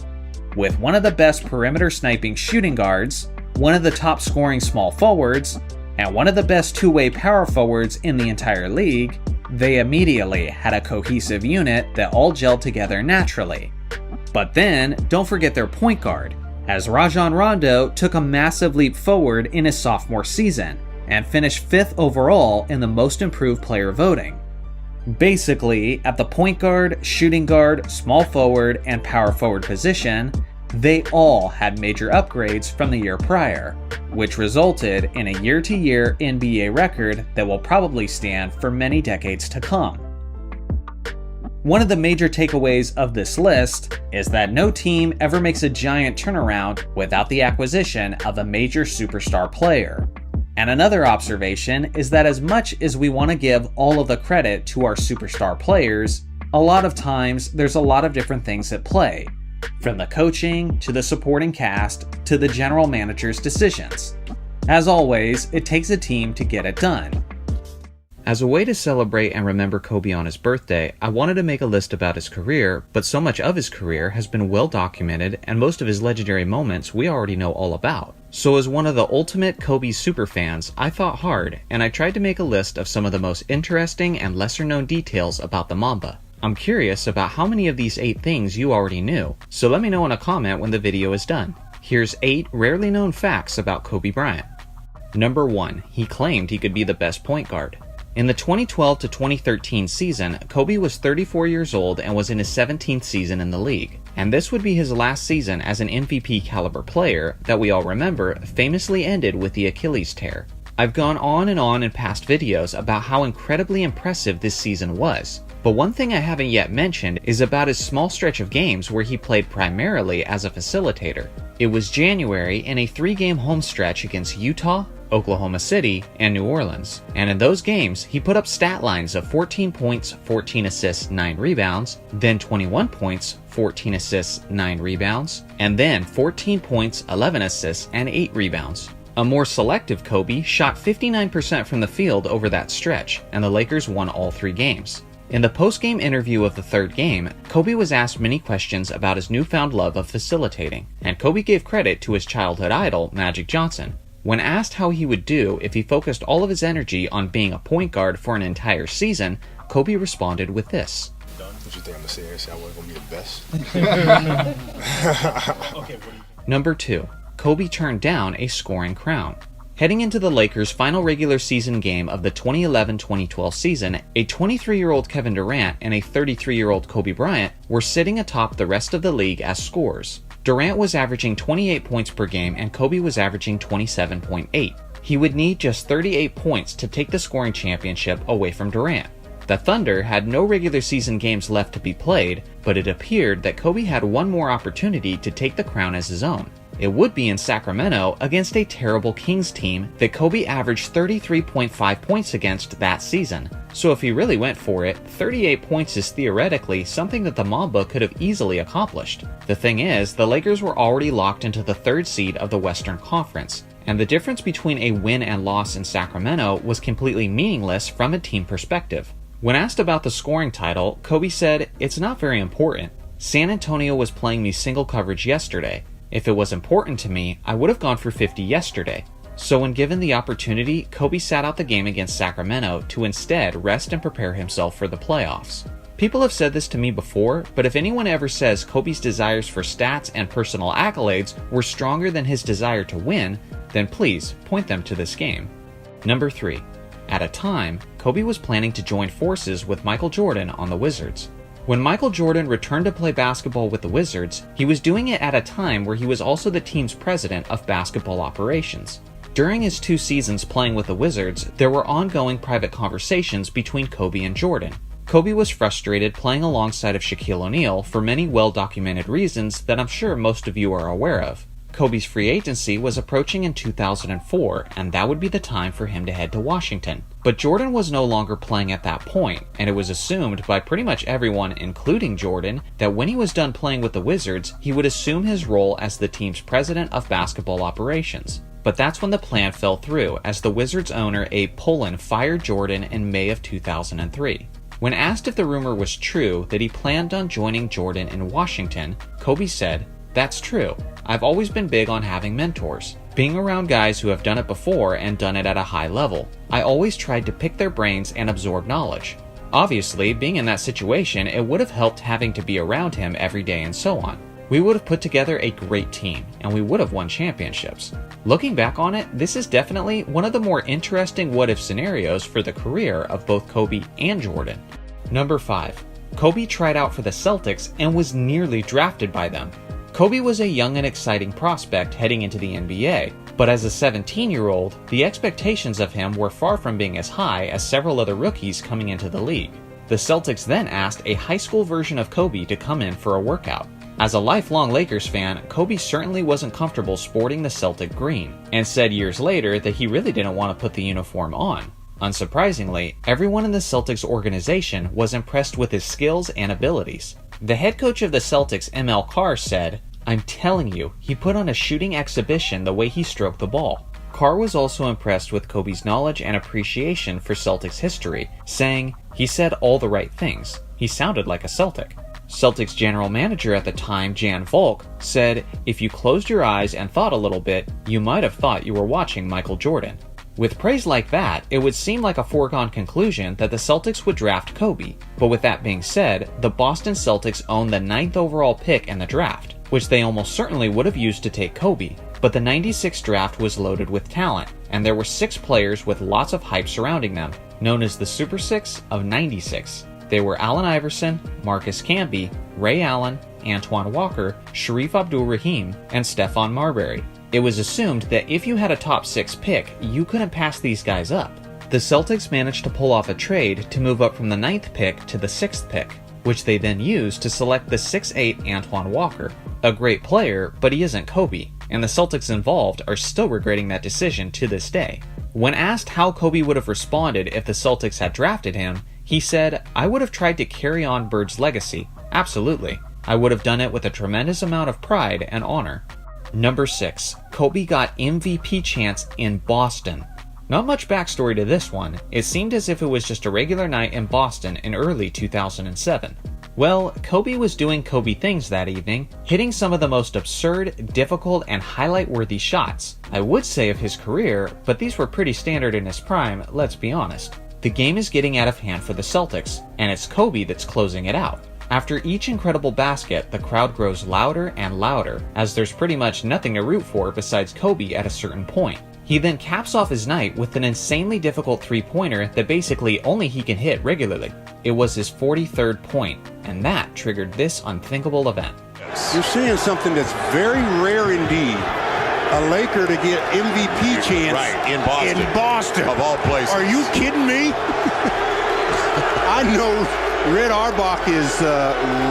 With one of the best perimeter sniping shooting guards, one of the top scoring small forwards, and one of the best two-way power forwards in the entire league, They immediately had a cohesive unit that all gelled together naturally. But then, don't forget their point guard, as Rajon Rondo took a massive leap forward in his sophomore season and finished 5th overall in the most improved player voting. Basically, at the point guard, shooting guard, small forward, and power forward position, they all had major upgrades from the year prior, which resulted in a year-to-year NBA record that will probably stand for many decades to come. One of the major takeaways of this list is that no team ever makes a giant turnaround without the acquisition of a major superstar player. And another observation is that as much as we want to give all of the credit to our superstar players, a lot of times there's a lot of different things at play, from the coaching to the supporting cast to the general manager's decisions. As always, it takes a team to get it done. As a way to celebrate and remember Kobe on his birthday, I wanted to make a list about his career, but so much of his career has been well documented and most of his legendary moments we already know all about. So as one of the ultimate Kobe superfans, I thought hard and I tried to make a list of some of the most interesting and lesser known details about the Mamba. I'm curious about how many of these 8 things you already knew, so let me know in a comment when the video is done. Here's 8 rarely known facts about Kobe Bryant. Number 1. He claimed he could be the best point guard. In the 2012 to 2013 season, Kobe was 34 years old and was in his 17th season in the league. And this would be his last season as an MVP caliber player that we all remember famously ended with the Achilles tear. I've gone on in past videos about how incredibly impressive this season was. But one thing I haven't yet mentioned is about his small stretch of games where he played primarily as a facilitator. It was January in a 3-game home stretch against Utah, Oklahoma City, and New Orleans. And in those games, he put up stat lines of 14 points, 14 assists, 9 rebounds, then 21 points, 14 assists, 9 rebounds, and then 14 points, 11 assists, and 8 rebounds. A more selective Kobe shot 59% from the field over that stretch, and the Lakers won all 3 games. In the post-game interview of the 3rd game, Kobe was asked many questions about his newfound love of facilitating, and Kobe gave credit to his childhood idol, Magic Johnson. When asked how he would do if he focused all of his energy on being a point guard for an entire season, Kobe responded with this. What you think I'm gonna say? I wasn't gonna be the best. Number 2. Kobe turned down a scoring crown. Heading into the Lakers' final regular season game of the 2011-2012 season, a 23-year-old Kevin Durant and a 33-year-old Kobe Bryant were sitting atop the rest of the league as scorers. Durant was averaging 28 points per game and Kobe was averaging 27.8. He would need just 38 points to take the scoring championship away from Durant. The Thunder had no regular season games left to be played, but it appeared that Kobe had one more opportunity to take the crown as his own. It would be in Sacramento against a terrible Kings team that Kobe averaged 33.5 points against that season. So if he really went for it, 38 points is theoretically something that the Mamba could have easily accomplished. The thing is, the Lakers were already locked into the 3rd seed of the Western Conference, and the difference between a win and loss in Sacramento was completely meaningless from a team perspective. When asked about the scoring title, Kobe said, "It's not very important. San Antonio was playing me single coverage yesterday. If it was important to me, I would have gone for 50 yesterday." So when given the opportunity, Kobe sat out the game against Sacramento to instead rest and prepare himself for the playoffs. People have said this to me before, but if anyone ever says Kobe's desires for stats and personal accolades were stronger than his desire to win, then please point them to this game. Number 3. At a time, Kobe was planning to join forces with Michael Jordan on the Wizards. When Michael Jordan returned to play basketball with the Wizards, he was doing it at a time where he was also the team's president of basketball operations. During his 2 seasons playing with the Wizards, there were ongoing private conversations between Kobe and Jordan. Kobe was frustrated playing alongside of Shaquille O'Neal for many well-documented reasons that I'm sure most of you are aware of. Kobe's free agency was approaching in 2004, and that would be the time for him to head to Washington. But Jordan was no longer playing at that point, and it was assumed by pretty much everyone, including Jordan, that when he was done playing with the Wizards, he would assume his role as the team's president of basketball operations. But that's when the plan fell through, as the Wizards owner Abe Pollin fired Jordan in May of 2003. When asked if the rumor was true that he planned on joining Jordan in Washington, Kobe said, "That's true. I've always been big on having mentors. Being around guys who have done it before and done it at a high level. I always tried to pick their brains and absorb knowledge. Obviously, being in that situation, it would have helped having to be around him every day and so on. We would have put together a great team, and we would have won championships. Looking back on it, this is definitely one of the more interesting what-if scenarios for the career of both Kobe and Jordan. Number 5. Kobe tried out for the Celtics and was nearly drafted by them. Kobe was a young and exciting prospect heading into the NBA, but as a 17-year-old, the expectations of him were far from being as high as several other rookies coming into the league. The Celtics then asked a high school version of Kobe to come in for a workout. As a lifelong Lakers fan, Kobe certainly wasn't comfortable sporting the Celtic green, and said years later that he really didn't want to put the uniform on. Unsurprisingly, everyone in the Celtics organization was impressed with his skills and abilities. The head coach of the Celtics, M.L. Carr, said, "I'm telling you, he put on a shooting exhibition the way he stroked the ball." Carr was also impressed with Kobe's knowledge and appreciation for Celtics history, saying, "He said all the right things. He sounded like a Celtic." Celtics general manager at the time, Jan Volk, said, "If you closed your eyes and thought a little bit, you might have thought you were watching Michael Jordan." With praise like that, it would seem like a foregone conclusion that the Celtics would draft Kobe. But with that being said, the Boston Celtics own the 9th overall pick in the draft, which they almost certainly would have used to take Kobe. But the 96 draft was loaded with talent, and there were 6 players with lots of hype surrounding them, known as the Super Six of 96. They were Allen Iverson, Marcus Camby, Ray Allen, Antoine Walker, Sharif Abdul-Rahim, and Stephon Marbury. It was assumed that if you had a top 6 pick, you couldn't pass these guys up. The Celtics managed to pull off a trade to move up from the 9th pick to the 6th pick, which they then used to select the 6'8" Antoine Walker. A great player, but he isn't Kobe, and the Celtics involved are still regretting that decision to this day. When asked how Kobe would have responded if the Celtics had drafted him, he said, "I would have tried to carry on Bird's legacy. Absolutely. I would have done it with a tremendous amount of pride and honor." Number 6. Kobe got MVP chance in Boston. Not much backstory to this one. It seemed as if it was just a regular night in Boston in early 2007. Well, Kobe was doing Kobe things that evening, hitting some of the most absurd, difficult, and highlight-worthy shots, I would say, of his career, but these were pretty standard in his prime, let's be honest. The game is getting out of hand for the Celtics, and it's Kobe that's closing it out. After each incredible basket, the crowd grows louder and louder, as there's pretty much nothing to root for besides Kobe at a certain point. He then caps off his night with an insanely difficult three-pointer that basically only he can hit regularly. It was his 43rd point, and that triggered this unthinkable event. You're seeing something that's very rare indeed. A Laker to get MVP chance in Boston. Of all places. Are you kidding me? I know Red Auerbach is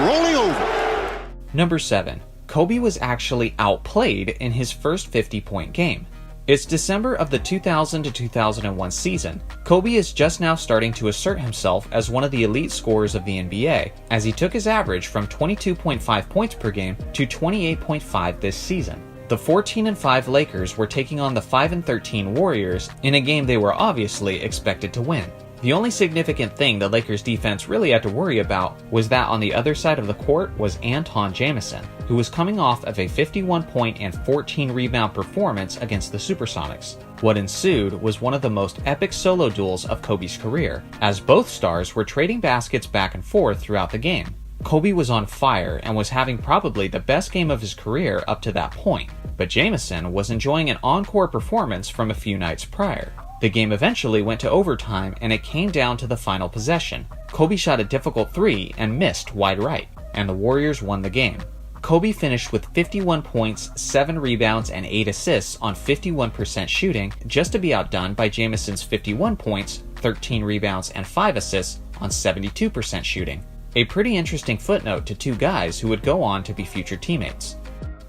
rolling over. Number 7. Kobe was actually outplayed in his first 50-point game. It's December of the 2000 to 2001 season. Kobe is just now starting to assert himself as one of the elite scorers of the NBA, as he took his average from 22.5 points per game to 28.5 this season. The 14-5 Lakers were taking on the 5-13 Warriors in a game they were obviously expected to win. The only significant thing the Lakers defense really had to worry about was that on the other side of the court was Antawn Jamison, who was coming off of a 51-point and 14-rebound performance against the Supersonics. What ensued was one of the most epic solo duels of Kobe's career, as both stars were trading baskets back and forth throughout the game. Kobe was on fire and was having probably the best game of his career up to that point, but Jamison was enjoying an encore performance from a few nights prior. The game eventually went to overtime and it came down to the final possession. Kobe shot a difficult 3 and missed wide right, and the Warriors won the game. Kobe finished with 51 points, 7 rebounds, and 8 assists on 51% shooting, just to be outdone by Jamison's 51 points, 13 rebounds, and 5 assists on 72% shooting. A pretty interesting footnote to two guys who would go on to be future teammates.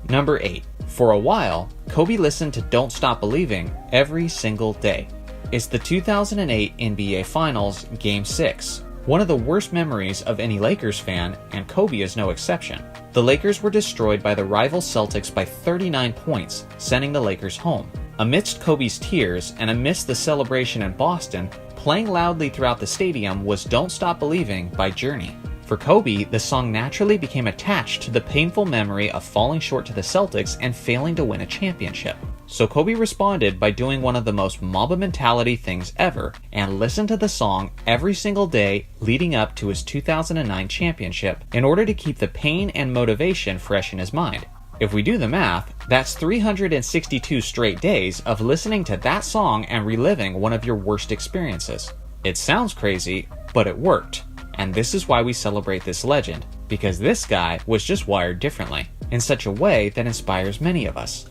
Number 8. For a while, Kobe listened to Don't Stop Believing every single day. It's the 2008 NBA Finals, Game 6. One of the worst memories of any Lakers fan, and Kobe is no exception. The Lakers were destroyed by the rival Celtics by 39 points, sending the Lakers home. Amidst Kobe's tears, and amidst the celebration in Boston, playing loudly throughout the stadium was Don't Stop Believing by Journey. For Kobe, the song naturally became attached to the painful memory of falling short to the Celtics and failing to win a championship. So Kobe responded by doing one of the most Mamba mentality things ever and listened to the song every single day leading up to his 2009 championship in order to keep the pain and motivation fresh in his mind. If we do the math, that's 362 straight days of listening to that song and reliving one of your worst experiences. It sounds crazy, but it worked. And this is why we celebrate this legend, because this guy was just wired differently, in such a way that inspires many of us.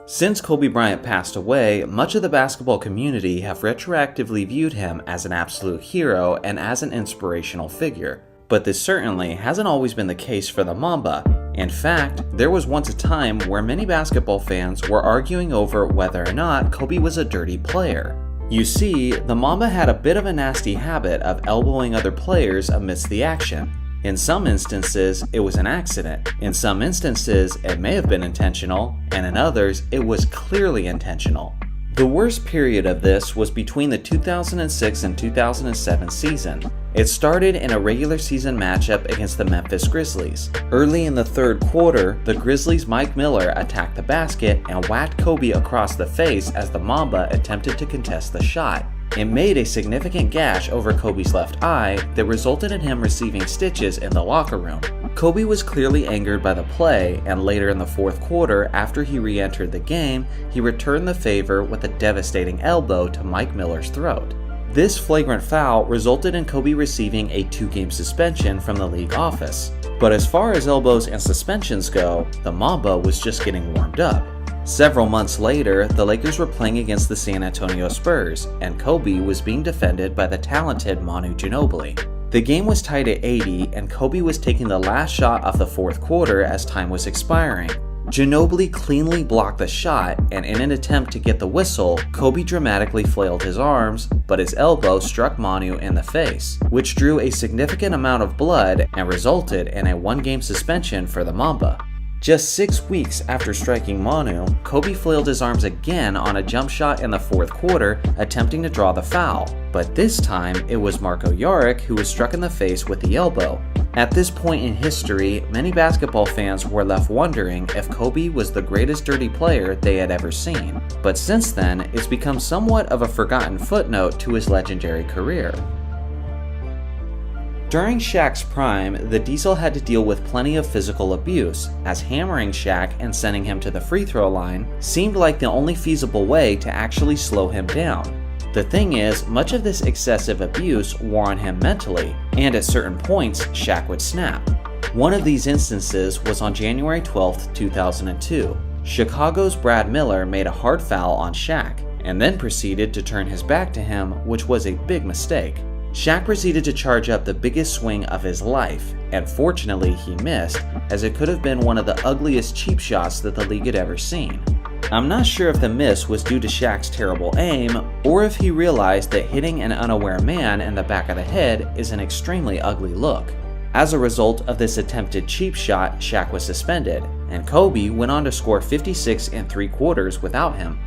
Since Kobe Bryant passed away, much of the basketball community have retroactively viewed him as an absolute hero and as an inspirational figure. But this certainly hasn't always been the case for the Mamba. In fact, there was once a time where many basketball fans were arguing over whether or not Kobe was a dirty player. You see, the Mamba had a bit of a nasty habit of elbowing other players amidst the action. In some instances, it was an accident. In some instances, it may have been intentional, and in others, it was clearly intentional. The worst period of this was between the 2006 and 2007 season. It started in a regular season matchup against the Memphis Grizzlies. Early in the third quarter, the Grizzlies' Mike Miller attacked the basket and whacked Kobe across the face as the Mamba attempted to contest the shot. It made a significant gash over Kobe's left eye that resulted in him receiving stitches in the locker room. Kobe was clearly angered by the play, and later in the fourth quarter, after he re-entered the game, he returned the favor with a devastating elbow to Mike Miller's throat. This flagrant foul resulted in Kobe receiving a 2-game suspension from the league office. But as far as elbows and suspensions go, the Mamba was just getting warmed up. Several months later, the Lakers were playing against the San Antonio Spurs, and Kobe was being defended by the talented Manu Ginobili. The game was tied at 80, and Kobe was taking the last shot of the fourth quarter as time was expiring. Ginobili cleanly blocked the shot, and in an attempt to get the whistle, Kobe dramatically flailed his arms, but his elbow struck Manu in the face, which drew a significant amount of blood and resulted in a 1-game suspension for the Mamba. Just 6 weeks after striking Manu, Kobe flailed his arms again on a jump shot in the fourth quarter, attempting to draw the foul. But this time, it was Marko Jaric who was struck in the face with the elbow. At this point in history, many basketball fans were left wondering if Kobe was the greatest dirty player they had ever seen. But since then, it's become somewhat of a forgotten footnote to his legendary career. During Shaq's prime, the Diesel had to deal with plenty of physical abuse, as hammering Shaq and sending him to the free throw line seemed like the only feasible way to actually slow him down. The thing is, much of this excessive abuse wore on him mentally, and at certain points, Shaq would snap. One of these instances was on January 12, 2002. Chicago's Brad Miller made a hard foul on Shaq, and then proceeded to turn his back to him, which was a big mistake. Shaq proceeded to charge up the biggest swing of his life, and fortunately he missed, as it could have been one of the ugliest cheap shots that the league had ever seen. I'm not sure if the miss was due to Shaq's terrible aim, or if he realized that hitting an unaware man in the back of the head is an extremely ugly look. As a result of this attempted cheap shot, Shaq was suspended, and Kobe went on to score 56 3/4 without him.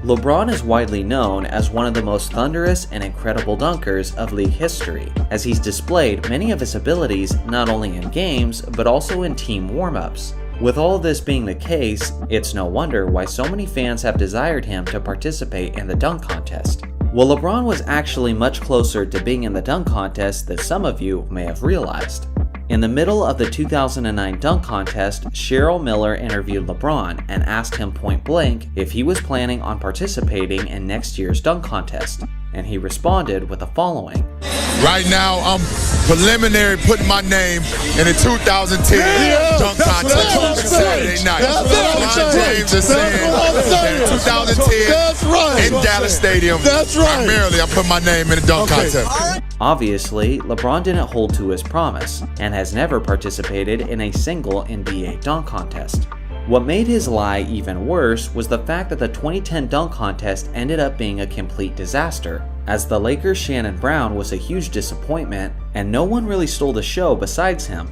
LeBron is widely known as one of the most thunderous and incredible dunkers of league history, as he's displayed many of his abilities not only in games, but also in team warm-ups. With all this being the case, it's no wonder why so many fans have desired him to participate in the dunk contest. Well, LeBron was actually much closer to being in the dunk contest than some of you may have realized. In the middle of the 2009 dunk contest, Cheryl Miller interviewed LeBron and asked him point blank if he was planning on participating in next year's dunk contest, and he responded with the following. Right now, I'm preliminary putting my name in the 2010 dunk contest Saturday night. LeBron James is saying that in 2010 in Dallas Stadium, primarily I put my name in the dunk contest. Obviously, LeBron didn't hold to his promise, and has never participated in a single NBA dunk contest. What made his lie even worse was the fact that the 2010 dunk contest ended up being a complete disaster, as the Lakers' Shannon Brown was a huge disappointment, and no one really stole the show besides him.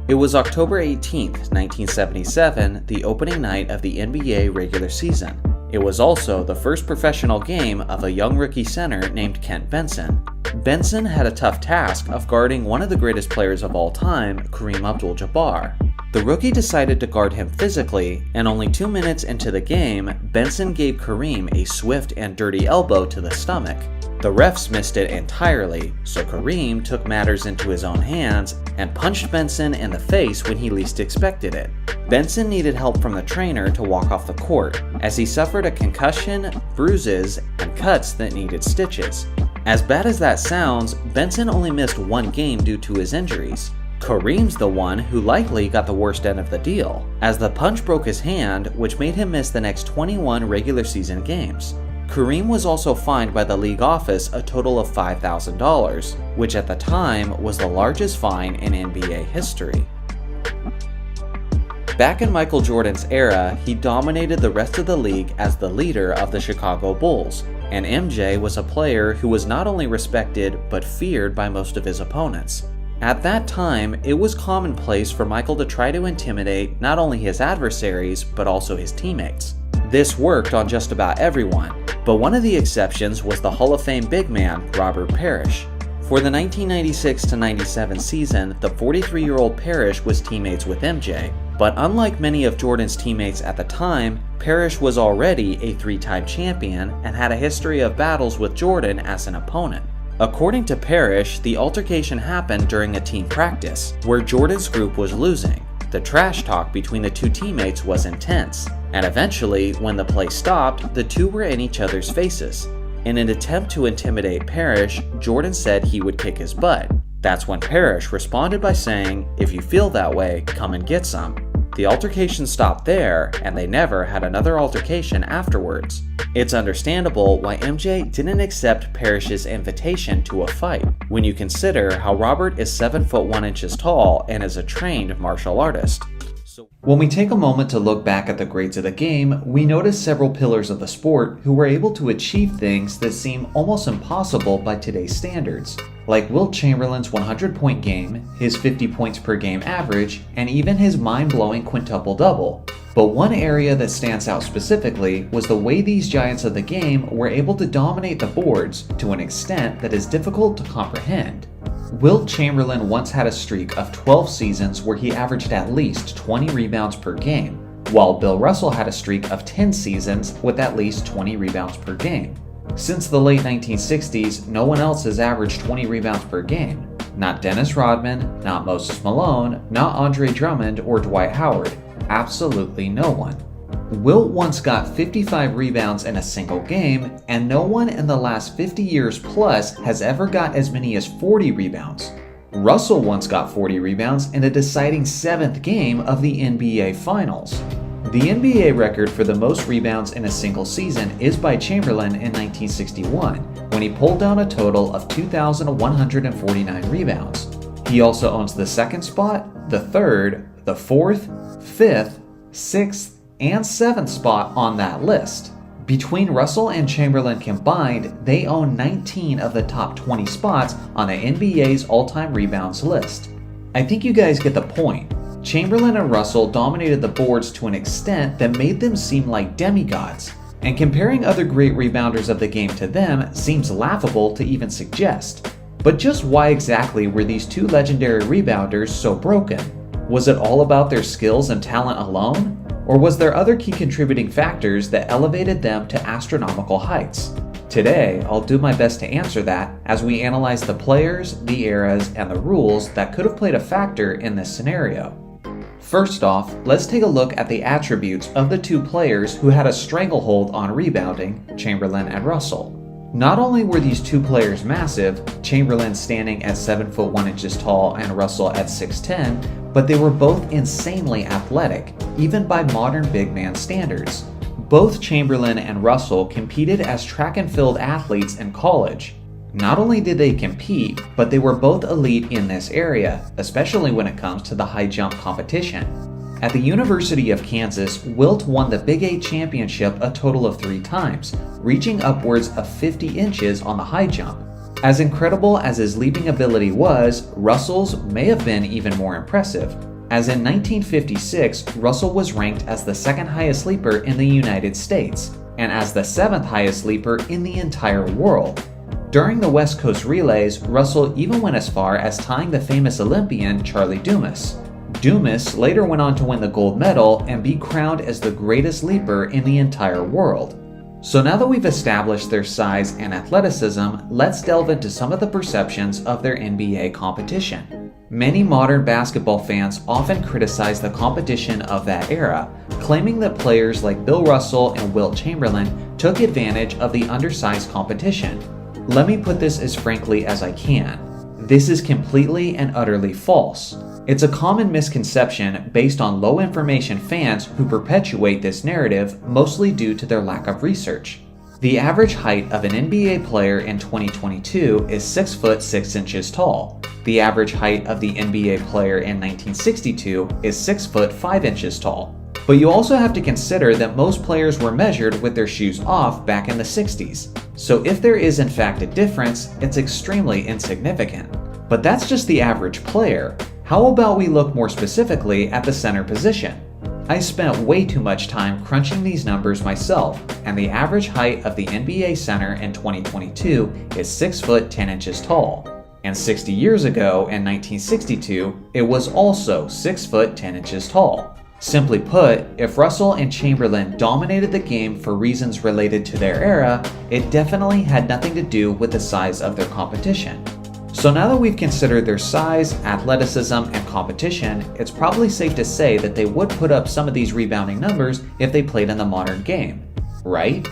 It was October 18th, 1977, the opening night of the NBA regular season. It was also the first professional game of a young rookie center named Kent Benson. Benson had a tough task of guarding one of the greatest players of all time, Kareem Abdul-Jabbar. The rookie decided to guard him physically, and only 2 minutes into the game, Benson gave Kareem a swift and dirty elbow to the stomach. The refs missed it entirely, so Kareem took matters into his own hands and punched Benson in the face when he least expected it. Benson needed help from the trainer to walk off the court, as he suffered a concussion, bruises, and cuts that needed stitches. As bad as that sounds, Benson only missed 1 game due to his injuries. Kareem's the one who likely got the worst end of the deal, as the punch broke his hand, which made him miss the next 21 regular season games. Kareem was also fined by the league office a total of $5,000, which at the time was the largest fine in NBA history. Back in Michael Jordan's era, he dominated the rest of the league as the leader of the Chicago Bulls, and MJ was a player who was not only respected but feared by most of his opponents. At that time, it was commonplace for Michael to try to intimidate not only his adversaries but also his teammates. This worked on just about everyone, but one of the exceptions was the Hall of Fame big man, Robert Parrish. For the 1996-97 season, the 43-year-old Parrish was teammates with MJ, but unlike many of Jordan's teammates at the time, Parrish was already a 3-time champion and had a history of battles with Jordan as an opponent. According to Parrish, the altercation happened during a team practice, where Jordan's group was losing. The trash talk between the two teammates was intense, and eventually, when the play stopped, the two were in each other's faces. In an attempt to intimidate Parrish, Jordan said he would kick his butt. That's when Parrish responded by saying, "If you feel that way, come and get some." The altercation stopped there, and they never had another altercation afterwards. It's understandable why MJ didn't accept Parrish's invitation to a fight, when you consider how Robert is 7 foot 1 inches tall and is a trained martial artist. When we take a moment to look back at the greats of the game, we notice several pillars of the sport who were able to achieve things that seem almost impossible by today's standards, like Wilt Chamberlain's 100-point game, his 50 points per game average, and even his mind-blowing quintuple-double. But one area that stands out specifically was the way these giants of the game were able to dominate the boards to an extent that is difficult to comprehend. Wilt Chamberlain once had a streak of 12 seasons where he averaged at least 20 rebounds per game, while Bill Russell had a streak of 10 seasons with at least 20 rebounds per game. Since the late 1960s, no one else has averaged 20 rebounds per game. Not Dennis Rodman, not Moses Malone, not Andre Drummond or Dwight Howard. Absolutely no one. Wilt once got 55 rebounds in a single game, and no one in the last 50 years plus has ever got as many as 40 rebounds. Russell once got 40 rebounds in a deciding 7th game of the NBA Finals. The NBA record for the most rebounds in a single season is by Chamberlain in 1961, when he pulled down a total of 2,149 rebounds. He also owns the 2nd spot, the 3rd, the 4th, 5th, 6th, and 7th spot on that list. Between Russell and Chamberlain combined, they own 19 of the top 20 spots on the NBA's all-time rebounds list. I think you guys get the point. Chamberlain and Russell dominated the boards to an extent that made them seem like demigods, and comparing other great rebounders of the game to them seems laughable to even suggest. But just why exactly were these two legendary rebounders so broken? Was it all about their skills and talent alone? Or was there other key contributing factors that elevated them to astronomical heights? Today, I'll do my best to answer that as we analyze the players, the eras, and the rules that could have played a factor in this scenario. First off, let's take a look at the attributes of the two players who had a stranglehold on rebounding, Chamberlain and Russell. Not only were these two players massive, Chamberlain standing at 7 foot 1 inches tall and Russell at 6'10", but they were both insanely athletic, even by modern big man standards. Both Chamberlain and Russell competed as track and field athletes in college. Not only did they compete, but they were both elite in this area, especially when it comes to the high jump competition. At the University of Kansas, Wilt won the Big 8 championship a total of 3 times, reaching upwards of 50 inches on the high jump. As incredible as his leaping ability was, Russell's may have been even more impressive, as in 1956, Russell was ranked as the 2nd highest leaper in the United States, and as the 7th highest leaper in the entire world. During the West Coast relays, Russell even went as far as tying the famous Olympian Charlie Dumas. Dumas later went on to win the gold medal and be crowned as the greatest leaper in the entire world. So now that we've established their size and athleticism, let's delve into some of the perceptions of their NBA competition. Many modern basketball fans often criticize the competition of that era, claiming that players like Bill Russell and Wilt Chamberlain took advantage of the undersized competition. Let me put this as frankly as I can. This is completely and utterly false. It's a common misconception based on low information fans who perpetuate this narrative, mostly due to their lack of research. The average height of an NBA player in 2022 is 6 foot 6 inches tall. The average height of the NBA player in 1962 is 6 foot 5 inches tall. But you also have to consider that most players were measured with their shoes off back in the 60s. So if there is in fact a difference, it's extremely insignificant. But that's just the average player. How about we look more specifically at the center position? I spent way too much time crunching these numbers myself, and the average height of the NBA center in 2022 is 6 foot 10 inches tall. And 60 years ago, in 1962, it was also 6 foot 10 inches tall. Simply put, if Russell and Chamberlain dominated the game for reasons related to their era, it definitely had nothing to do with the size of their competition. So now that we've considered their size, athleticism, and competition, it's probably safe to say that they would put up some of these rebounding numbers if they played in the modern game, right?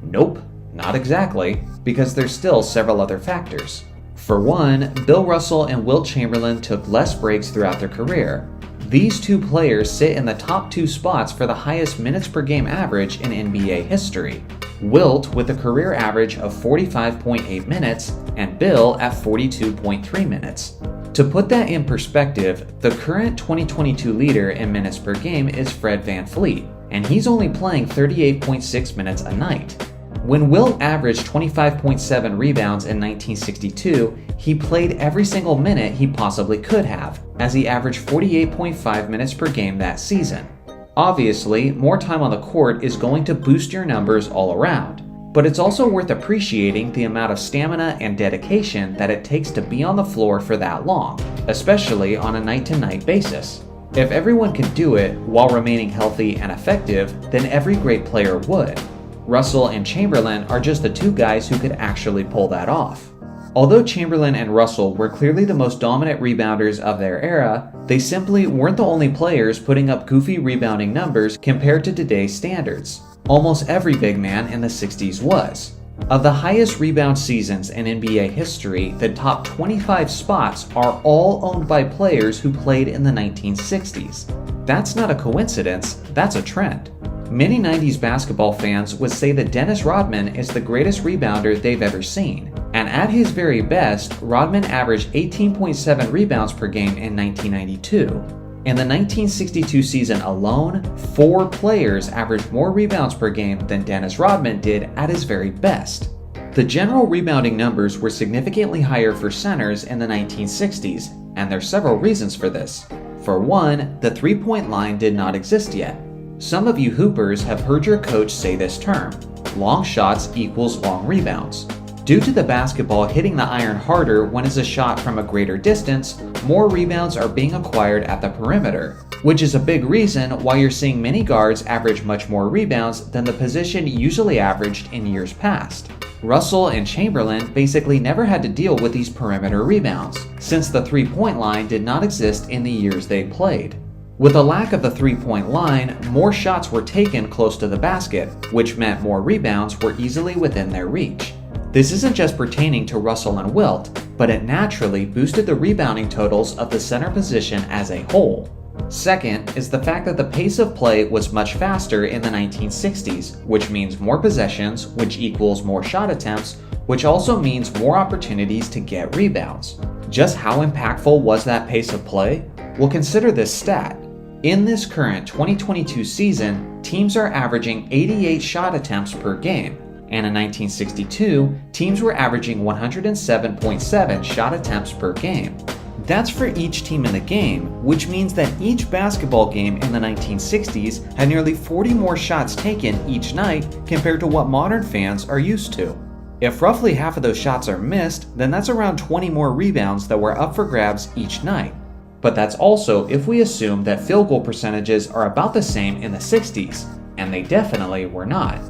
Nope, not exactly, because there's still several other factors. For one, Bill Russell and Wilt Chamberlain took less breaks throughout their career. These two players sit in the top 2 spots for the highest minutes per game average in NBA history. Wilt with a career average of 45.8 minutes and Bill at 42.3 minutes. To put that in perspective, the current 2022 leader in minutes per game is Fred VanVleet, and he's only playing 38.6 minutes a night. When Wilt averaged 25.7 rebounds in 1962, he played every single minute he possibly could have, as he averaged 48.5 minutes per game that season. Obviously, more time on the court is going to boost your numbers all around, but it's also worth appreciating the amount of stamina and dedication that it takes to be on the floor for that long, especially on a night-to-night basis. If everyone could do it while remaining healthy and effective, then every great player would. Russell and Chamberlain are just the two guys who could actually pull that off. Although Chamberlain and Russell were clearly the most dominant rebounders of their era, they simply weren't the only players putting up goofy rebounding numbers compared to today's standards. Almost every big man in the 60s was. Of the highest rebound seasons in NBA history, the top 25 spots are all owned by players who played in the 1960s. That's not a coincidence, that's a trend. Many 90s basketball fans would say that Dennis Rodman is the greatest rebounder they've ever seen. And at his very best, Rodman averaged 18.7 rebounds per game in 1992. In the 1962 season alone, 4 players averaged more rebounds per game than Dennis Rodman did at his very best. The general rebounding numbers were significantly higher for centers in the 1960s, and there's several reasons for this. For one, the three-point line did not exist yet. Some of you hoopers have heard your coach say this term: long shots equals long rebounds. Due to the basketball hitting the iron harder when it's a shot from a greater distance, more rebounds are being acquired at the perimeter, which is a big reason why you're seeing many guards average much more rebounds than the position usually averaged in years past. Russell and Chamberlain basically never had to deal with these perimeter rebounds, since the three-point line did not exist in the years they played. With a lack of the three-point line, more shots were taken close to the basket, which meant more rebounds were easily within their reach. This isn't just pertaining to Russell and Wilt, but it naturally boosted the rebounding totals of the center position as a whole. Second is the fact that the pace of play was much faster in the 1960s, which means more possessions, which equals more shot attempts, which also means more opportunities to get rebounds. Just how impactful was that pace of play? Well, consider this stat. In this current 2022 season, teams are averaging 88 shot attempts per game, and in 1962, teams were averaging 107.7 shot attempts per game. That's for each team in the game, which means that each basketball game in the 1960s had nearly 40 more shots taken each night compared to what modern fans are used to. If roughly half of those shots are missed, then that's around 20 more rebounds that were up for grabs each night. But that's also if we assume that field goal percentages are about the same in the 60s, and they definitely were not.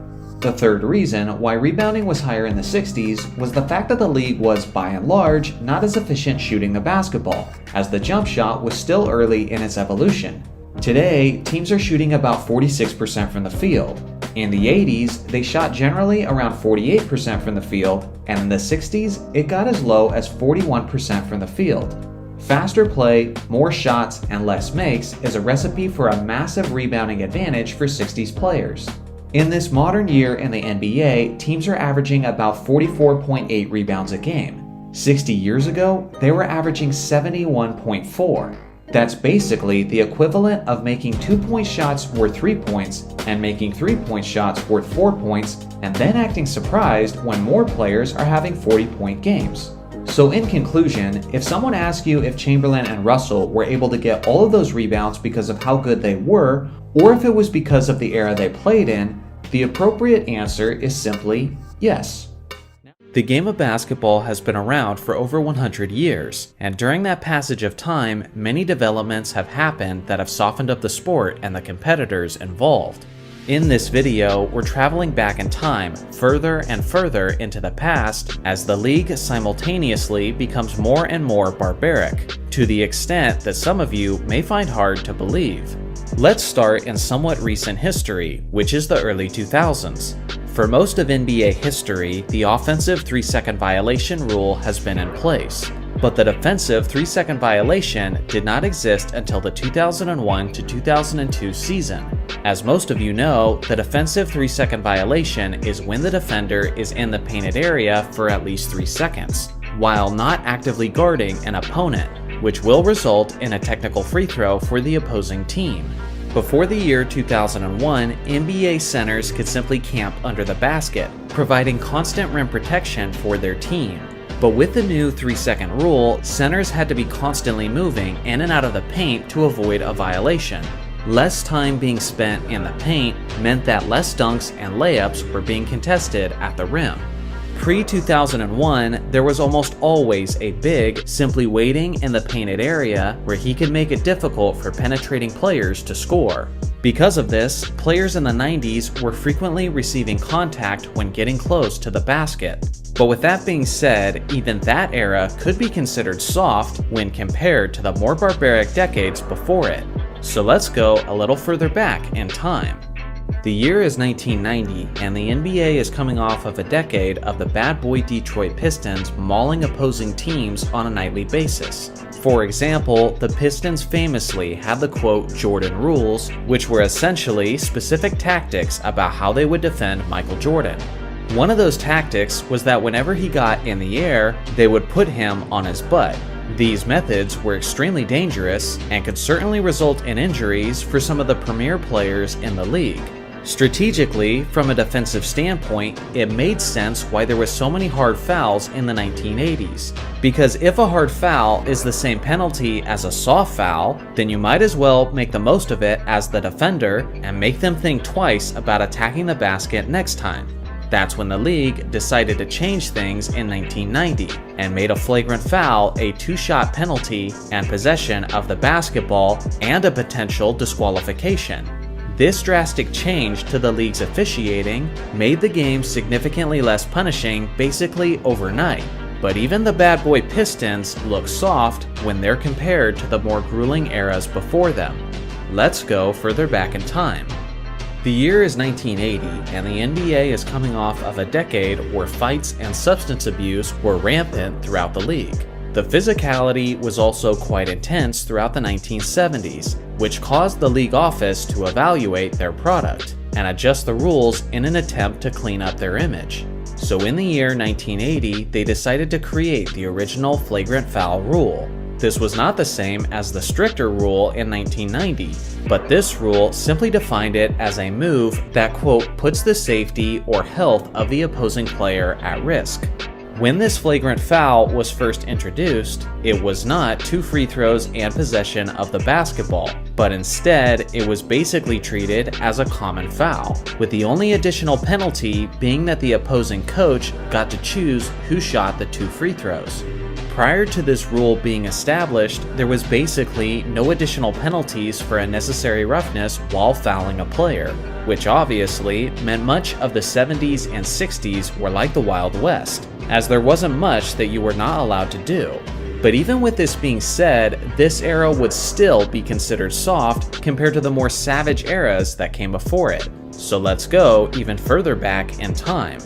The third reason why rebounding was higher in the 60s was the fact that the league was, by and large, not as efficient shooting the basketball, as the jump shot was still early in its evolution. Today, teams are shooting about 46% from the field. In the 80s, they shot generally around 48% from the field, and in the 60s, it got as low as 41% from the field. Faster play, more shots, and less makes is a recipe for a massive rebounding advantage for 60s players. In this modern year in the NBA, teams are averaging about 44.8 rebounds a game. 60 years ago, they were averaging 71.4. That's basically the equivalent of making 2-point shots worth 3 points and making 3-point shots worth 4 points, and then acting surprised when more players are having 40-point games. So in conclusion, if someone asks you if Chamberlain and Russell were able to get all of those rebounds because of how good they were, or if it was because of the era they played in, the appropriate answer is simply yes. The game of basketball has been around for over 100 years, and during that passage of time, many developments have happened that have softened up the sport and the competitors involved. In this video, we're traveling back in time further and further into the past as the league simultaneously becomes more and more barbaric, to the extent that some of you may find hard to believe. Let's start in somewhat recent history, which is the early 2000s. For most of NBA history, the offensive 3-second violation rule has been in place, but the defensive 3-second violation did not exist until the 2001 to 2002 season. As most of you know, the defensive 3-second violation is when the defender is in the painted area for at least 3 seconds, while not actively guarding an opponent, which will result in a technical free throw for the opposing team. Before the year 2001, NBA centers could simply camp under the basket, providing constant rim protection for their team. But with the new 3-second rule, centers had to be constantly moving in and out of the paint to avoid a violation. Less time being spent in the paint meant that less dunks and layups were being contested at the rim. Pre-2001, there was almost always a big simply waiting in the painted area where he could make it difficult for penetrating players to score. Because of this, players in the 90s were frequently receiving contact when getting close to the basket. But with that being said, even that era could be considered soft when compared to the more barbaric decades before it. So let's go a little further back in time. The year is 1990, and the NBA is coming off of a decade of the bad boy Detroit Pistons mauling opposing teams on a nightly basis. For example, the Pistons famously had the quote Jordan rules, which were essentially specific tactics about how they would defend Michael Jordan. One of those tactics was that whenever he got in the air, they would put him on his butt. These methods were extremely dangerous and could certainly result in injuries for some of the premier players in the league. Strategically, from a defensive standpoint, it made sense why there were so many hard fouls in the 1980s. Because if a hard foul is the same penalty as a soft foul, then you might as well make the most of it as the defender and make them think twice about attacking the basket next time. That's when the league decided to change things in 1990 and made a flagrant foul a 2-shot penalty and possession of the basketball and a potential disqualification. This drastic change to the league's officiating made the game significantly less punishing basically overnight. But even the bad boy Pistons look soft when they're compared to the more grueling eras before them. Let's go further back in time. The year is 1980, and the NBA is coming off of a decade where fights and substance abuse were rampant throughout the league. The physicality was also quite intense throughout the 1970s, which caused the league office to evaluate their product and adjust the rules in an attempt to clean up their image. So in the year 1980, they decided to create the original flagrant foul rule. This was not the same as the stricter rule in 1990, but this rule simply defined it as a move that, quote, puts the safety or health of the opposing player at risk. When this flagrant foul was first introduced, it was not 2 free throws and possession of the basketball, but instead it was basically treated as a common foul, with the only additional penalty being that the opposing coach got to choose who shot the 2 free throws. Prior to this rule being established, there was basically no additional penalties for unnecessary roughness while fouling a player, which obviously meant much of the 70s and 60s were like the Wild West, as there wasn't much that you were not allowed to do. But even with this being said, this era would still be considered soft compared to the more savage eras that came before it. So let's go even further back in time.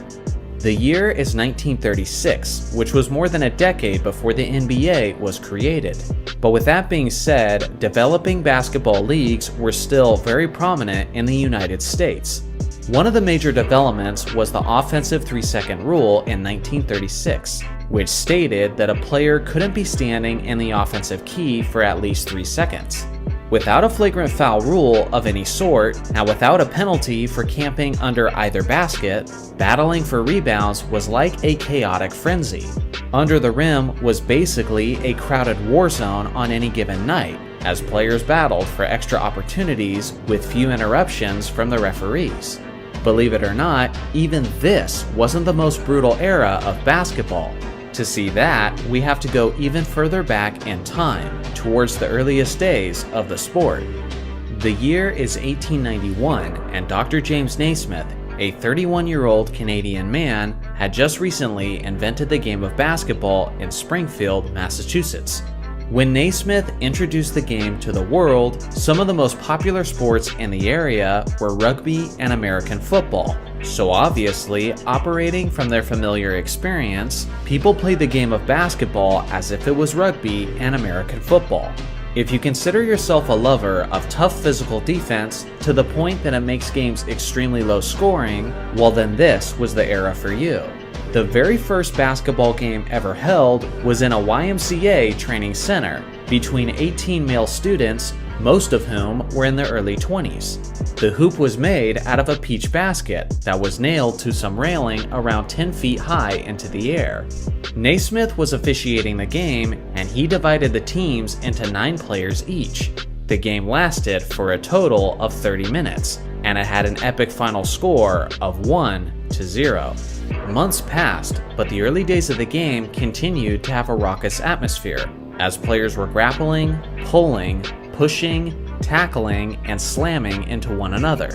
The year is 1936, which was more than a decade before the NBA was created. But with that being said, developing basketball leagues were still very prominent in the United States. One of the major developments was the offensive 3-second rule in 1936, which stated that a player couldn't be standing in the offensive key for at least 3 seconds. Without a flagrant foul rule of any sort, and without a penalty for camping under either basket, battling for rebounds was like a chaotic frenzy. Under the rim was basically a crowded war zone on any given night, as players battled for extra opportunities with few interruptions from the referees. Believe it or not, even this wasn't the most brutal era of basketball. To see that, we have to go even further back in time, towards the earliest days of the sport. The year is 1891, and Dr. James Naismith, a 31-year-old Canadian man, had just recently invented the game of basketball in Springfield, Massachusetts. When Naismith introduced the game to the world, some of the most popular sports in the area were rugby and American football. So obviously, operating from their familiar experience, people played the game of basketball as if it was rugby and American football. If you consider yourself a lover of tough physical defense to the point that it makes games extremely low scoring, well then this was the era for you. The very first basketball game ever held was in a YMCA training center between 18 male students, most of whom were in their early 20s. The hoop was made out of a peach basket that was nailed to some railing around 10 feet high into the air. Naismith was officiating the game, and he divided the teams into 9 players each. The game lasted for a total of 30 minutes, and it had an epic final score of 1-0. Months passed, but the early days of the game continued to have a raucous atmosphere, as players were grappling, pulling, pushing, tackling, and slamming into one another.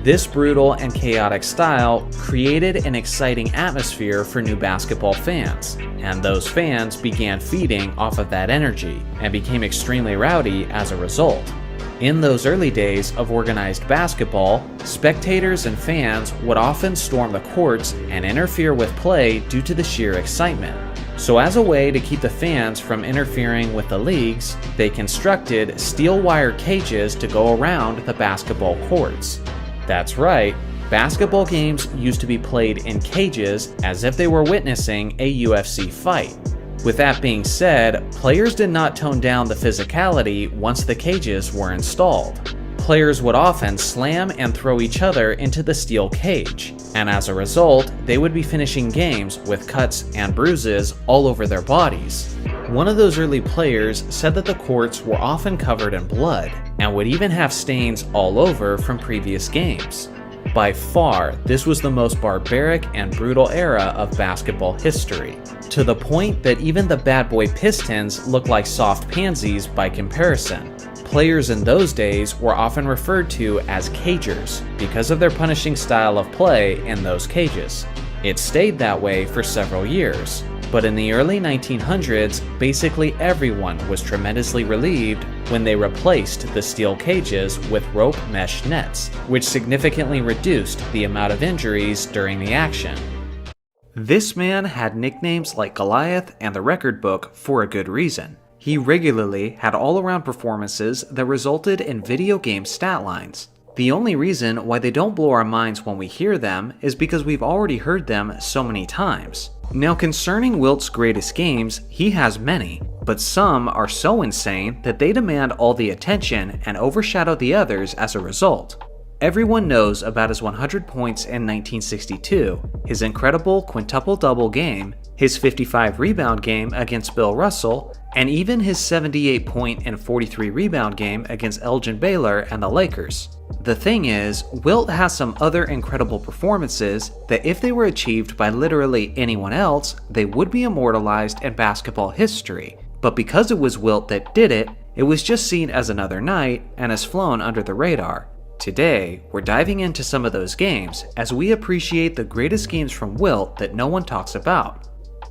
This brutal and chaotic style created an exciting atmosphere for new basketball fans, and those fans began feeding off of that energy and became extremely rowdy as a result. In those early days of organized basketball, spectators and fans would often storm the courts and interfere with play due to the sheer excitement. So as a way to keep the fans from interfering with the leagues, they constructed steel wire cages to go around the basketball courts. That's right, basketball games used to be played in cages as if they were witnessing a UFC fight. With that being said, players did not tone down the physicality once the cages were installed. Players would often slam and throw each other into the steel cage, and as a result, they would be finishing games with cuts and bruises all over their bodies. One of those early players said that the courts were often covered in blood, and would even have stains all over from previous games. By far, this was the most barbaric and brutal era of basketball history, to the point that even the bad boy Pistons looked like soft pansies by comparison. Players in those days were often referred to as cagers because of their punishing style of play in those cages. It stayed that way for several years, but in the early 1900s, basically everyone was tremendously relieved when they replaced the steel cages with rope mesh nets, which significantly reduced the amount of injuries during the action. This man had nicknames like Goliath and the Record Book for a good reason. He regularly had all-around performances that resulted in video game stat lines. The only reason why they don't blow our minds when we hear them is because we've already heard them so many times. Now concerning Wilt's greatest games, he has many, but some are so insane that they demand all the attention and overshadow the others as a result. Everyone knows about his 100 points in 1962, his incredible quintuple-double game, his 55 rebound game against Bill Russell, and even his 78-point and 43-rebound game against Elgin Baylor and the Lakers. The thing is, Wilt has some other incredible performances that if they were achieved by literally anyone else, they would be immortalized in basketball history. But because it was Wilt that did it, it was just seen as another night and has flown under the radar. Today, we're diving into some of those games as we appreciate the greatest games from Wilt that no one talks about.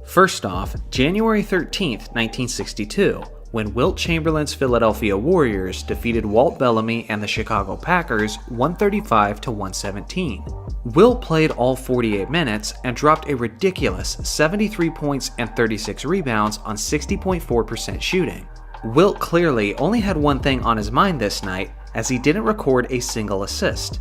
First off, January 13th, 1962, when Wilt Chamberlain's Philadelphia Warriors defeated Walt Bellamy and the Chicago Packers 135-117. Wilt played all 48 minutes and dropped a ridiculous 73 points and 36 rebounds on 60.4% shooting. Wilt clearly only had one thing on his mind this night, as he didn't record a single assist.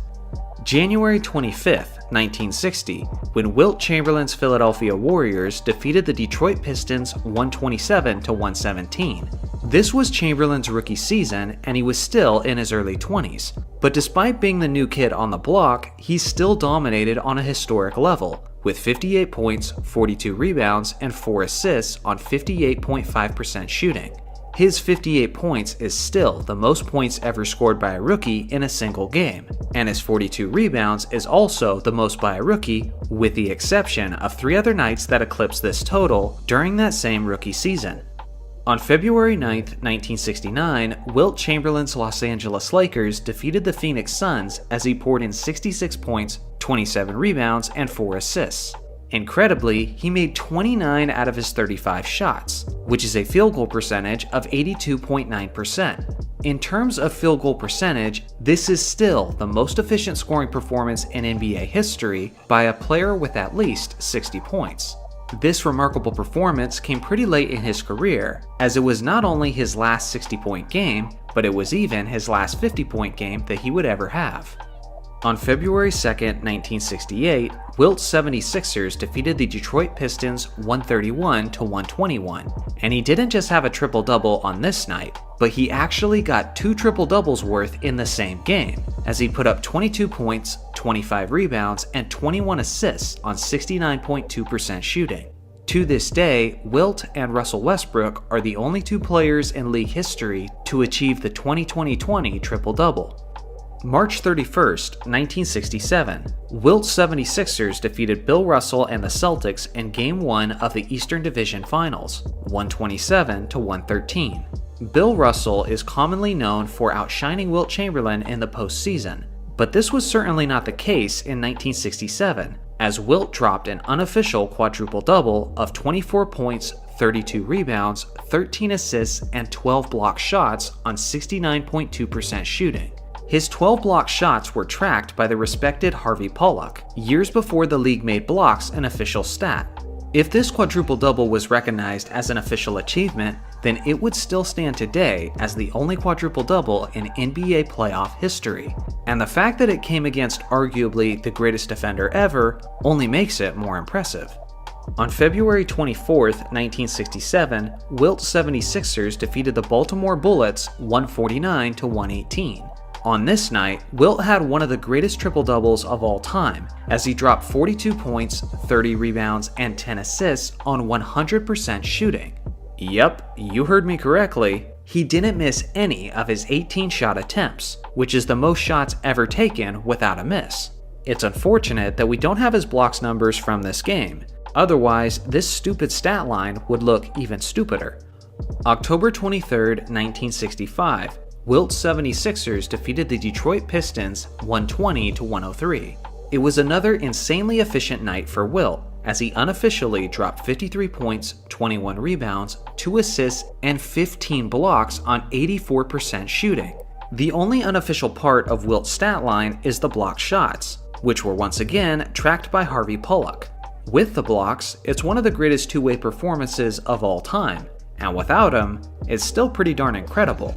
January 25th, 1960, when Wilt Chamberlain's Philadelphia Warriors defeated the Detroit Pistons 127-117. This was Chamberlain's rookie season and he was still in his early 20s, but despite being the new kid on the block, he still dominated on a historic level, with 58 points, 42 rebounds, and 4 assists on 58.5% shooting. His 58 points is still the most points ever scored by a rookie in a single game, and his 42 rebounds is also the most by a rookie, with the exception of 3 other nights that eclipsed this total during that same rookie season. On February 9th, 1969, Wilt Chamberlain's Los Angeles Lakers defeated the Phoenix Suns as he poured in 66 points, 27 rebounds, and 4 assists. Incredibly, he made 29 out of his 35 shots, which is a field goal percentage of 82.9%. In terms of field goal percentage, this is still the most efficient scoring performance in NBA history by a player with at least 60 points. This remarkable performance came pretty late in his career, as it was not only his last 60-point game, but it was even his last 50-point game that he would ever have. On February 2nd, 1968, Wilt's 76ers defeated the Detroit Pistons 131-121, and he didn't just have a triple-double on this night, but he actually got 2 triple-doubles worth in the same game, as he put up 22 points, 25 rebounds, and 21 assists on 69.2% shooting. To this day, Wilt and Russell Westbrook are the only 2 players in league history to achieve the 20-20-20 triple-double. March 31st, 1967, Wilt's 76ers defeated Bill Russell and the Celtics in Game 1 of the Eastern Division Finals, 127-113. Bill Russell is commonly known for outshining Wilt Chamberlain in the postseason, but this was certainly not the case in 1967, as Wilt dropped an unofficial quadruple-double of 24 points, 32 rebounds, 13 assists, and 12 block shots on 69.2% shooting. His 12 block shots were tracked by the respected Harvey Pollack, years before the league made blocks an official stat. If this quadruple-double was recognized as an official achievement, then it would still stand today as the only quadruple-double in NBA playoff history. And the fact that it came against arguably the greatest defender ever only makes it more impressive. On February 24th, 1967, Wilt's 76ers defeated the Baltimore Bullets 149-118. On this night, Wilt had one of the greatest triple-doubles of all time, as he dropped 42 points, 30 rebounds, and 10 assists on 100% shooting. Yep, you heard me correctly. He didn't miss any of his 18 shot attempts, which is the most shots ever taken without a miss. It's unfortunate that we don't have his blocks numbers from this game, otherwise this stupid stat line would look even stupider. October 23rd, 1965, Wilt's 76ers defeated the Detroit Pistons 120-103. It was another insanely efficient night for Wilt, as he unofficially dropped 53 points, 21 rebounds, 2 assists, and 15 blocks on 84% shooting. The only unofficial part of Wilt's stat line is the block shots, which were once again tracked by Harvey Pollack. With the blocks, it's one of the greatest two-way performances of all time, and without him, it's still pretty darn incredible.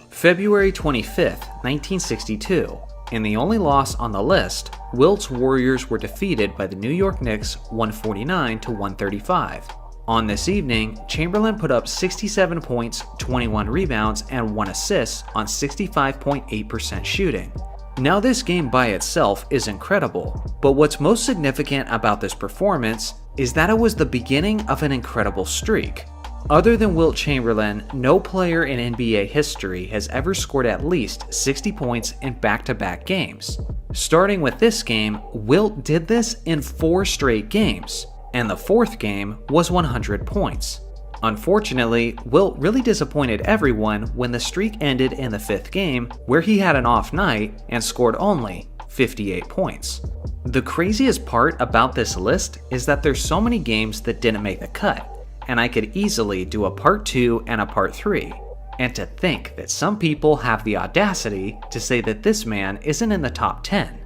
February 25th, 1962. In the only loss on the list, Wilt's Warriors were defeated by the New York Knicks 149-135. On this evening, Chamberlain put up 67 points, 21 rebounds, and 1 assist on 65.8% shooting. Now this game by itself is incredible, but what's most significant about this performance is that it was the beginning of an incredible streak. Other than Wilt Chamberlain, no player in NBA history has ever scored at least 60 points in back-to-back games. Starting with this game, Wilt did this in 4 straight games, and the 4th game was 100 points. Unfortunately, Wilt really disappointed everyone when the streak ended in the 5th game, where he had an off night and scored only 58 points. The craziest part about this list is that there's so many games that didn't make the cut, and I could easily do a part 2 and a part 3. And to think that some people have the audacity to say that this man isn't in the top 10.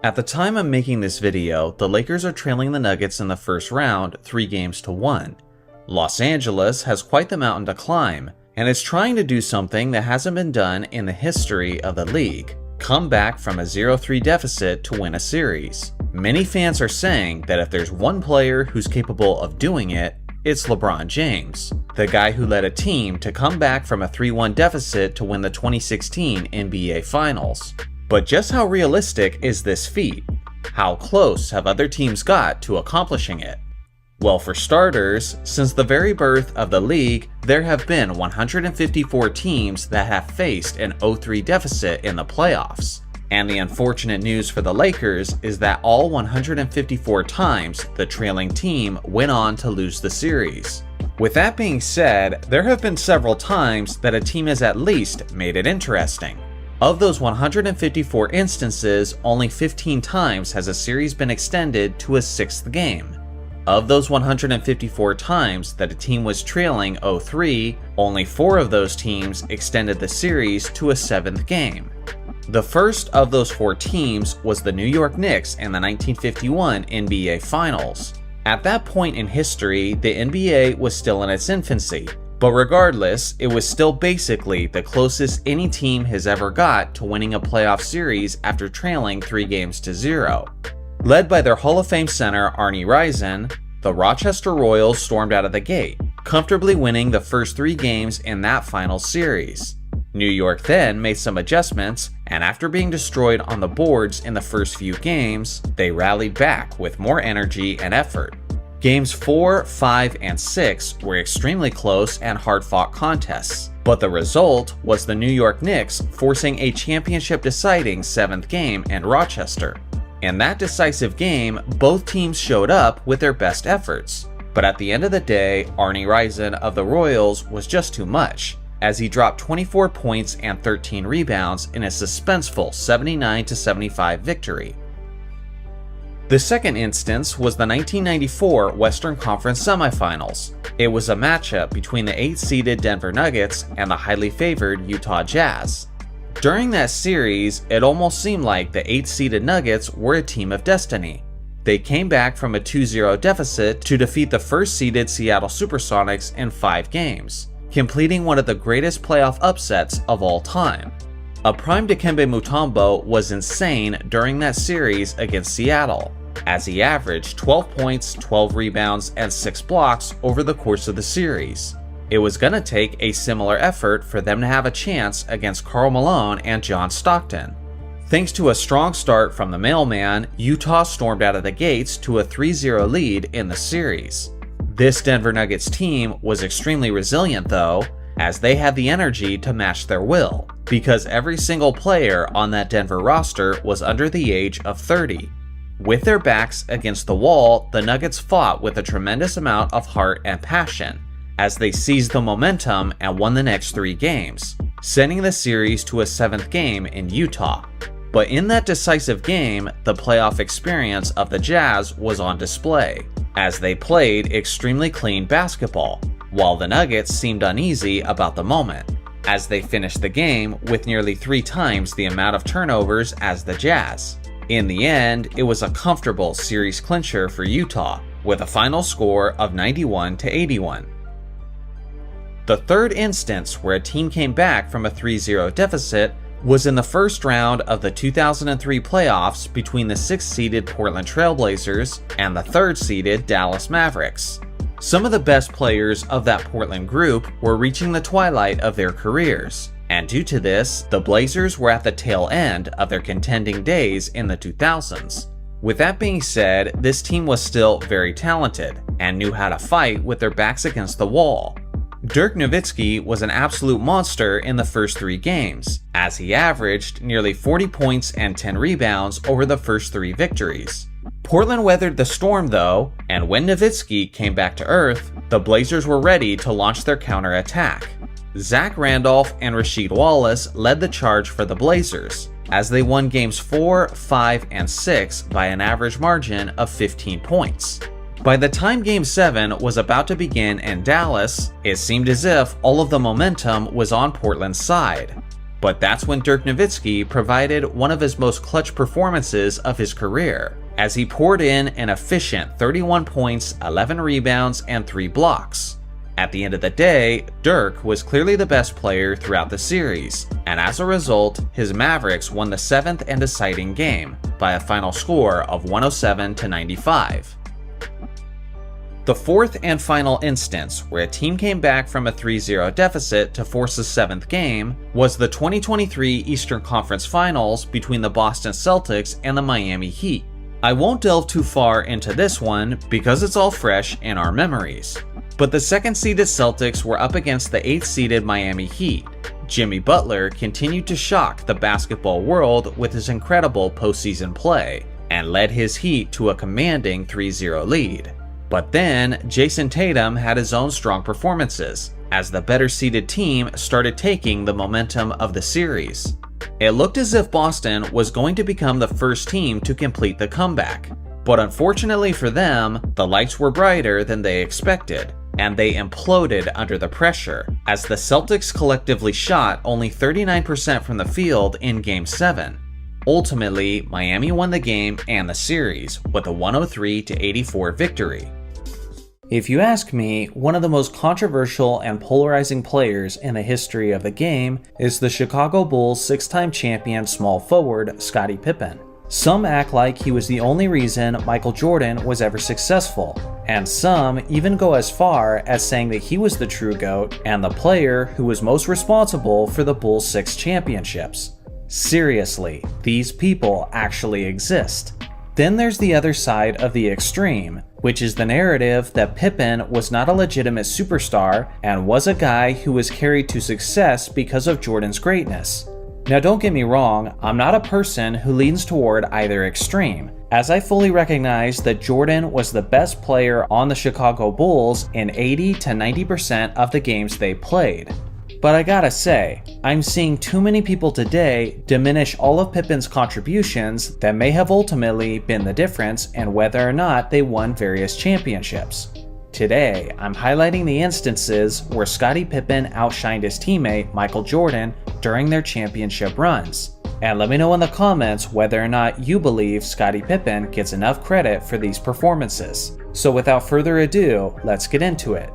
At the time I'm making this video, the Lakers are trailing the Nuggets in the first round 3-1. Los Angeles has quite the mountain to climb, and is trying to do something that hasn't been done in the history of the league: come back from a 0-3 deficit to win a series. Many fans are saying that if there's one player who's capable of doing it, it's LeBron James, the guy who led a team to come back from a 3-1 deficit to win the 2016 NBA Finals. But just how realistic is this feat? How close have other teams got to accomplishing it? Well, for starters, since the very birth of the league, there have been 154 teams that have faced an 0-3 deficit in the playoffs. And the unfortunate news for the Lakers is that all 154 times the trailing team went on to lose the series. With that being said, there have been several times that a team has at least made it interesting. Of those 154 instances, only 15 times has a series been extended to a 6th game. Of those 154 times that a team was trailing 0-3, only 4 of those teams extended the series to a 7th game. The first of those 4 teams was the New York Knicks in the 1951 NBA Finals. At that point in history, the NBA was still in its infancy, but regardless, it was still basically the closest any team has ever got to winning a playoff series after trailing 3-0. Led by their Hall of Fame center Arnie Rison, the Rochester Royals stormed out of the gate, comfortably winning the first 3 games in that final series. New York then made some adjustments, and after being destroyed on the boards in the first few games, they rallied back with more energy and effort. Games 4, 5, and 6 were extremely close and hard-fought contests, but the result was the New York Knicks forcing a championship-deciding 7th game in Rochester. In that decisive game, both teams showed up with their best efforts, but at the end of the day, Arnie Rison of the Royals was just too much, as he dropped 24 points and 13 rebounds in a suspenseful 79-75 victory. The second instance was the 1994 Western Conference Semifinals. It was a matchup between the 8-seeded Denver Nuggets and the highly favored Utah Jazz. During that series, it almost seemed like the 8-seeded Nuggets were a team of destiny. They came back from a 2-0 deficit to defeat the first-seeded Seattle Supersonics in 5 games, completing one of the greatest playoff upsets of all time. A prime Dikembe Mutombo was insane during that series against Seattle, as he averaged 12 points, 12 rebounds, and 6 blocks over the course of the series. It was going to take a similar effort for them to have a chance against Karl Malone and John Stockton. Thanks to a strong start from the mailman, Utah stormed out of the gates to a 3-0 lead in the series. This Denver Nuggets team was extremely resilient though, as they had the energy to match their will, because every single player on that Denver roster was under the age of 30. With their backs against the wall, the Nuggets fought with a tremendous amount of heart and passion, as they seized the momentum and won the next 3 games, sending the series to a 7th game in Utah. But in that decisive game, the playoff experience of the Jazz was on display, as they played extremely clean basketball, while the Nuggets seemed uneasy about the moment, as they finished the game with nearly 3 times the amount of turnovers as the Jazz. In the end, it was a comfortable series clincher for Utah, with a final score of 91-81. The third instance where a team came back from a 3-0 deficit was in the first round of the 2003 playoffs between the 6th-seeded Portland Trail Blazers and the 3rd-seeded Dallas Mavericks. Some of the best players of that Portland group were reaching the twilight of their careers, and due to this, the Blazers were at the tail end of their contending days in the 2000s. With that being said, this team was still very talented and knew how to fight with their backs against the wall. Dirk Nowitzki was an absolute monster in the first 3 games, as he averaged nearly 40 points and 10 rebounds over the first 3 victories. Portland weathered the storm though, and when Nowitzki came back to earth, the Blazers were ready to launch their counterattack. Zach Randolph and Rasheed Wallace led the charge for the Blazers, as they won games 4, 5, and 6 by an average margin of 15 points. By the time Game 7 was about to begin in Dallas, it seemed as if all of the momentum was on Portland's side. But that's when Dirk Nowitzki provided one of his most clutch performances of his career, as he poured in an efficient 31 points, 11 rebounds, and 3 blocks. At the end of the day, Dirk was clearly the best player throughout the series, and as a result, his Mavericks won the 7th and deciding game by a final score of 107-95. The 4th and final instance where a team came back from a 3-0 deficit to force a 7th game was the 2023 Eastern Conference Finals between the Boston Celtics and the Miami Heat. I won't delve too far into this one because it's all fresh in our memories. But the 2nd-seeded Celtics were up against the 8th-seeded Miami Heat. Jimmy Butler continued to shock the basketball world with his incredible postseason play and led his Heat to a commanding 3-0 lead. But then, Jason Tatum had his own strong performances, as the better-seeded team started taking the momentum of the series. It looked as if Boston was going to become the first team to complete the comeback, but unfortunately for them, the lights were brighter than they expected, and they imploded under the pressure, as the Celtics collectively shot only 39% from the field in Game 7. Ultimately, Miami won the game and the series with a 103-84 victory. If you ask me, one of the most controversial and polarizing players in the history of the game is the Chicago Bulls 6-time champion small forward Scottie Pippen. Some act like he was the only reason Michael Jordan was ever successful, and some even go as far as saying that he was the true GOAT and the player who was most responsible for the Bulls' 6 championships. Seriously, these people actually exist. Then there's the other side of the extreme, which is the narrative that Pippen was not a legitimate superstar and was a guy who was carried to success because of Jordan's greatness. Now don't get me wrong, I'm not a person who leans toward either extreme, as I fully recognize that Jordan was the best player on the Chicago Bulls in 80-90% of the games they played. But I gotta say, I'm seeing too many people today diminish all of Pippen's contributions that may have ultimately been the difference in whether or not they won various championships. Today, I'm highlighting the instances where Scottie Pippen outshined his teammate Michael Jordan during their championship runs. And let me know in the comments whether or not you believe Scottie Pippen gets enough credit for these performances. So without further ado, let's get into it.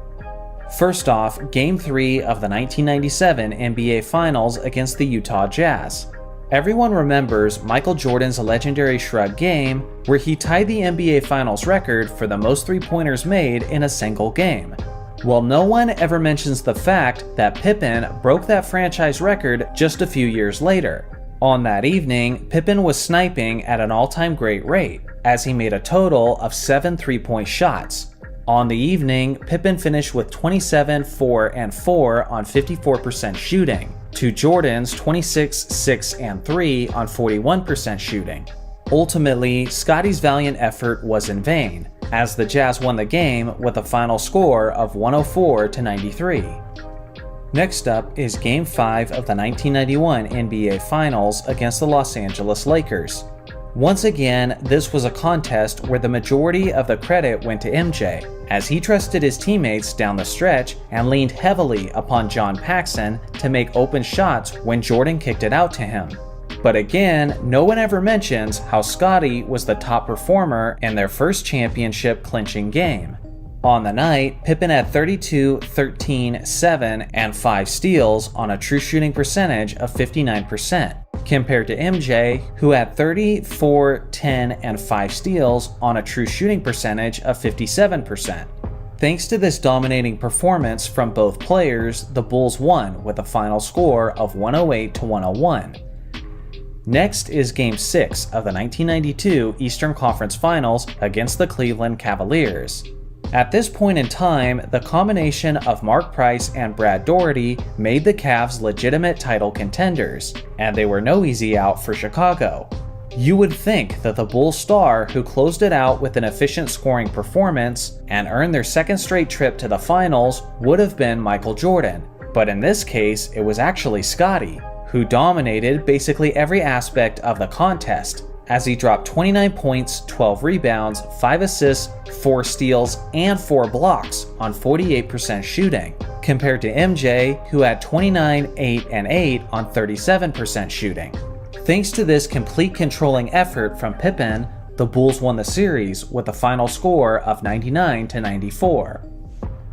First off, Game 3 of the 1997 NBA Finals against the Utah Jazz. Everyone remembers Michael Jordan's legendary shrug game, where he tied the NBA Finals record for the most three-pointers made in a single game. Well, no one ever mentions the fact that Pippen broke that franchise record just a few years later. On that evening, Pippen was sniping at an all-time great rate, as he made a total of 7 three-point shots. On the evening, Pippen finished with 27, 4, and 4 on 54% shooting, to Jordan's 26, 6, and 3 on 41% shooting. Ultimately, Scottie's valiant effort was in vain, as the Jazz won the game with a final score of 104-93. Next up is Game 5 of the 1991 NBA Finals against the Los Angeles Lakers. Once again, this was a contest where the majority of the credit went to MJ, as he trusted his teammates down the stretch and leaned heavily upon John Paxson to make open shots when Jordan kicked it out to him. But again, no one ever mentions how Scottie was the top performer in their first championship clinching game. On the night, Pippen had 32, 13, 7, and 5 steals on a true shooting percentage of 59%, compared to MJ, who had 30, 4, 10, and 5 steals on a true shooting percentage of 57%. Thanks to this dominating performance from both players, the Bulls won with a final score of 108-101. Next is Game 6 of the 1992 Eastern Conference Finals against the Cleveland Cavaliers. At this point in time, the combination of Mark Price and Brad Daugherty made the Cavs legitimate title contenders, and they were no easy out for Chicago. You would think that the Bulls star who closed it out with an efficient scoring performance and earned their second straight trip to the finals would have been Michael Jordan, but in this case it was actually Scottie, who dominated basically every aspect of the contest, as he dropped 29 points, 12 rebounds, 5 assists, 4 steals, and 4 blocks on 48% shooting, compared to MJ, who had 29, 8, and 8 on 37% shooting. Thanks to this complete controlling effort from Pippen, the Bulls won the series with a final score of 99-94.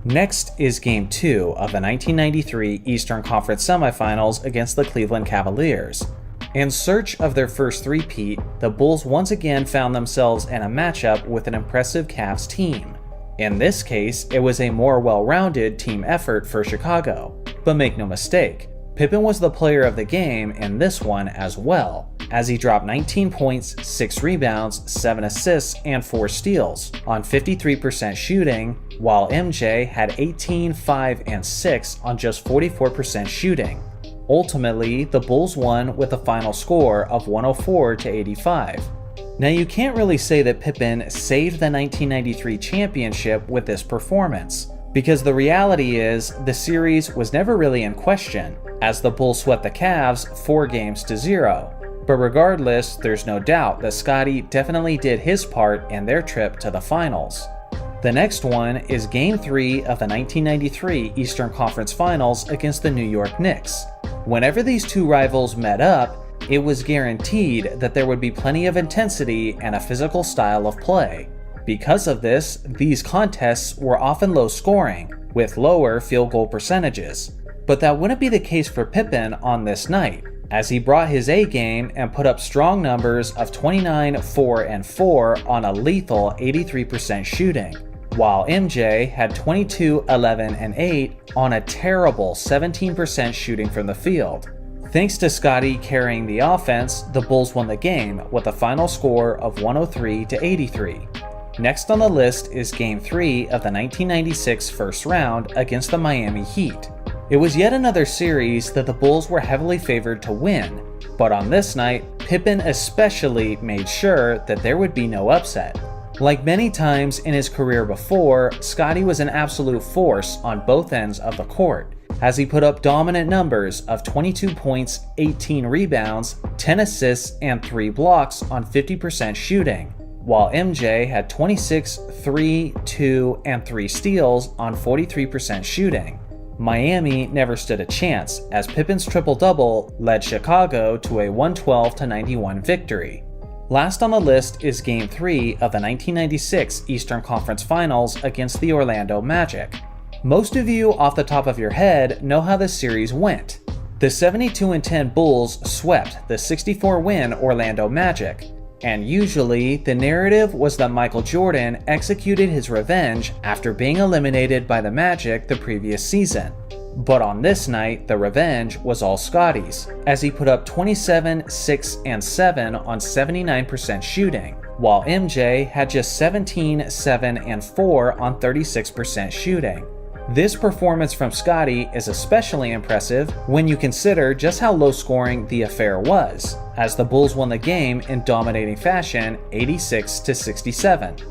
Next is Game 2 of the 1993 Eastern Conference Semifinals against the Cleveland Cavaliers. In search of their first three-peat, the Bulls once again found themselves in a matchup with an impressive Cavs team. In this case, it was a more well-rounded team effort for Chicago. But make no mistake, Pippen was the player of the game in this one as well, as he dropped 19 points, 6 rebounds, 7 assists, and 4 steals on 53% shooting, while MJ had 18, 5, and 6 on just 44% shooting. Ultimately, the Bulls won with a final score of 104-85. Now, you can't really say that Pippen saved the 1993 championship with this performance, because the reality is the series was never really in question, as the Bulls swept the Cavs 4-0. But regardless, there's no doubt that Scottie definitely did his part in their trip to the finals. The next one is Game 3 of the 1993 Eastern Conference Finals against the New York Knicks. Whenever these two rivals met up, it was guaranteed that there would be plenty of intensity and a physical style of play. Because of this, these contests were often low scoring, with lower field goal percentages. But that wouldn't be the case for Pippen on this night, as he brought his A game and put up strong numbers of 29, 4, and 4 on a lethal 83% shooting, while MJ had 22, 11, and 8 on a terrible 17% shooting from the field. Thanks to Scottie carrying the offense, the Bulls won the game with a final score of 103-83. Next on the list is Game 3 of the 1996 first round against the Miami Heat. It was yet another series that the Bulls were heavily favored to win, but on this night, Pippen especially made sure that there would be no upset. Like many times in his career before, Scottie was an absolute force on both ends of the court, as he put up dominant numbers of 22 points, 18 rebounds, 10 assists, and 3 blocks on 50% shooting, while MJ had 26, 3, 2, and 3 steals on 43% shooting. Miami never stood a chance, as Pippen's triple-double led Chicago to a 112-91 victory. Last on the list is Game 3 of the 1996 Eastern Conference Finals against the Orlando Magic. Most of you off the top of your head know how this series went. The 72-10 Bulls swept the 64-win Orlando Magic, and usually the narrative was that Michael Jordan executed his revenge after being eliminated by the Magic the previous season. But on this night, the revenge was all Scottie's, as he put up 27, 6, and 7 on 79% shooting, while MJ had just 17, 7, and 4 on 36% shooting. This performance from Scottie is especially impressive when you consider just how low scoring the affair was, as the Bulls won the game in dominating fashion 86-67.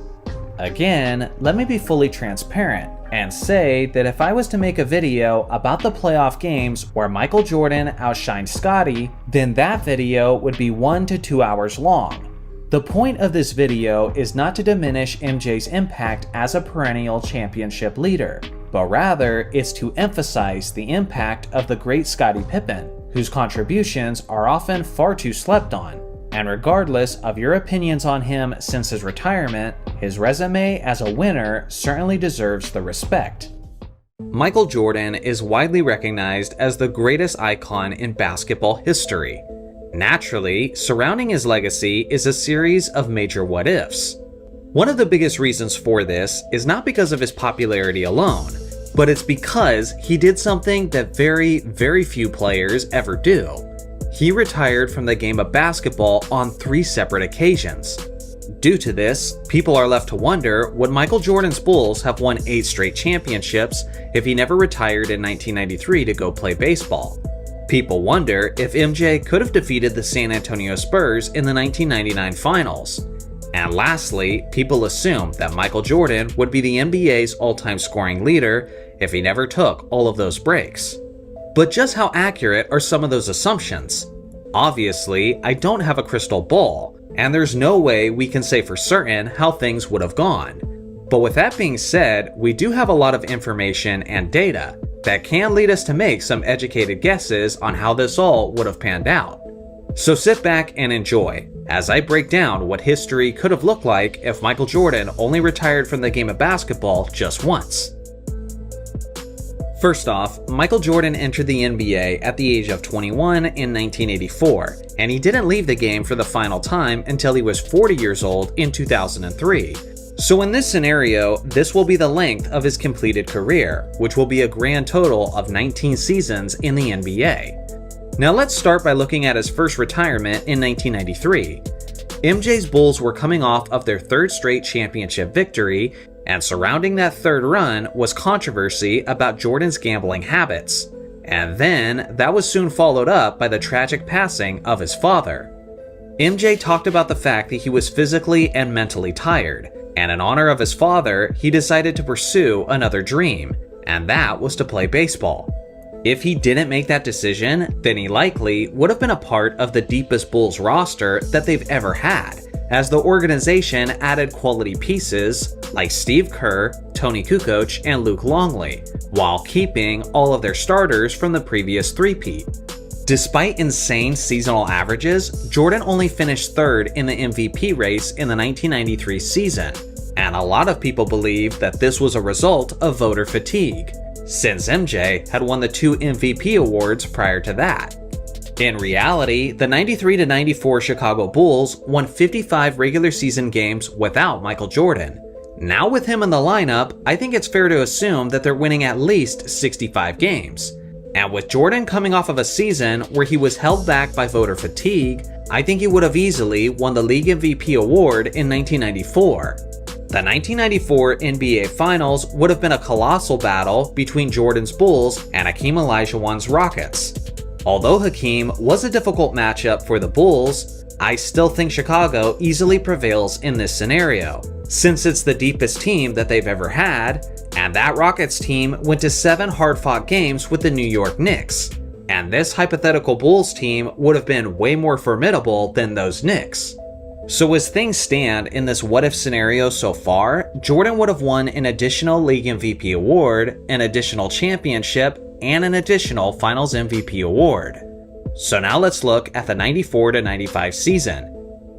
Again, let me be fully transparent and say that if I was to make a video about the playoff games where Michael Jordan outshined Scottie, then that video would be 1 to 2 hours long. The point of this video is not to diminish MJ's impact as a perennial championship leader, but rather it's to emphasize the impact of the great Scottie Pippen, whose contributions are often far too slept on. And regardless of your opinions on him since his retirement, his resume as a winner certainly deserves the respect. Michael Jordan is widely recognized as the greatest icon in basketball history. Naturally, surrounding his legacy is a series of major what-ifs. One of the biggest reasons for this is not because of his popularity alone, but it's because he did something that very, very few players ever do. he retired from the game of basketball on 3 separate occasions. Due to this, people are left to wonder, would Michael Jordan's Bulls have won 8 straight championships if he never retired in 1993 to go play baseball? People wonder if MJ could have defeated the San Antonio Spurs in the 1999 finals. And lastly, people assume that Michael Jordan would be the NBA's all-time scoring leader if he never took all of those breaks. But just how accurate are some of those assumptions? Obviously, I don't have a crystal ball, and there's no way we can say for certain how things would have gone. But with that being said, we do have a lot of information and data that can lead us to make some educated guesses on how this all would have panned out. So sit back and enjoy as I break down what history could have looked like if Michael Jordan only retired from the game of basketball just once. First off, Michael Jordan entered the NBA at the age of 21 in 1984, and he didn't leave the game for the final time until he was 40 years old in 2003. So in this scenario, this will be the length of his completed career, which will be a grand total of 19 seasons in the NBA. Now let's start by looking at his first retirement in 1993. MJ's Bulls were coming off of their 3rd straight championship victory, and surrounding that 3rd run was controversy about Jordan's gambling habits. And then that was soon followed up by the tragic passing of his father. MJ talked about the fact that he was physically and mentally tired, and in honor of his father, he decided to pursue another dream, and that was to play baseball. If he didn't make that decision, then he likely would have been a part of the deepest Bulls roster that they've ever had, as the organization added quality pieces like Steve Kerr, Tony Kukoc, and Luke Longley, while keeping all of their starters from the previous three-peat. Despite insane seasonal averages, Jordan only finished 3rd in the MVP race in the 1993 season, and a lot of people believe that this was a result of voter fatigue, since MJ had won the 2 MVP awards prior to that. In reality, the 93-94 Chicago Bulls won 55 regular season games without Michael Jordan. Now with him in the lineup, I think it's fair to assume that they're winning at least 65 games. And with Jordan coming off of a season where he was held back by voter fatigue, I think he would have easily won the league MVP award in 1994. The 1994 NBA Finals would have been a colossal battle between Jordan's Bulls and Hakeem Olajuwon's Rockets. Although Hakeem was a difficult matchup for the Bulls, I still think Chicago easily prevails in this scenario, since it's the deepest team that they've ever had, and that Rockets team went to 7 hard-fought games with the New York Knicks, and this hypothetical Bulls team would have been way more formidable than those Knicks. So as things stand in this what-if scenario so far, Jordan would have won an additional league MVP award, an additional championship, and an additional Finals MVP award. So now let's look at the 94-95 season.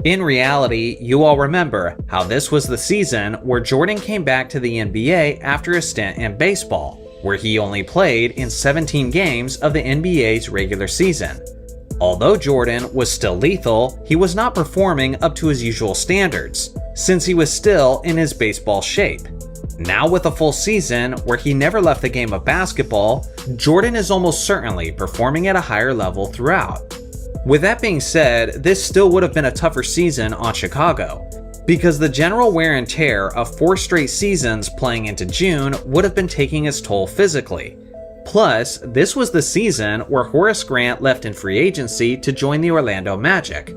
In reality, you all remember how this was the season where Jordan came back to the NBA after a stint in baseball, where he only played in 17 games of the NBA's regular season. Although Jordan was still lethal, he was not performing up to his usual standards, since he was still in his baseball shape. Now with a full season where he never left the game of basketball, Jordan is almost certainly performing at a higher level throughout. With that being said, this still would have been a tougher season on Chicago, because the general wear and tear of 4 straight seasons playing into June would have been taking its toll physically. Plus, this was the season where Horace Grant left in free agency to join the Orlando Magic.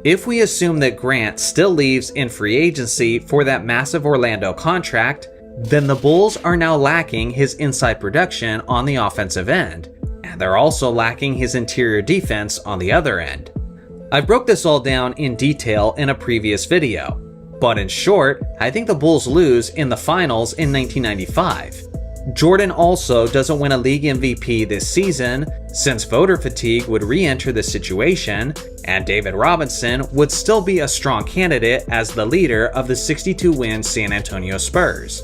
If we assume that Grant still leaves in free agency for that massive Orlando contract, then the Bulls are now lacking his inside production on the offensive end, and they're also lacking his interior defense on the other end. I broke this all down in detail in a previous video, but in short, I think the Bulls lose in the finals in 1995. Jordan also doesn't win a league MVP this season, since voter fatigue would re-enter the situation, and David Robinson would still be a strong candidate as the leader of the 62-win San Antonio Spurs.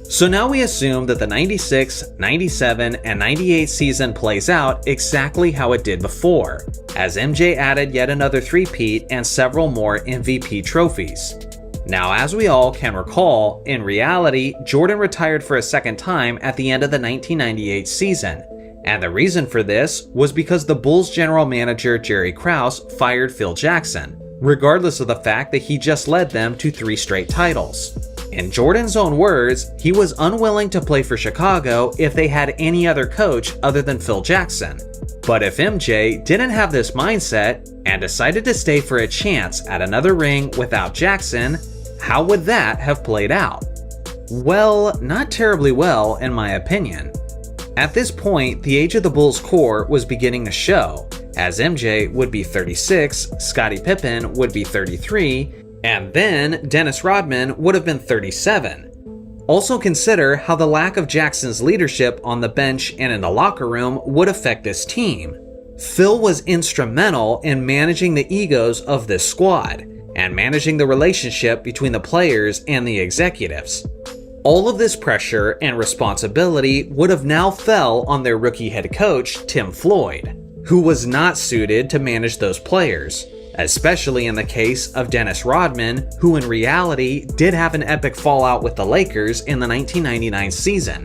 So now we assume that the 96, 97, and 98 season plays out exactly how it did before, as MJ added yet another three-peat and several more MVP trophies. Now, as we all can recall, in reality, Jordan retired for a second time at the end of the 1998 season, And the reason for this was because the Bulls general manager Jerry Krause fired Phil Jackson, regardless of the fact that he just led them to 3 straight titles. In Jordan's own words, he was unwilling to play for Chicago if they had any other coach other than Phil Jackson. But if MJ didn't have this mindset and decided to stay for a chance at another ring without Jackson, how would that have played out? Well, not terribly well in my opinion. At this point, the age of the Bulls core was beginning to show, as MJ would be 36, Scottie Pippen would be 33, and then Dennis Rodman would have been 37. Also consider how the lack of Jackson's leadership on the bench and in the locker room would affect this team. Phil was instrumental in managing the egos of this squad, and managing the relationship between the players and the executives. All of this pressure and responsibility would have now fell on their rookie head coach, Tim Floyd, who was not suited to manage those players, especially in the case of Dennis Rodman, who in reality did have an epic fallout with the Lakers in the 1999 season.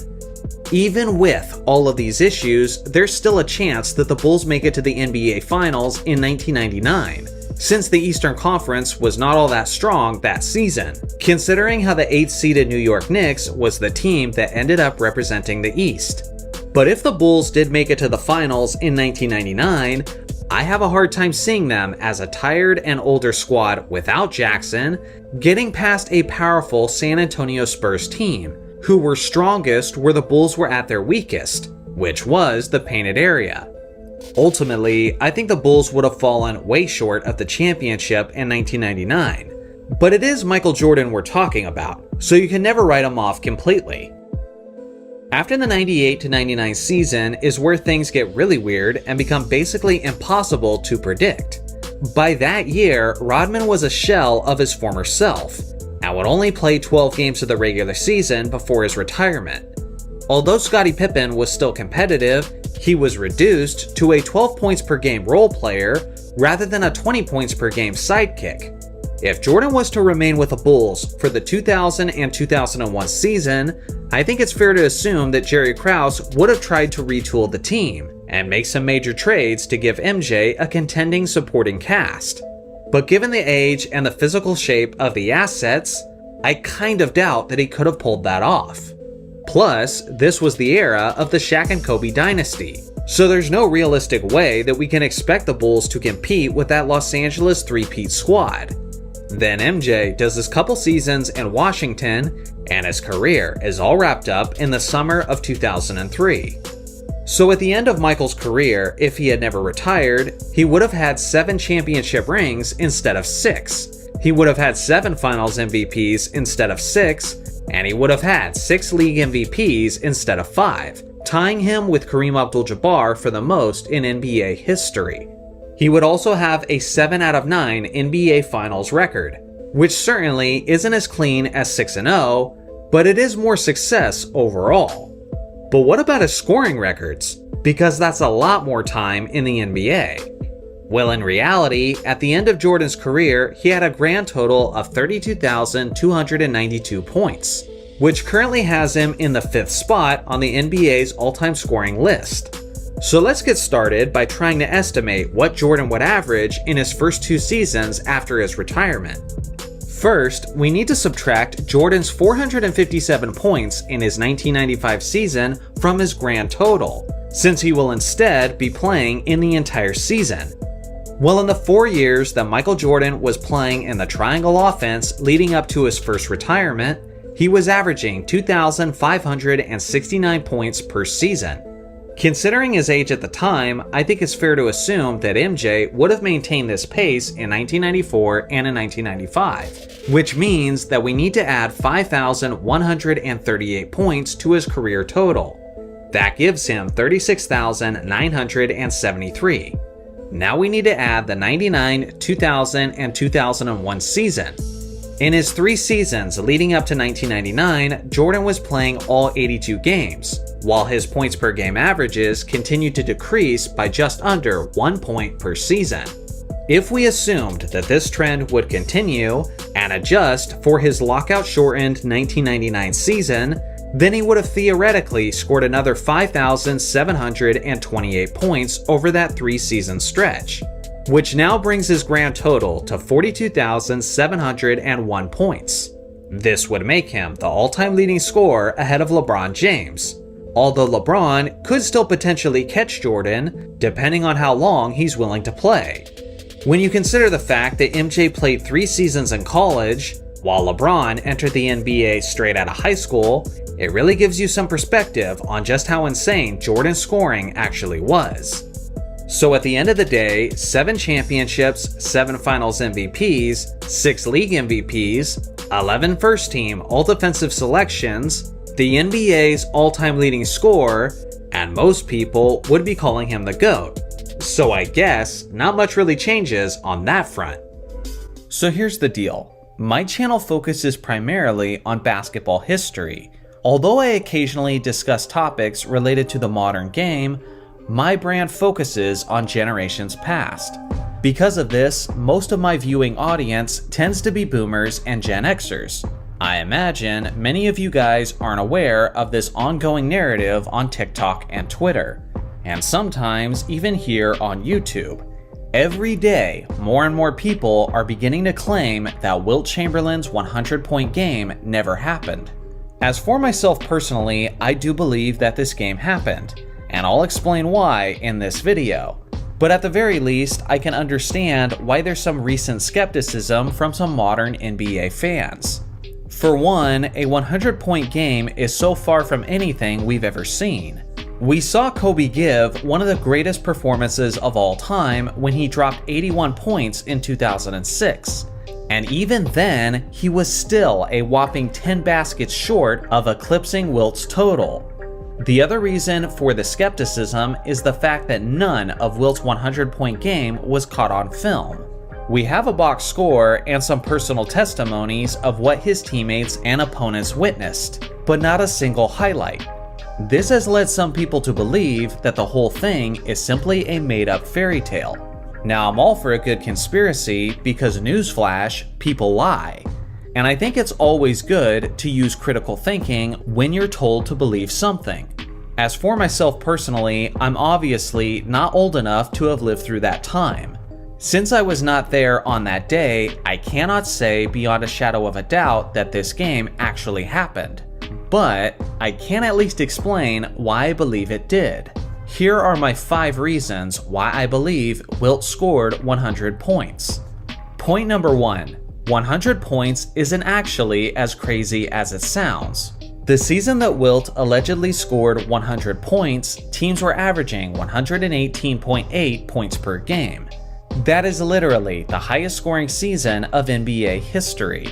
Even with all of these issues, there's still a chance that the Bulls make it to the NBA Finals in 1999, since the Eastern Conference was not all that strong that season, considering how the 8th-seeded New York Knicks was the team that ended up representing the East. But if the Bulls did make it to the Finals in 1999, I have a hard time seeing them as a tired and older squad without Jackson getting past a powerful San Antonio Spurs team, who were strongest where the Bulls were at their weakest, which was the painted area. Ultimately, I think the Bulls would have fallen way short of the championship in 1999, but it is Michael Jordan we're talking about, so you can never write him off completely. After the 98-99 season is where things get really weird and become basically impossible to predict. By that year, Rodman was a shell of his former self, and would only play 12 games of the regular season before his retirement. Although Scottie Pippen was still competitive, he was reduced to a 12 points per game role player rather than a 20 points per game sidekick. If Jordan was to remain with the Bulls for the 2000 and 2001 season, I think it's fair to assume that Jerry Krause would have tried to retool the team and make some major trades to give MJ a contending supporting cast. But given the age and the physical shape of the assets, I kind of doubt that he could have pulled that off. Plus, this was the era of the Shaq and Kobe dynasty, so there's no realistic way that we can expect the Bulls to compete with that Los Angeles three-peat squad. Then MJ does his couple seasons in Washington, and his career is all wrapped up in the summer of 2003. So at the end of Michael's career, if he had never retired, he would have had 7 championship rings instead of 6. He would have had 7 finals MVPs instead of 6, and he would have had 6 league MVPs instead of 5, tying him with Kareem Abdul-Jabbar for the most in NBA history. He would also have a 7 out of 9 NBA Finals record, which certainly isn't as clean as 6-0, but it is more success overall. But what about his scoring records? Because that's a lot more time in the NBA. Well, in reality, at the end of Jordan's career, he had a grand total of 32,292 points, which currently has him in the 5th spot on the NBA's all-time scoring list. So let's get started by trying to estimate what Jordan would average in his first 2 seasons after his retirement. First, we need to subtract Jordan's 457 points in his 1995 season from his grand total, since he will instead be playing in the entire season. Well, in the 4 years that Michael Jordan was playing in the triangle offense leading up to his first retirement, he was averaging 2,569 points per season. Considering his age at the time, I think it's fair to assume that MJ would have maintained this pace in 1994 and in 1995, which means that we need to add 5,138 points to his career total. That gives him 36,973. Now we need to add the 99, 2000, and 2001 season. In his 3 seasons leading up to 1999, Jordan was playing all 82 games, while his points per game averages continued to decrease by just under 1 point per season. If we assumed that this trend would continue and adjust for his lockout-shortened 1999 season, then he would have theoretically scored another 5,728 points over that 3-season stretch, which now brings his grand total to 42,701 points. This would make him the all-time leading scorer ahead of LeBron James, although LeBron could still potentially catch Jordan depending on how long he's willing to play. When you consider the fact that MJ played 3 seasons in college, while LeBron entered the NBA straight out of high school, it really gives you some perspective on just how insane Jordan's scoring actually was. So at the end of the day, 7 championships, 7 finals MVPs, 6 league MVPs, 11 first-team all-defensive selections, the NBA's all-time leading scorer, and most people would be calling him the GOAT. So I guess not much really changes on that front. So here's the deal. My channel focuses primarily on basketball history. Although I occasionally discuss topics related to the modern game, my brand focuses on generations past. Because of this, most of my viewing audience tends to be boomers and Gen Xers. I imagine many of you guys aren't aware of this ongoing narrative on TikTok and Twitter, and sometimes even here on YouTube. Every day, more and more people are beginning to claim that Wilt Chamberlain's 100-point game never happened. As for myself personally, I do believe that this game happened, and I'll explain why in this video. But at the very least, I can understand why there's some recent skepticism from some modern NBA fans. For one, a 100-point game is so far from anything we've ever seen. We saw Kobe give one of the greatest performances of all time when he dropped 81 points in 2006. And even then, he was still a whopping 10 baskets short of eclipsing Wilt's total. The other reason for the skepticism is the fact that none of Wilt's 100-point game was caught on film. We have a box score and some personal testimonies of what his teammates and opponents witnessed, but not a single highlight. This has led some people to believe that the whole thing is simply a made-up fairy tale. Now, I'm all for a good conspiracy because newsflash, people lie. And I think it's always good to use critical thinking when you're told to believe something. As for myself personally, I'm obviously not old enough to have lived through that time. Since I was not there on that day, I cannot say beyond a shadow of a doubt that this game actually happened. But I can at least explain why I believe it did. Here are my 5 reasons why I believe Wilt scored 100 points. Point number 1. 100 points isn't actually as crazy as it sounds. The season that Wilt allegedly scored 100 points, teams were averaging 118.8 points per game. That is literally the highest scoring season of NBA history.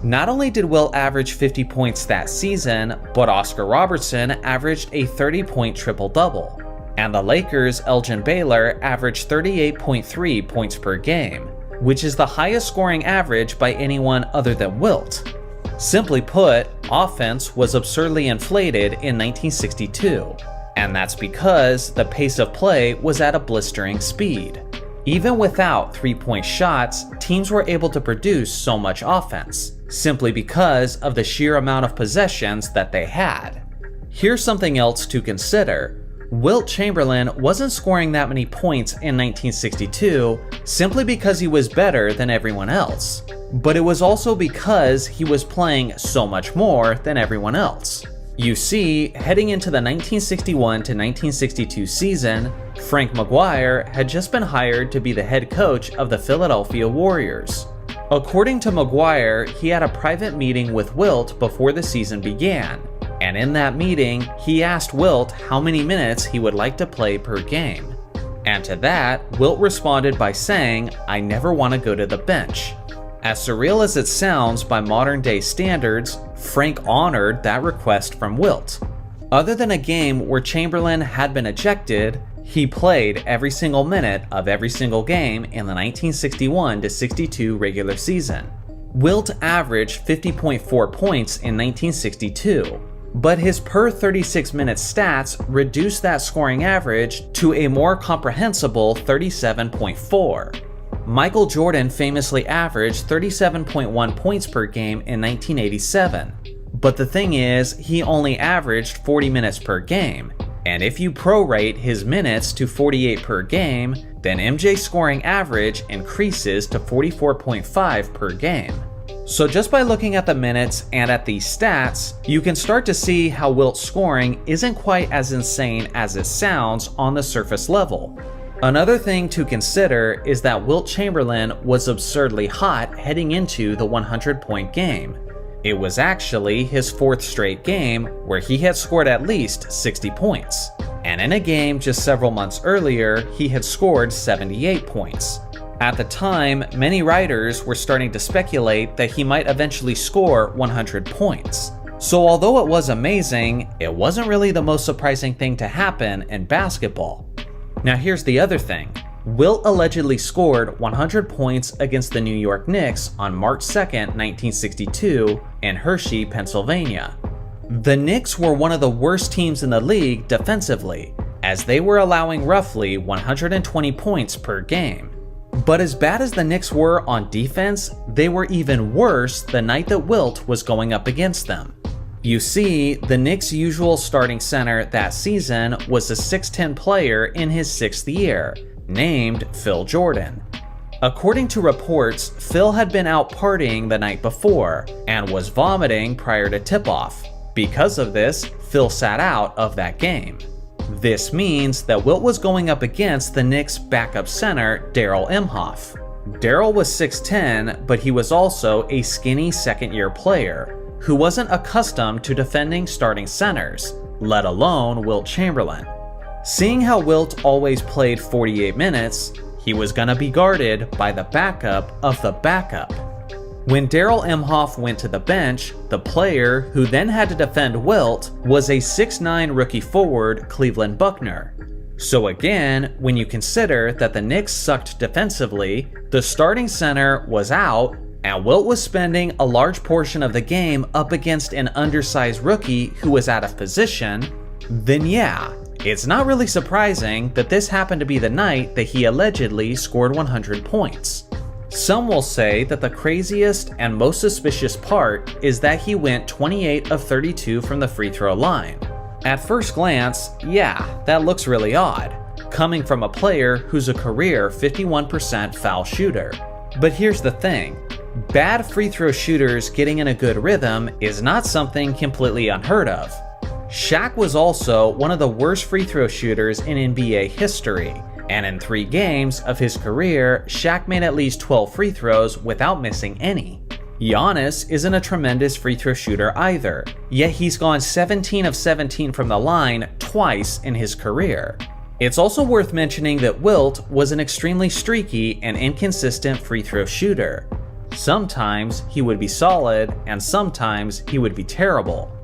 Not only did Wilt average 50 points that season, but Oscar Robertson averaged a 30-point triple-double. And the Lakers' Elgin Baylor averaged 38.3 points per game, which is the highest scoring average by anyone other than Wilt. Simply put, offense was absurdly inflated in 1962, and that's because the pace of play was at a blistering speed. Even without 3-point shots, teams were able to produce so much offense, simply because of the sheer amount of possessions that they had. Here's something else to consider. Wilt Chamberlain wasn't scoring that many points in 1962 simply because he was better than everyone else, but it was also because he was playing so much more than everyone else. You see, heading into the 1961 to 1962 season, Frank McGuire had just been hired to be the head coach of the Philadelphia Warriors. According to McGuire, he had a private meeting with Wilt before the season began, and in that meeting, he asked Wilt how many minutes he would like to play per game. And to that, Wilt responded by saying, "I never want to go to the bench." As surreal as it sounds by modern day standards, Frank honored that request from Wilt. Other than a game where Chamberlain had been ejected, he played every single minute of every single game in the 1961 to 62 regular season. Wilt averaged 50.4 points in 1962, but his per 36-minute stats reduced that scoring average to a more comprehensible 37.4. Michael Jordan famously averaged 37.1 points per game in 1987, But the thing is, he only averaged 40 minutes per game, and if you prorate his minutes to 48 per game, then MJ's scoring average increases to 44.5 per game. So just by looking at the minutes and at these stats, you can start to see how Wilt's scoring isn't quite as insane as it sounds on the surface level. Another thing to consider is that Wilt Chamberlain was absurdly hot heading into the 100-point game. It was actually his 4th straight game where he had scored at least 60 points. And in a game just several months earlier, he had scored 78 points. At the time, many writers were starting to speculate that he might eventually score 100 points. So although it was amazing, it wasn't really the most surprising thing to happen in basketball. Now here's the other thing. Wilt allegedly scored 100 points against the New York Knicks on March 2nd, 1962 in Hershey, Pennsylvania. The Knicks were one of the worst teams in the league defensively, as they were allowing roughly 120 points per game. But as bad as the Knicks were on defense, they were even worse the night that Wilt was going up against them. You see, the Knicks' usual starting center that season was a 6'10 player in his 6th year, named Phil Jordan. According to reports, Phil had been out partying the night before and was vomiting prior to tip-off. Because of this, Phil sat out of that game. This means that Wilt was going up against the Knicks' backup center, Darrell Imhoff. Darrell was 6'10, but he was also a skinny second-year player who wasn't accustomed to defending starting centers, let alone Wilt Chamberlain. Seeing how Wilt always played 48 minutes, he was gonna be guarded by the backup of the backup. When Darrell Imhoff went to the bench, the player who then had to defend Wilt was a 6'9 rookie forward, Cleveland Buckner. So again, when you consider that the Knicks sucked defensively, the starting center was out, and Wilt was spending a large portion of the game up against an undersized rookie who was out of position, then yeah, it's not really surprising that this happened to be the night that he allegedly scored 100 points. Some will say that the craziest and most suspicious part is that he went 28 of 32 from the free throw line. At first glance, yeah, that looks really odd, coming from a player who's a career 51% foul shooter. But here's the thing. Bad free throw shooters getting in a good rhythm is not something completely unheard of. Shaq was also one of the worst free throw shooters in NBA history, and in 3 games of his career, Shaq made at least 12 free throws without missing any. Giannis isn't a tremendous free throw shooter either, yet he's gone 17 of 17 from the line twice in his career. It's also worth mentioning that Wilt was an extremely streaky and inconsistent free throw shooter. Sometimes he would be solid, and sometimes he would be terrible.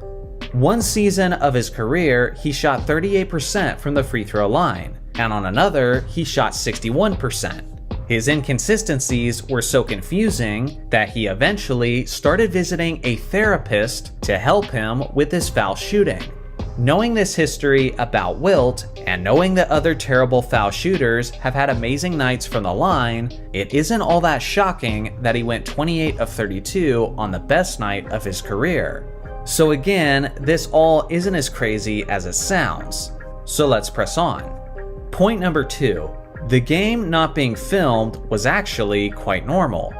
One season of his career, he shot 38% from the free throw line, and on another, he shot 61%. His inconsistencies were so confusing that he eventually started visiting a therapist to help him with his foul shooting. Knowing this history about Wilt, and knowing that other terrible foul shooters have had amazing nights from the line, it isn't all that shocking that he went 28 of 32 on the best night of his career. So again, this all isn't as crazy as it sounds. So let's press on. Point number 2. The game not being filmed was actually quite normal.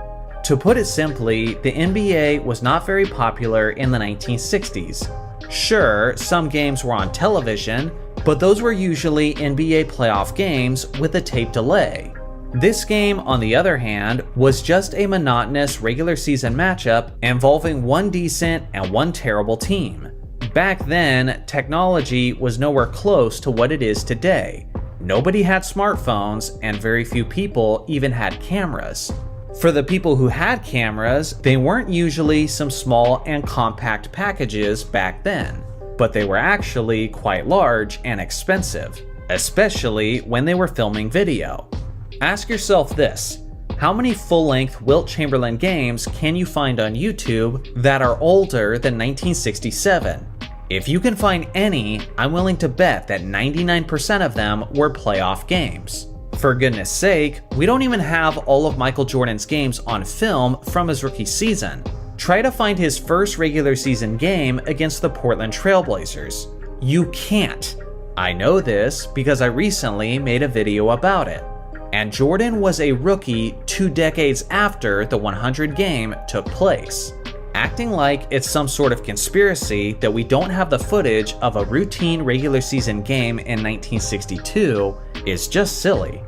To put it simply, the NBA was not very popular in the 1960s. Sure, some games were on television, but those were usually NBA playoff games with a tape delay. This game, on the other hand, was just a monotonous regular season matchup involving one decent and one terrible team. Back then, technology was nowhere close to what it is today. Nobody had smartphones, and very few people even had cameras. For the people who had cameras, they weren't usually some small and compact packages back then, but they were actually quite large and expensive, especially when they were filming video. Ask yourself this: how many full-length Wilt Chamberlain games can you find on YouTube that are older than 1967? If you can find any, I'm willing to bet that 99% of them were playoff games. For goodness sake, we don't even have all of Michael Jordan's games on film from his rookie season. Try to find his first regular season game against the Portland Trailblazers. You can't. I know this because I recently made a video about it. And Jordan was a rookie 2 decades after the 100 game took place. Acting like it's some sort of conspiracy that we don't have the footage of a routine regular season game in 1962 is just silly.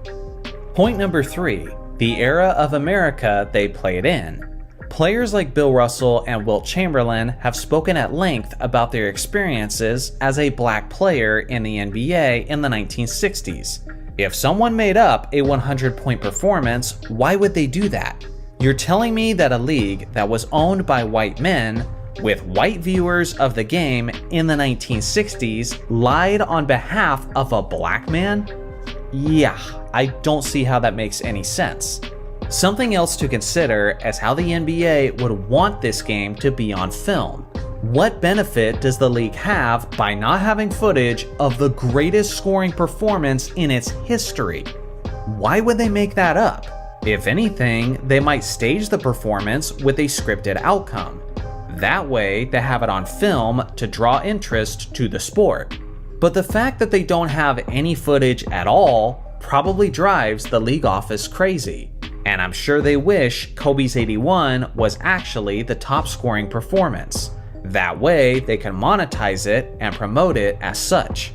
Point number 3, the era of America they played in. Players like Bill Russell and Wilt Chamberlain have spoken at length about their experiences as a black player in the NBA in the 1960s. If someone made up a 100-point performance, why would they do that? You're telling me that a league that was owned by white men, with white viewers of the game in the 1960s, lied on behalf of a black man? Yeah, I don't see how that makes any sense. Something else to consider is how the NBA would want this game to be on film. What benefit does the league have by not having footage of the greatest scoring performance in its history? Why would they make that up? If anything, they might stage the performance with a scripted outcome. That way, they have it on film to draw interest to the sport. But the fact that they don't have any footage at all probably drives the league office crazy. And I'm sure they wish Kobe's 81 was actually the top scoring performance. That way, they can monetize it and promote it as such.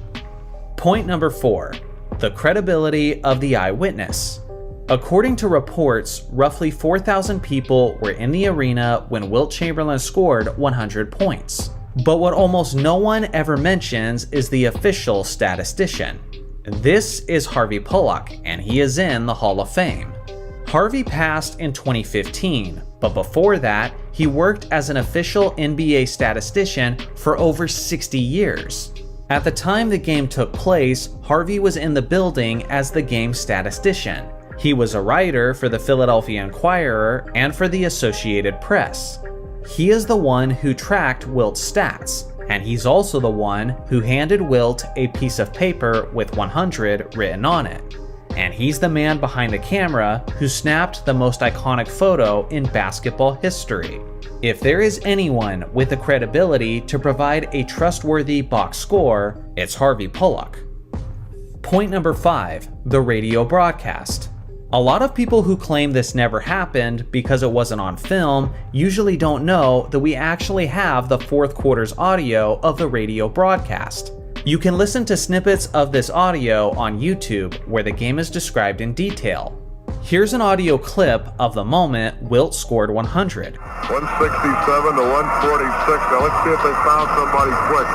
Point number 4, the credibility of the eyewitness. According to reports, roughly 4,000 people were in the arena when Wilt Chamberlain scored 100 points. But what almost no one ever mentions is the official statistician. This is Harvey Pollock, and he is in the Hall of Fame. Harvey passed in 2015, but before that, he worked as an official NBA statistician for over 60 years. At the time the game took place, Harvey was in the building as the game's statistician. He was a writer for the Philadelphia Inquirer and for the Associated Press. He is the one who tracked Wilt's stats, and he's also the one who handed Wilt a piece of paper with 100 written on it. And he's the man behind the camera who snapped the most iconic photo in basketball history. If there is anyone with the credibility to provide a trustworthy box score, it's Harvey Pollock. Point number 5, the radio broadcast. A lot of people who claim this never happened because it wasn't on film usually don't know that we actually have the fourth quarter's audio of the radio broadcast. You can listen to snippets of this audio on YouTube where the game is described in detail. Here's an audio clip of the moment Wilt scored 100. 167 to 146. Now let's see if they found somebody quick.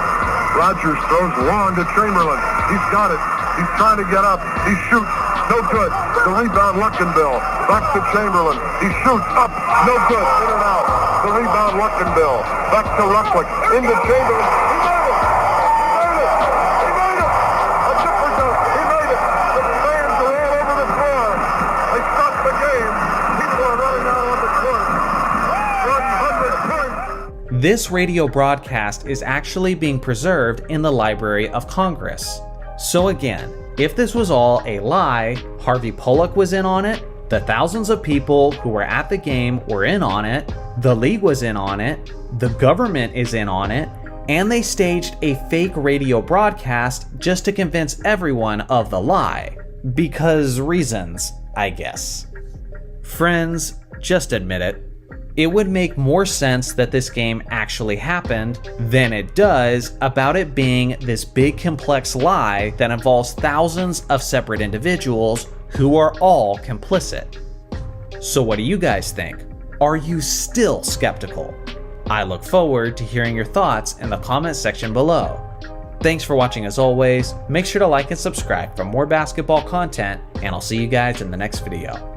Rodgers throws long to Chamberlain. He's got it. He's trying to get up. He shoots. No good. The rebound, Luckenbill. Back to Chamberlain. He shoots up. No good. In and out. The rebound, Luckenbill. Back to Rucklick. Into Chamberlain. This radio broadcast is actually being preserved in the Library of Congress. So again, if this was all a lie, Harvey Pollock was in on it, the thousands of people who were at the game were in on it, the league was in on it, the government is in on it, and they staged a fake radio broadcast just to convince everyone of the lie. Because reasons, I guess. Friends, just admit it. It would make more sense that this game actually happened than it does about it being this big complex lie that involves thousands of separate individuals who are all complicit. So what do you guys think? Are you still skeptical? I look forward to hearing your thoughts in the comment section below. Thanks for watching as always. Make sure to like and subscribe for more basketball content, and I'll see you guys in the next video.